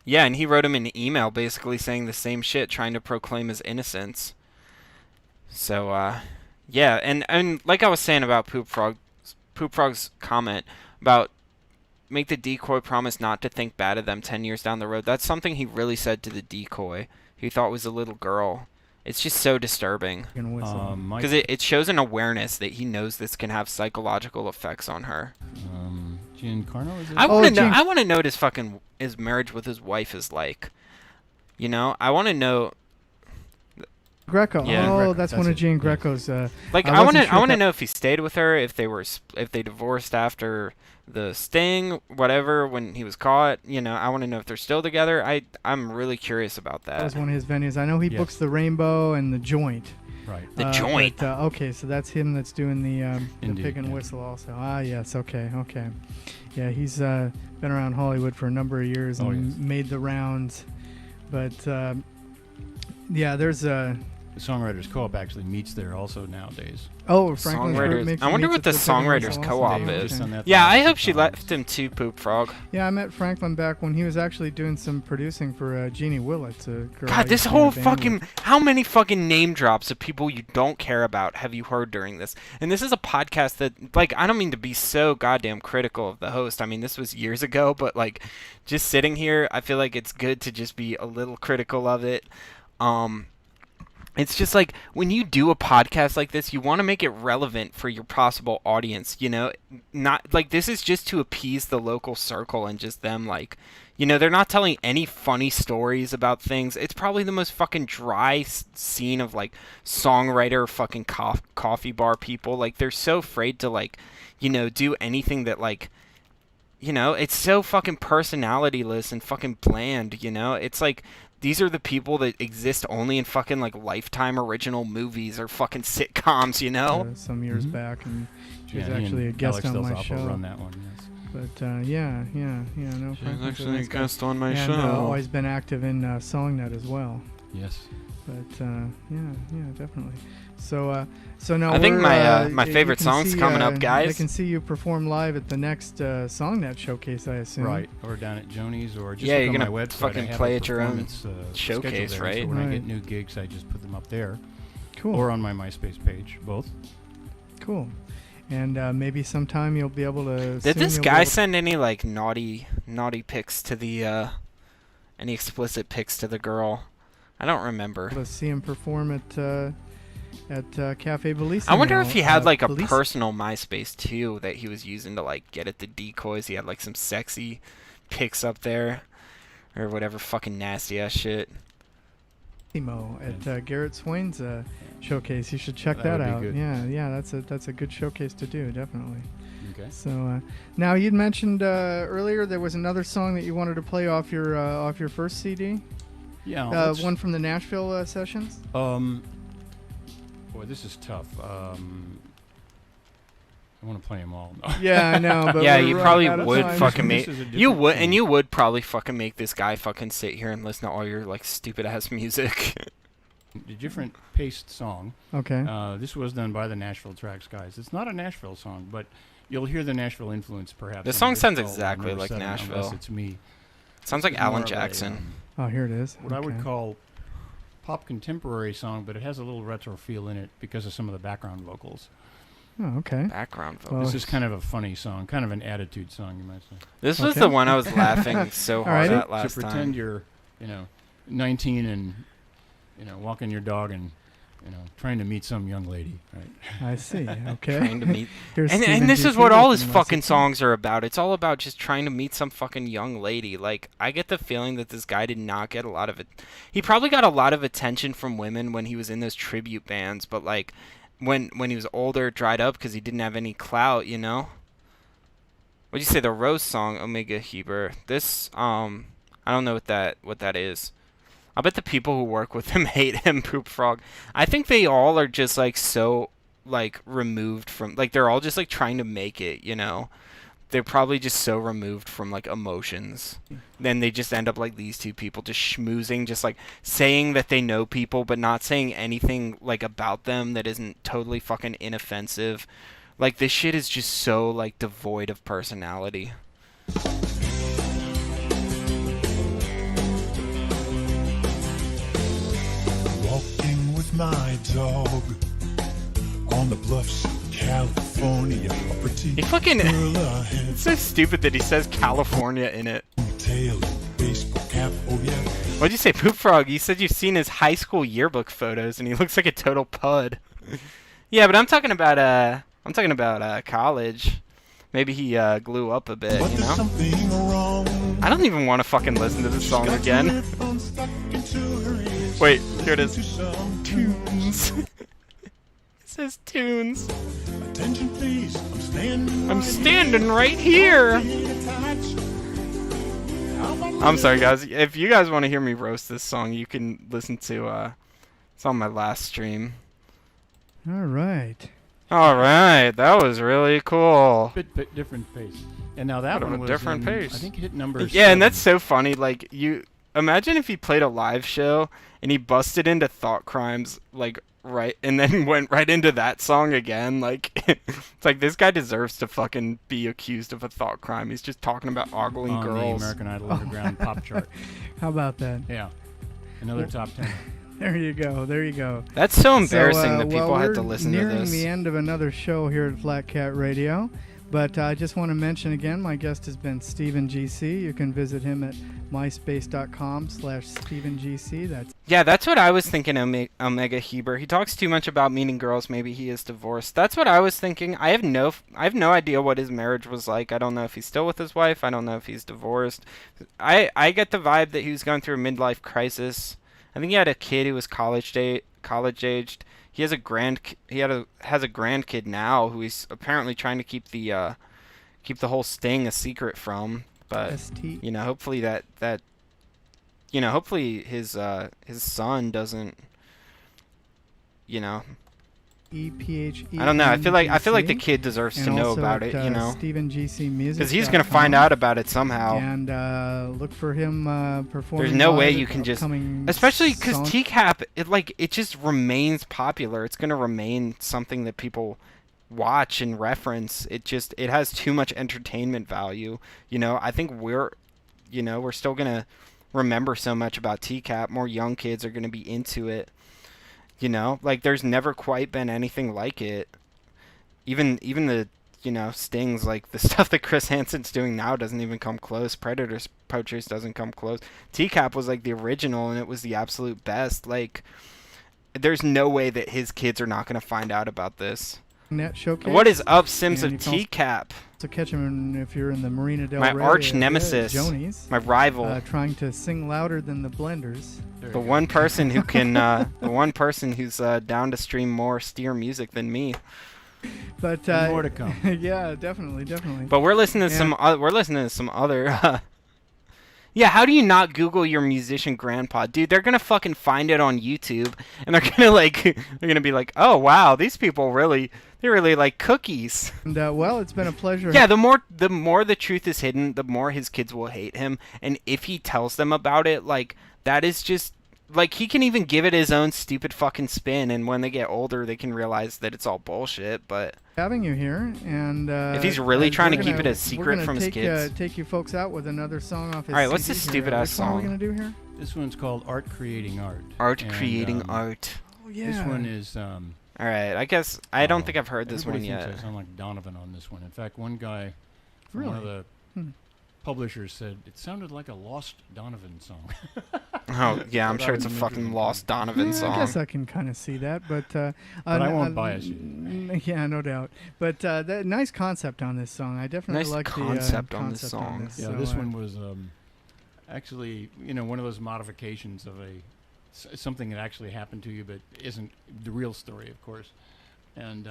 Speaker 1: yeah, and he wrote him an email basically saying the same shit, trying to proclaim his innocence. So, yeah, and like I was saying about Poop Frog's comment about make the decoy promise not to think bad of them 10 years down the road, that's something he really said to the decoy, who he thought was a little girl. It's just so disturbing. Because it shows an awareness that he knows this can have psychological effects on her.
Speaker 3: Giancarlo, is it?
Speaker 1: I want to know what his marriage with his wife is like. I want to know.
Speaker 2: Greco.
Speaker 1: Yeah.
Speaker 2: Oh, that's one of Gian Greco's.
Speaker 1: I want to know if he stayed with her, if they divorced after the sting, whatever, when he was caught. I want to know if they're still together. I'm really curious about that.
Speaker 2: That was one of his venues. I know he books the Rainbow and the Joint.
Speaker 3: Right.
Speaker 1: The Joint.
Speaker 2: But, okay, so that's him that's doing the
Speaker 3: Indeed,
Speaker 2: Pig and Whistle also. Ah, yes. Okay. Yeah, he's been around Hollywood for a number of years and made the rounds. But yeah, there's a.
Speaker 3: The Songwriters Co-op actually meets there also nowadays.
Speaker 2: Oh, Franklin's Group
Speaker 1: Songwriters. I wonder what the Songwriters Co-op is.
Speaker 3: Okay.
Speaker 1: Yeah, I hope she left him too, Poop Frog.
Speaker 2: Yeah, I met Franklin back when he was actually doing some producing for Jeannie Willett, a girl.
Speaker 1: God, this whole fucking... How many fucking name drops of people you don't care about have you heard during this? And this is a podcast that... I don't mean to be so goddamn critical of the host. I mean, this was years ago, but, just sitting here, I feel like it's good to just be a little critical of it. It's just when you do a podcast like this, you want to make it relevant for your possible audience, not this is just to appease the local circle and just them they're not telling any funny stories about things. It's probably the most fucking dry scene of songwriter fucking coffee bar people. They're so afraid to do anything that it's so fucking personalityless and fucking bland, It's these are the people that exist only in fucking Lifetime original movies or fucking sitcoms,
Speaker 2: Some years back, and she was
Speaker 3: he
Speaker 2: actually a
Speaker 3: and
Speaker 2: guest
Speaker 3: Alex
Speaker 2: on
Speaker 3: Del
Speaker 2: my
Speaker 3: Zoppo
Speaker 2: show.
Speaker 3: run that one, yes.
Speaker 2: But no.
Speaker 1: She's
Speaker 2: Franklin's
Speaker 1: actually a guest on my
Speaker 2: and
Speaker 1: show.
Speaker 2: always been active in SongNet as well.
Speaker 3: Yes.
Speaker 2: But yeah, definitely. So now
Speaker 1: I think my
Speaker 2: you
Speaker 1: favorite
Speaker 2: can
Speaker 1: song's
Speaker 2: see,
Speaker 1: coming up,
Speaker 2: I
Speaker 1: guys.
Speaker 2: can see you perform live at the next SongNet showcase, I assume.
Speaker 3: Right, or down at Joni's, or just
Speaker 1: Yeah,
Speaker 3: look
Speaker 1: you're
Speaker 3: on my
Speaker 1: gonna
Speaker 3: website.
Speaker 1: fucking
Speaker 3: I have
Speaker 1: play
Speaker 3: a
Speaker 1: at your own
Speaker 3: performance,
Speaker 1: showcase,
Speaker 3: schedule there,
Speaker 1: right?
Speaker 3: So when I
Speaker 2: Right.
Speaker 3: get new gigs, I just put them up there,
Speaker 2: Cool.
Speaker 3: or on my MySpace page, both.
Speaker 2: Cool. And maybe sometime you'll be able to.
Speaker 1: Did
Speaker 2: soon
Speaker 1: this
Speaker 2: you'll be
Speaker 1: guy
Speaker 2: able to-
Speaker 1: send any like naughty pics to the any explicit pics to the girl? I don't remember.
Speaker 2: to see him perform at Cafe Bellissimo?
Speaker 1: I wonder if he had like a
Speaker 2: Belliss-
Speaker 1: personal MySpace too that he was using to like get at the decoys. He had like some sexy pics up there, or whatever fucking nasty ass shit.
Speaker 2: At Garrett Swain's showcase. You should check
Speaker 3: That
Speaker 2: that
Speaker 3: would be
Speaker 2: out.
Speaker 3: good.
Speaker 2: Yeah, that's a good showcase to do, definitely.
Speaker 3: Okay.
Speaker 2: So now you'd mentioned earlier there was another song that you wanted to play off your first CD.
Speaker 3: Yeah.
Speaker 2: One from the Nashville sessions.
Speaker 3: Boy, this is tough. I want to play them all. No.
Speaker 2: Yeah, I know. But
Speaker 1: Yeah,
Speaker 2: we're
Speaker 1: you
Speaker 2: running
Speaker 1: probably
Speaker 2: out of
Speaker 1: would
Speaker 2: time.
Speaker 1: fucking
Speaker 3: This
Speaker 1: make
Speaker 3: is a
Speaker 1: you
Speaker 3: different
Speaker 1: would,
Speaker 3: thing.
Speaker 1: and you would probably fucking make this guy fucking sit here and listen to all your like stupid ass music.
Speaker 3: A different paced song.
Speaker 2: Okay.
Speaker 3: This was done by the Nashville Tracks guys. It's not a Nashville song, but you'll hear the Nashville influence perhaps.
Speaker 1: The
Speaker 3: on
Speaker 1: song
Speaker 3: this
Speaker 1: sounds
Speaker 3: called
Speaker 1: exactly
Speaker 3: Number
Speaker 1: like
Speaker 3: 7,
Speaker 1: Nashville.
Speaker 3: Unless it's me.
Speaker 1: Sounds like
Speaker 3: It's more
Speaker 1: Alan
Speaker 3: of a,
Speaker 1: Jackson.
Speaker 2: Oh, here it is.
Speaker 3: What I would
Speaker 2: Okay.
Speaker 3: call pop contemporary song, but it has a little retro feel in it because of some of the background vocals.
Speaker 2: Oh, okay.
Speaker 1: Background
Speaker 2: Well,
Speaker 1: vocals.
Speaker 3: This is kind of a funny song, kind of an attitude song, you might say.
Speaker 1: This was
Speaker 2: Okay.
Speaker 1: the one I was laughing so hard
Speaker 2: Alrighty.
Speaker 1: at last
Speaker 3: to
Speaker 1: time.
Speaker 3: pretend you're, 19 and, walking your dog and, trying to meet some young lady, right?
Speaker 2: I see. Okay.
Speaker 1: Trying to meet,
Speaker 2: Here's
Speaker 1: and
Speaker 2: Stephen
Speaker 1: this is
Speaker 2: G.
Speaker 1: what all
Speaker 2: with
Speaker 1: his
Speaker 2: my
Speaker 1: fucking
Speaker 2: 16.
Speaker 1: songs are about. It's all about just trying to meet some fucking young lady. Like, I get the feeling that this guy did not get a lot of it. He probably got a lot of attention from women when he was in those tribute bands, but like when he was older, it dried up because he didn't have any clout. What'd you say? The Rose song, Omega Heber. This I don't know what that is. I bet the people who work with him hate him, Poop Frog. I think they all are just like so like removed from, like, they're all just like trying to make it, They're probably just so removed from like emotions. Then they just end up like these two people just schmoozing, just like saying that they know people but not saying anything like about them that isn't totally fucking inoffensive. Like, this shit is just so like devoid of personality.
Speaker 4: Walking with my dog on the bluffs of California. A pretty
Speaker 1: He fucking
Speaker 4: girl ahead.
Speaker 1: It's so stupid that he says California in it.
Speaker 4: Tail and baseball cap, oh yeah.
Speaker 1: What'd you say, Poop Frog? You said you've seen his high school yearbook photos, and he looks like a total pud. Yeah, but I'm talking about college. Maybe he glue up a bit,
Speaker 4: But there's something wrong.
Speaker 1: I don't even want to fucking listen to this song
Speaker 4: Got to
Speaker 1: again.
Speaker 4: live on stuck into her ears.
Speaker 1: Wait, here it is.
Speaker 4: To some
Speaker 1: Tunes. It says tunes.
Speaker 4: attention, please.
Speaker 1: I'm standing right here. I'm sorry, guys. If you guys want to hear me roast this song, you can listen to it's on my last stream.
Speaker 2: All right.
Speaker 1: All right, that was really cool.
Speaker 3: Bit different pace. And now that
Speaker 1: What of
Speaker 3: one
Speaker 1: a
Speaker 3: was
Speaker 1: different
Speaker 3: in,
Speaker 1: pace.
Speaker 3: I think it hit number
Speaker 1: Yeah, and
Speaker 3: 7.
Speaker 1: that's so funny. Like, you imagine if he played a live show and he busted into Thought Crimes, like, right, and then went right into that song again. Like, it's like, this guy deserves to fucking be accused of a thought crime. He's just talking about ogling
Speaker 3: on
Speaker 1: girls.
Speaker 3: the American Idol Underground pop chart.
Speaker 2: How about that?
Speaker 3: Yeah. Another top 10.
Speaker 2: There you go. There you go.
Speaker 1: That's so embarrassing that
Speaker 2: well,
Speaker 1: people had to
Speaker 2: we're
Speaker 1: listen to
Speaker 2: nearing
Speaker 1: this.
Speaker 2: the end of another show here at Flat Cat Radio. But I just want to mention again, my guest has been Stephen GC. You can visit him at myspace.com/StephenGC.
Speaker 1: Yeah, what I was thinking, Omega Heber. He talks too much about meeting girls. Maybe he is divorced. That's what I was thinking. I have no idea what his marriage was like. I don't know if he's still with his wife. I don't know if he's divorced. I get the vibe that he was going through a midlife crisis. I think he had a kid who was college aged. He has a grandkid now who he's apparently trying to keep the whole sting a secret from. But
Speaker 2: ST.
Speaker 1: hopefully hopefully his son doesn't
Speaker 2: EPHE.
Speaker 1: I don't know. I feel like the kid deserves to
Speaker 2: and
Speaker 1: know
Speaker 2: also
Speaker 1: about
Speaker 2: at,
Speaker 1: it, you know,
Speaker 2: StephenGCmusic.com.
Speaker 1: because he's gonna find out about it somehow.
Speaker 2: And look for him performing.
Speaker 1: There's no way
Speaker 2: live
Speaker 1: you
Speaker 2: at
Speaker 1: can just,
Speaker 2: upcoming
Speaker 1: especially because
Speaker 2: song-
Speaker 1: TCAP, it just remains popular. It's gonna remain something that people watch and reference. It has too much entertainment value. You know, I think we're still gonna remember so much about TCAP. More young kids are gonna be into it. You know, like there's never quite been anything like it. Even the, you know, stings, like the stuff that Chris Hansen's doing now doesn't even come close. Predators Poachers doesn't come close. TCAP was like the original and it was the absolute best. Like there's no way that his kids are not going to find out about this.
Speaker 2: Net showcase.
Speaker 1: What is up, Sims
Speaker 2: And
Speaker 1: of
Speaker 2: you can
Speaker 1: TCAP?
Speaker 2: So catch him if you're in the Marina Del
Speaker 1: My
Speaker 2: Rey
Speaker 1: arch
Speaker 2: area,
Speaker 1: nemesis.
Speaker 2: Joni's,
Speaker 1: My rival.
Speaker 2: trying to sing louder than the Blenders.
Speaker 3: There
Speaker 1: The
Speaker 3: you go.
Speaker 1: one person who can, the one person who's down to stream more steer music than me.
Speaker 2: But
Speaker 3: And more to come.
Speaker 2: yeah, definitely.
Speaker 1: But we're listening to some other. Yeah, how do you not Google your musician grandpa, dude? They're gonna fucking find it on YouTube, and they're gonna be like, oh wow, these people really like cookies.
Speaker 2: And well, it's been a pleasure.
Speaker 1: Yeah, the more the truth is hidden, the more his kids will hate him, and if he tells them about it, like that is just. Like, he can even give it his own stupid fucking spin, and when they get older, they can realize that it's all bullshit, but...
Speaker 2: having you here, and
Speaker 1: if he's really trying to
Speaker 2: we're
Speaker 1: keep
Speaker 2: gonna-
Speaker 1: it a secret from his kids.
Speaker 2: take you folks out with another song off his
Speaker 1: Alright, what's
Speaker 2: CD
Speaker 1: this
Speaker 2: here.
Speaker 1: stupid-ass
Speaker 2: Which one are we
Speaker 1: song?
Speaker 2: gonna do here?
Speaker 3: This one's called Art Creating Art.
Speaker 1: Art
Speaker 3: And,
Speaker 1: creating art.
Speaker 2: Oh yeah.
Speaker 3: This one is.
Speaker 1: Alright, I guess... I don't think I've heard this one
Speaker 3: everybody
Speaker 1: yet.
Speaker 3: thinks I sound like Donovan on this one. In fact, one guy from one of
Speaker 2: Really?
Speaker 3: the
Speaker 2: Hmm.
Speaker 3: publishers said it sounded like a lost Donovan song.
Speaker 1: Oh, yeah, I'm
Speaker 3: Thought
Speaker 1: sure
Speaker 3: that
Speaker 1: it's a
Speaker 3: was an
Speaker 1: fucking
Speaker 3: interesting
Speaker 1: Lost Donovan
Speaker 2: I
Speaker 1: song.
Speaker 2: guess I can kind of see that, but
Speaker 3: I won't bias you.
Speaker 2: Yeah, no doubt. But that nice concept on this song. I definitely
Speaker 1: Nice
Speaker 2: like
Speaker 1: concept
Speaker 2: the
Speaker 1: on this
Speaker 2: concept
Speaker 1: song.
Speaker 2: this.
Speaker 3: Yeah,
Speaker 2: So,
Speaker 3: this one was actually, one of those modifications of something that actually happened to you, but isn't the real story, of course. And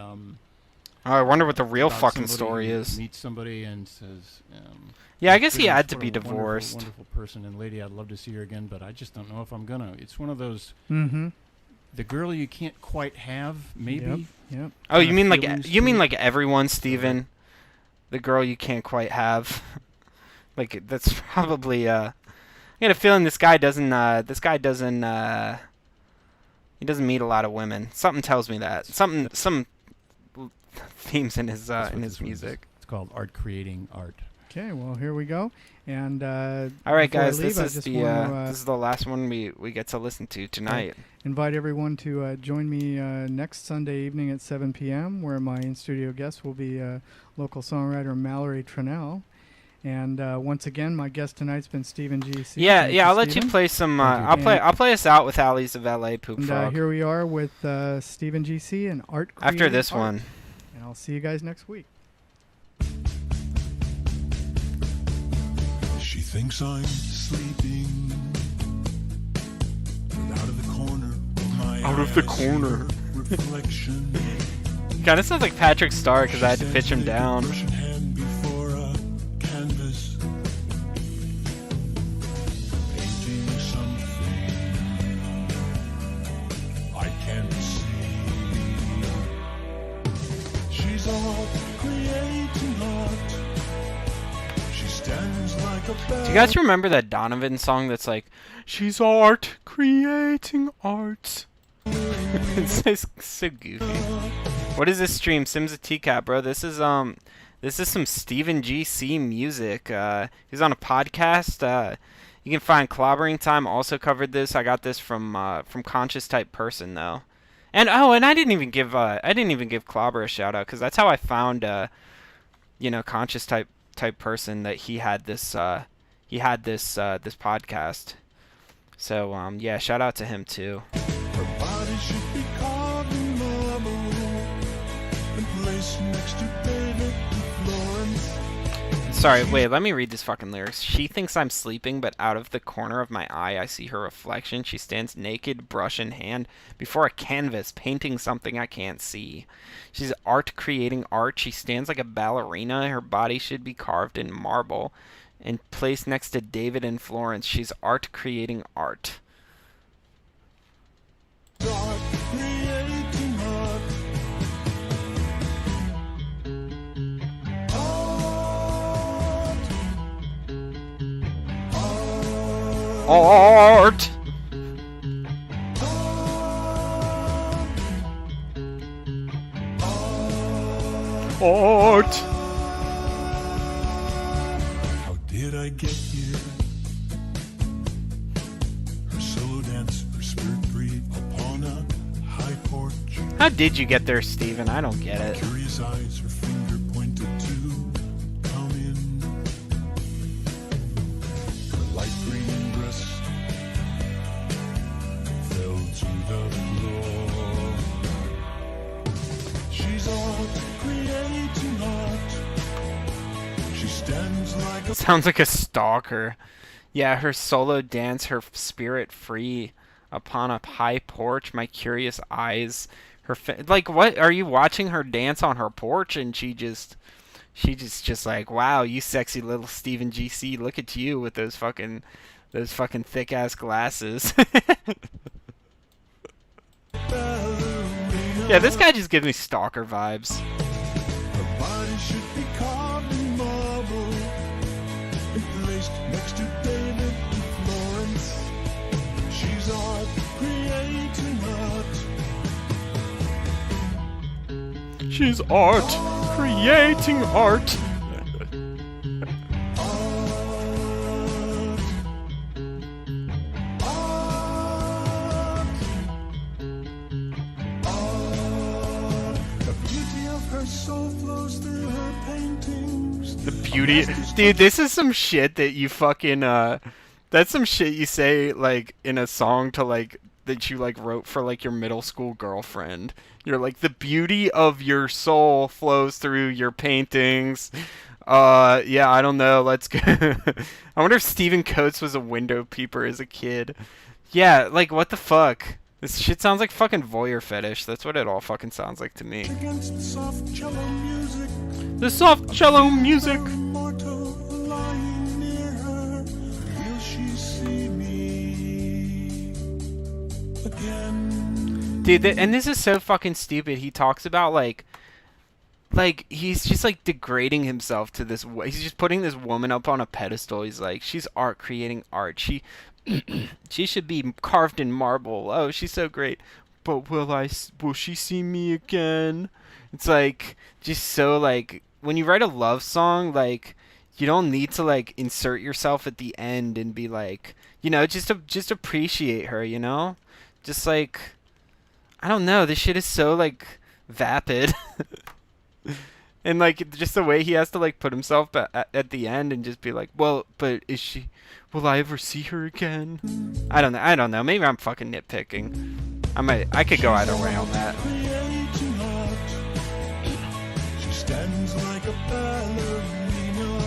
Speaker 1: Oh, I wonder what the real
Speaker 3: about
Speaker 1: fucking
Speaker 3: somebody
Speaker 1: story
Speaker 3: who
Speaker 1: is.
Speaker 3: Meets somebody and says,
Speaker 1: Yeah, I guess he
Speaker 3: "Goodness,
Speaker 1: had to
Speaker 3: what
Speaker 1: be
Speaker 3: a wonderful,
Speaker 1: divorced.
Speaker 3: Wonderful person and lady. I'd love to see her again, but I just don't know if I'm gonna. It's one of those
Speaker 2: Mm-hmm.
Speaker 3: the girl you can't quite have, maybe.
Speaker 2: Yep.
Speaker 1: Oh, you
Speaker 3: kinda
Speaker 1: mean like
Speaker 3: feelings to it.
Speaker 1: everyone, Steven? The girl you can't quite have. Like that's probably I got a feeling this guy doesn't he doesn't meet a lot of women. Something tells me that. Some themes in his
Speaker 3: That's what
Speaker 1: in his
Speaker 3: this one is.
Speaker 1: music.
Speaker 3: It's called Art Creating Art.
Speaker 2: Okay, well here we go. And
Speaker 1: All right,
Speaker 2: before I
Speaker 1: guys,
Speaker 2: leave, I
Speaker 1: this is
Speaker 2: just
Speaker 1: the
Speaker 2: want
Speaker 1: this is the last one we get to listen to tonight.
Speaker 2: invite everyone to join me next Sunday evening at 7 p.m., where my in-studio guest will be local songwriter Mallory Trinnell. And once again, my guest tonight's been Stephen GC.
Speaker 1: Yeah,
Speaker 2: Thank
Speaker 1: I'll let you
Speaker 2: Stephen.
Speaker 1: play some.
Speaker 3: Thank you.
Speaker 1: I'll play us out with Alleys of LA Poop
Speaker 2: And
Speaker 1: Frog
Speaker 2: here we are with Stephen GC and Art
Speaker 1: after
Speaker 2: Creating
Speaker 1: this
Speaker 2: Art.
Speaker 1: one.
Speaker 2: And I'll see you guys next week.
Speaker 4: She thinks I'm sleeping. Out of the corner of my
Speaker 1: Out of the
Speaker 4: eye, I see
Speaker 1: corner.
Speaker 4: her reflection.
Speaker 1: Kind of sounds like Patrick Starr because I had to
Speaker 4: She
Speaker 1: pitch him
Speaker 4: stands with a
Speaker 1: down.
Speaker 4: brush in hand before a canvas, painting something I can't see. She's art, creating art. She stands like a
Speaker 1: Do you guys remember that Donovan song that's like, "She's art, creating art"? It's so goofy. What is this stream? Sims of TCAP, bro. This is some Stephen GC music. He's on a podcast. You can find Clobbering Time also covered this. I got this from Conscious Type Person though. And I didn't even give Clobber a shout out because that's how I found Conscious Type Person, that he had this this podcast. So yeah, shout out to him too.
Speaker 4: Her body should be carved in marble and placed next to David and Florence.
Speaker 1: Sorry, wait, let me read this fucking lyrics. She thinks I'm sleeping, but out of the corner of my eye I see her reflection. She stands naked, brush in hand, before a canvas, painting something I can't see. She's art creating art. She stands like a ballerina. Her body should be carved in marble and placed next to David and Florence. She's art creating art.
Speaker 4: Art, creating art.
Speaker 1: Art. Art.
Speaker 4: How did I get here? Her solo dance, her spirit free upon a high porch.
Speaker 1: How did you get there, Steven? I don't get it.
Speaker 4: Curious eyes, her finger pointed to come in. Her light green dress fell to the floor. She's art, creating art. She stands like a
Speaker 1: Sounds like a stalker. Yeah, her solo dance, her spirit free upon a high porch. My curious eyes. Like, what? Are you watching her dance on her porch and she just like, wow, you sexy little Steven GC. Look at you with those fucking thick ass glasses. Yeah, this guy just gives me stalker vibes.
Speaker 4: Her body should be carved in marble and placed next to David in Florence. She's art, creating art.
Speaker 1: She's art, creating art.
Speaker 4: The beauty of her soul flows through her paintings.
Speaker 1: The beauty, dude. This is some shit that you fucking That's some shit you say like in a song to like that you like wrote for like your middle school girlfriend. You're like, the beauty of your soul flows through your paintings. Yeah, I don't know. Let's go. I wonder if Stephen Coates was a window peeper as a kid. Yeah, like what the fuck? This shit sounds like fucking voyeur fetish. That's what it all fucking sounds like to me.
Speaker 4: Against the soft cello music,
Speaker 1: The soft cello music.
Speaker 4: immortal lying near her. Will she see me again?
Speaker 1: Dude, and this is so fucking stupid. He talks about like he's just like degrading himself to this. He's just putting this woman up on a pedestal. He's like, she's art, creating art. She should be carved in marble. Oh, she's so great. But will she see me again? It's like just so like when you write a love song, like you don't need to like insert yourself at the end and be like, you know, just appreciate her, you know? Just like, I don't know, this shit is so like vapid. And like just the way he has to like put himself at the end and just be like, well, but will I ever see her again? I don't know. Maybe I'm fucking nitpicking. I could go either way on that.
Speaker 4: Creating art. She stands like a ballerina.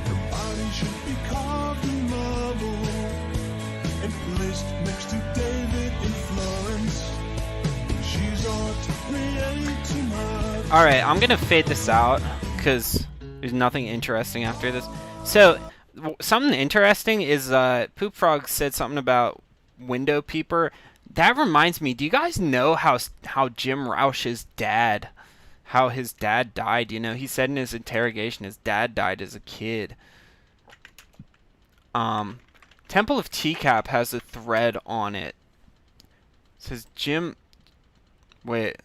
Speaker 4: Her body should be carved in marble and placed next to David in Florence. She's art, creating art.
Speaker 1: Alright, I'm gonna fade this out because there's nothing interesting after this. So something interesting is Poop Frog said something about window peeper. That reminds me, do you guys know how Jim Roush's dad, how his dad died? You know, he said in his interrogation his dad died as a kid. Temple of TCAP has a thread on it. It says wait.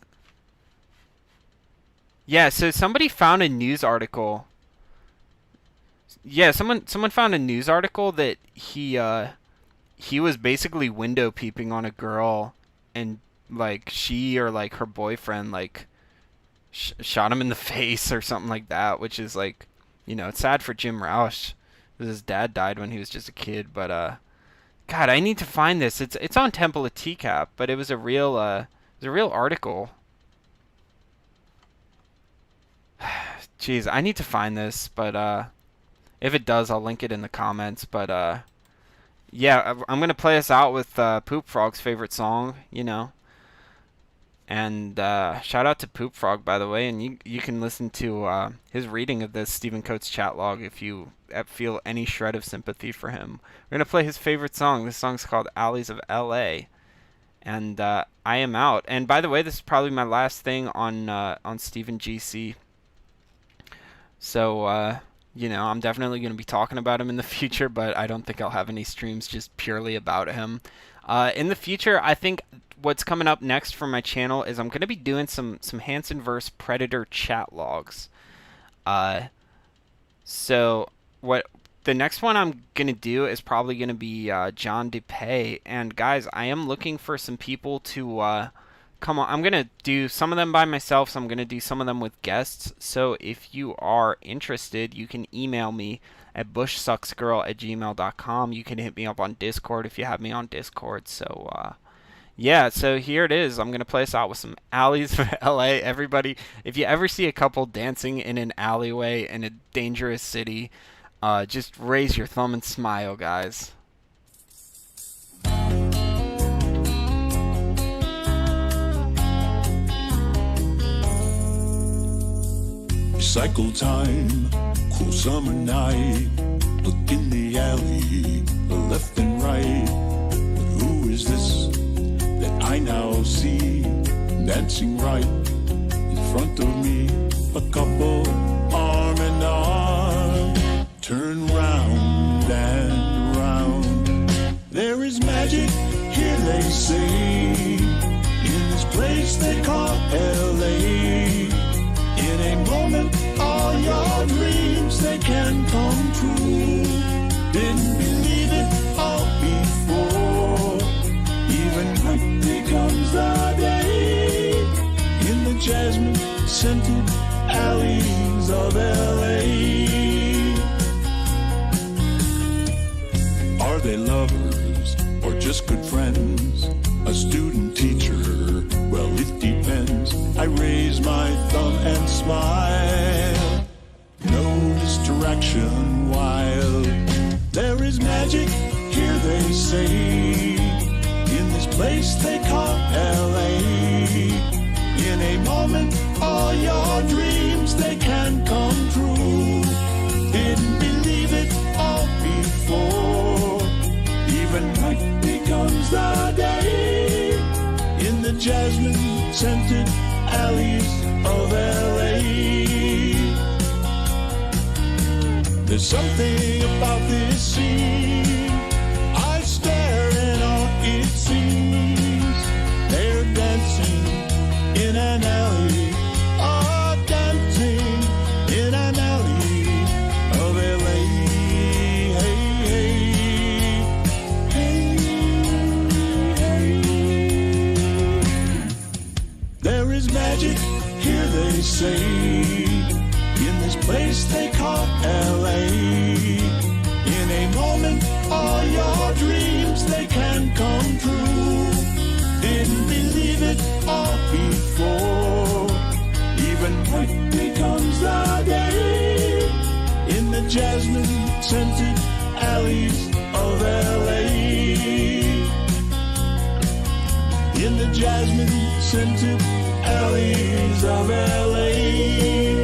Speaker 1: Yeah, so somebody found a news article. Yeah, someone found a news article that he was basically window peeping on a girl, and like she or like her boyfriend like shot him in the face or something like that, which is like, you know, it's sad for Jim Roush. His dad died when he was just a kid, but God, I need to find this. It's on Temple of TCAP, but it was a real article. Jeez, I need to find this, but if it does, I'll link it in the comments. But yeah, I'm gonna play us out with Poop Frog's favorite song, you know. And shout out to Poop Frog, by the way, and you can listen to his reading of this Stephen Coates chat log if you feel any shred of sympathy for him. We're gonna play his favorite song. This song's called "Alleys of L.A." And I am out. And by the way, this is probably my last thing on Stephen GC. So You know, I'm definitely going to be talking about him in the future, but I don't think I'll have any streams just purely about him. In the future, I think what's coming up next for my channel is I'm going to be doing some Hanson vs. Predator chat logs. So what the next one I'm going to do is probably going to be John DePay. And guys, I am looking for some people to come on. I'm going to do some of them by myself, so I'm going to do some of them with guests. So if you are interested, you can email me at bushsucksgirl@gmail.com. You can hit me up on Discord if you have me on Discord. So yeah, so here it is. I'm going to play us out with some Alleys of LA. Everybody, if you ever see a couple dancing in an alleyway in a dangerous city, just raise your thumb and smile, guys.
Speaker 4: Cycle time, cool summer night. Look in the alley, left and right. But who is this that I now see dancing right in front of me? A couple arm in arm, turn round and round. There is magic here, they say, in this place they call LA. In a moment, all your dreams, they can come true. Didn't believe it all before. Even night becomes the day. In the jasmine-scented alleys of LA. Are they lovers or just good friends? A student teacher, well, it depends. I raise my thumb and smile. No distraction while there is magic here, they say, in this place they call LA. In a moment, all your dreams, they can come true. Didn't believe it all before. Even night becomes the day in the jasmine-scented alleys of LA. There's something about this scene. I stare in awe, it seems. They're dancing in an alley. Oh, dancing in an alley of LA. Hey, hey, hey, hey. There is magic here, they say, in this place they call LA. In a moment, all your dreams, they can come true. Didn't believe it all before. Even night becomes the day in the jasmine-scented alleys of LA. In the jasmine-scented alleys of LA.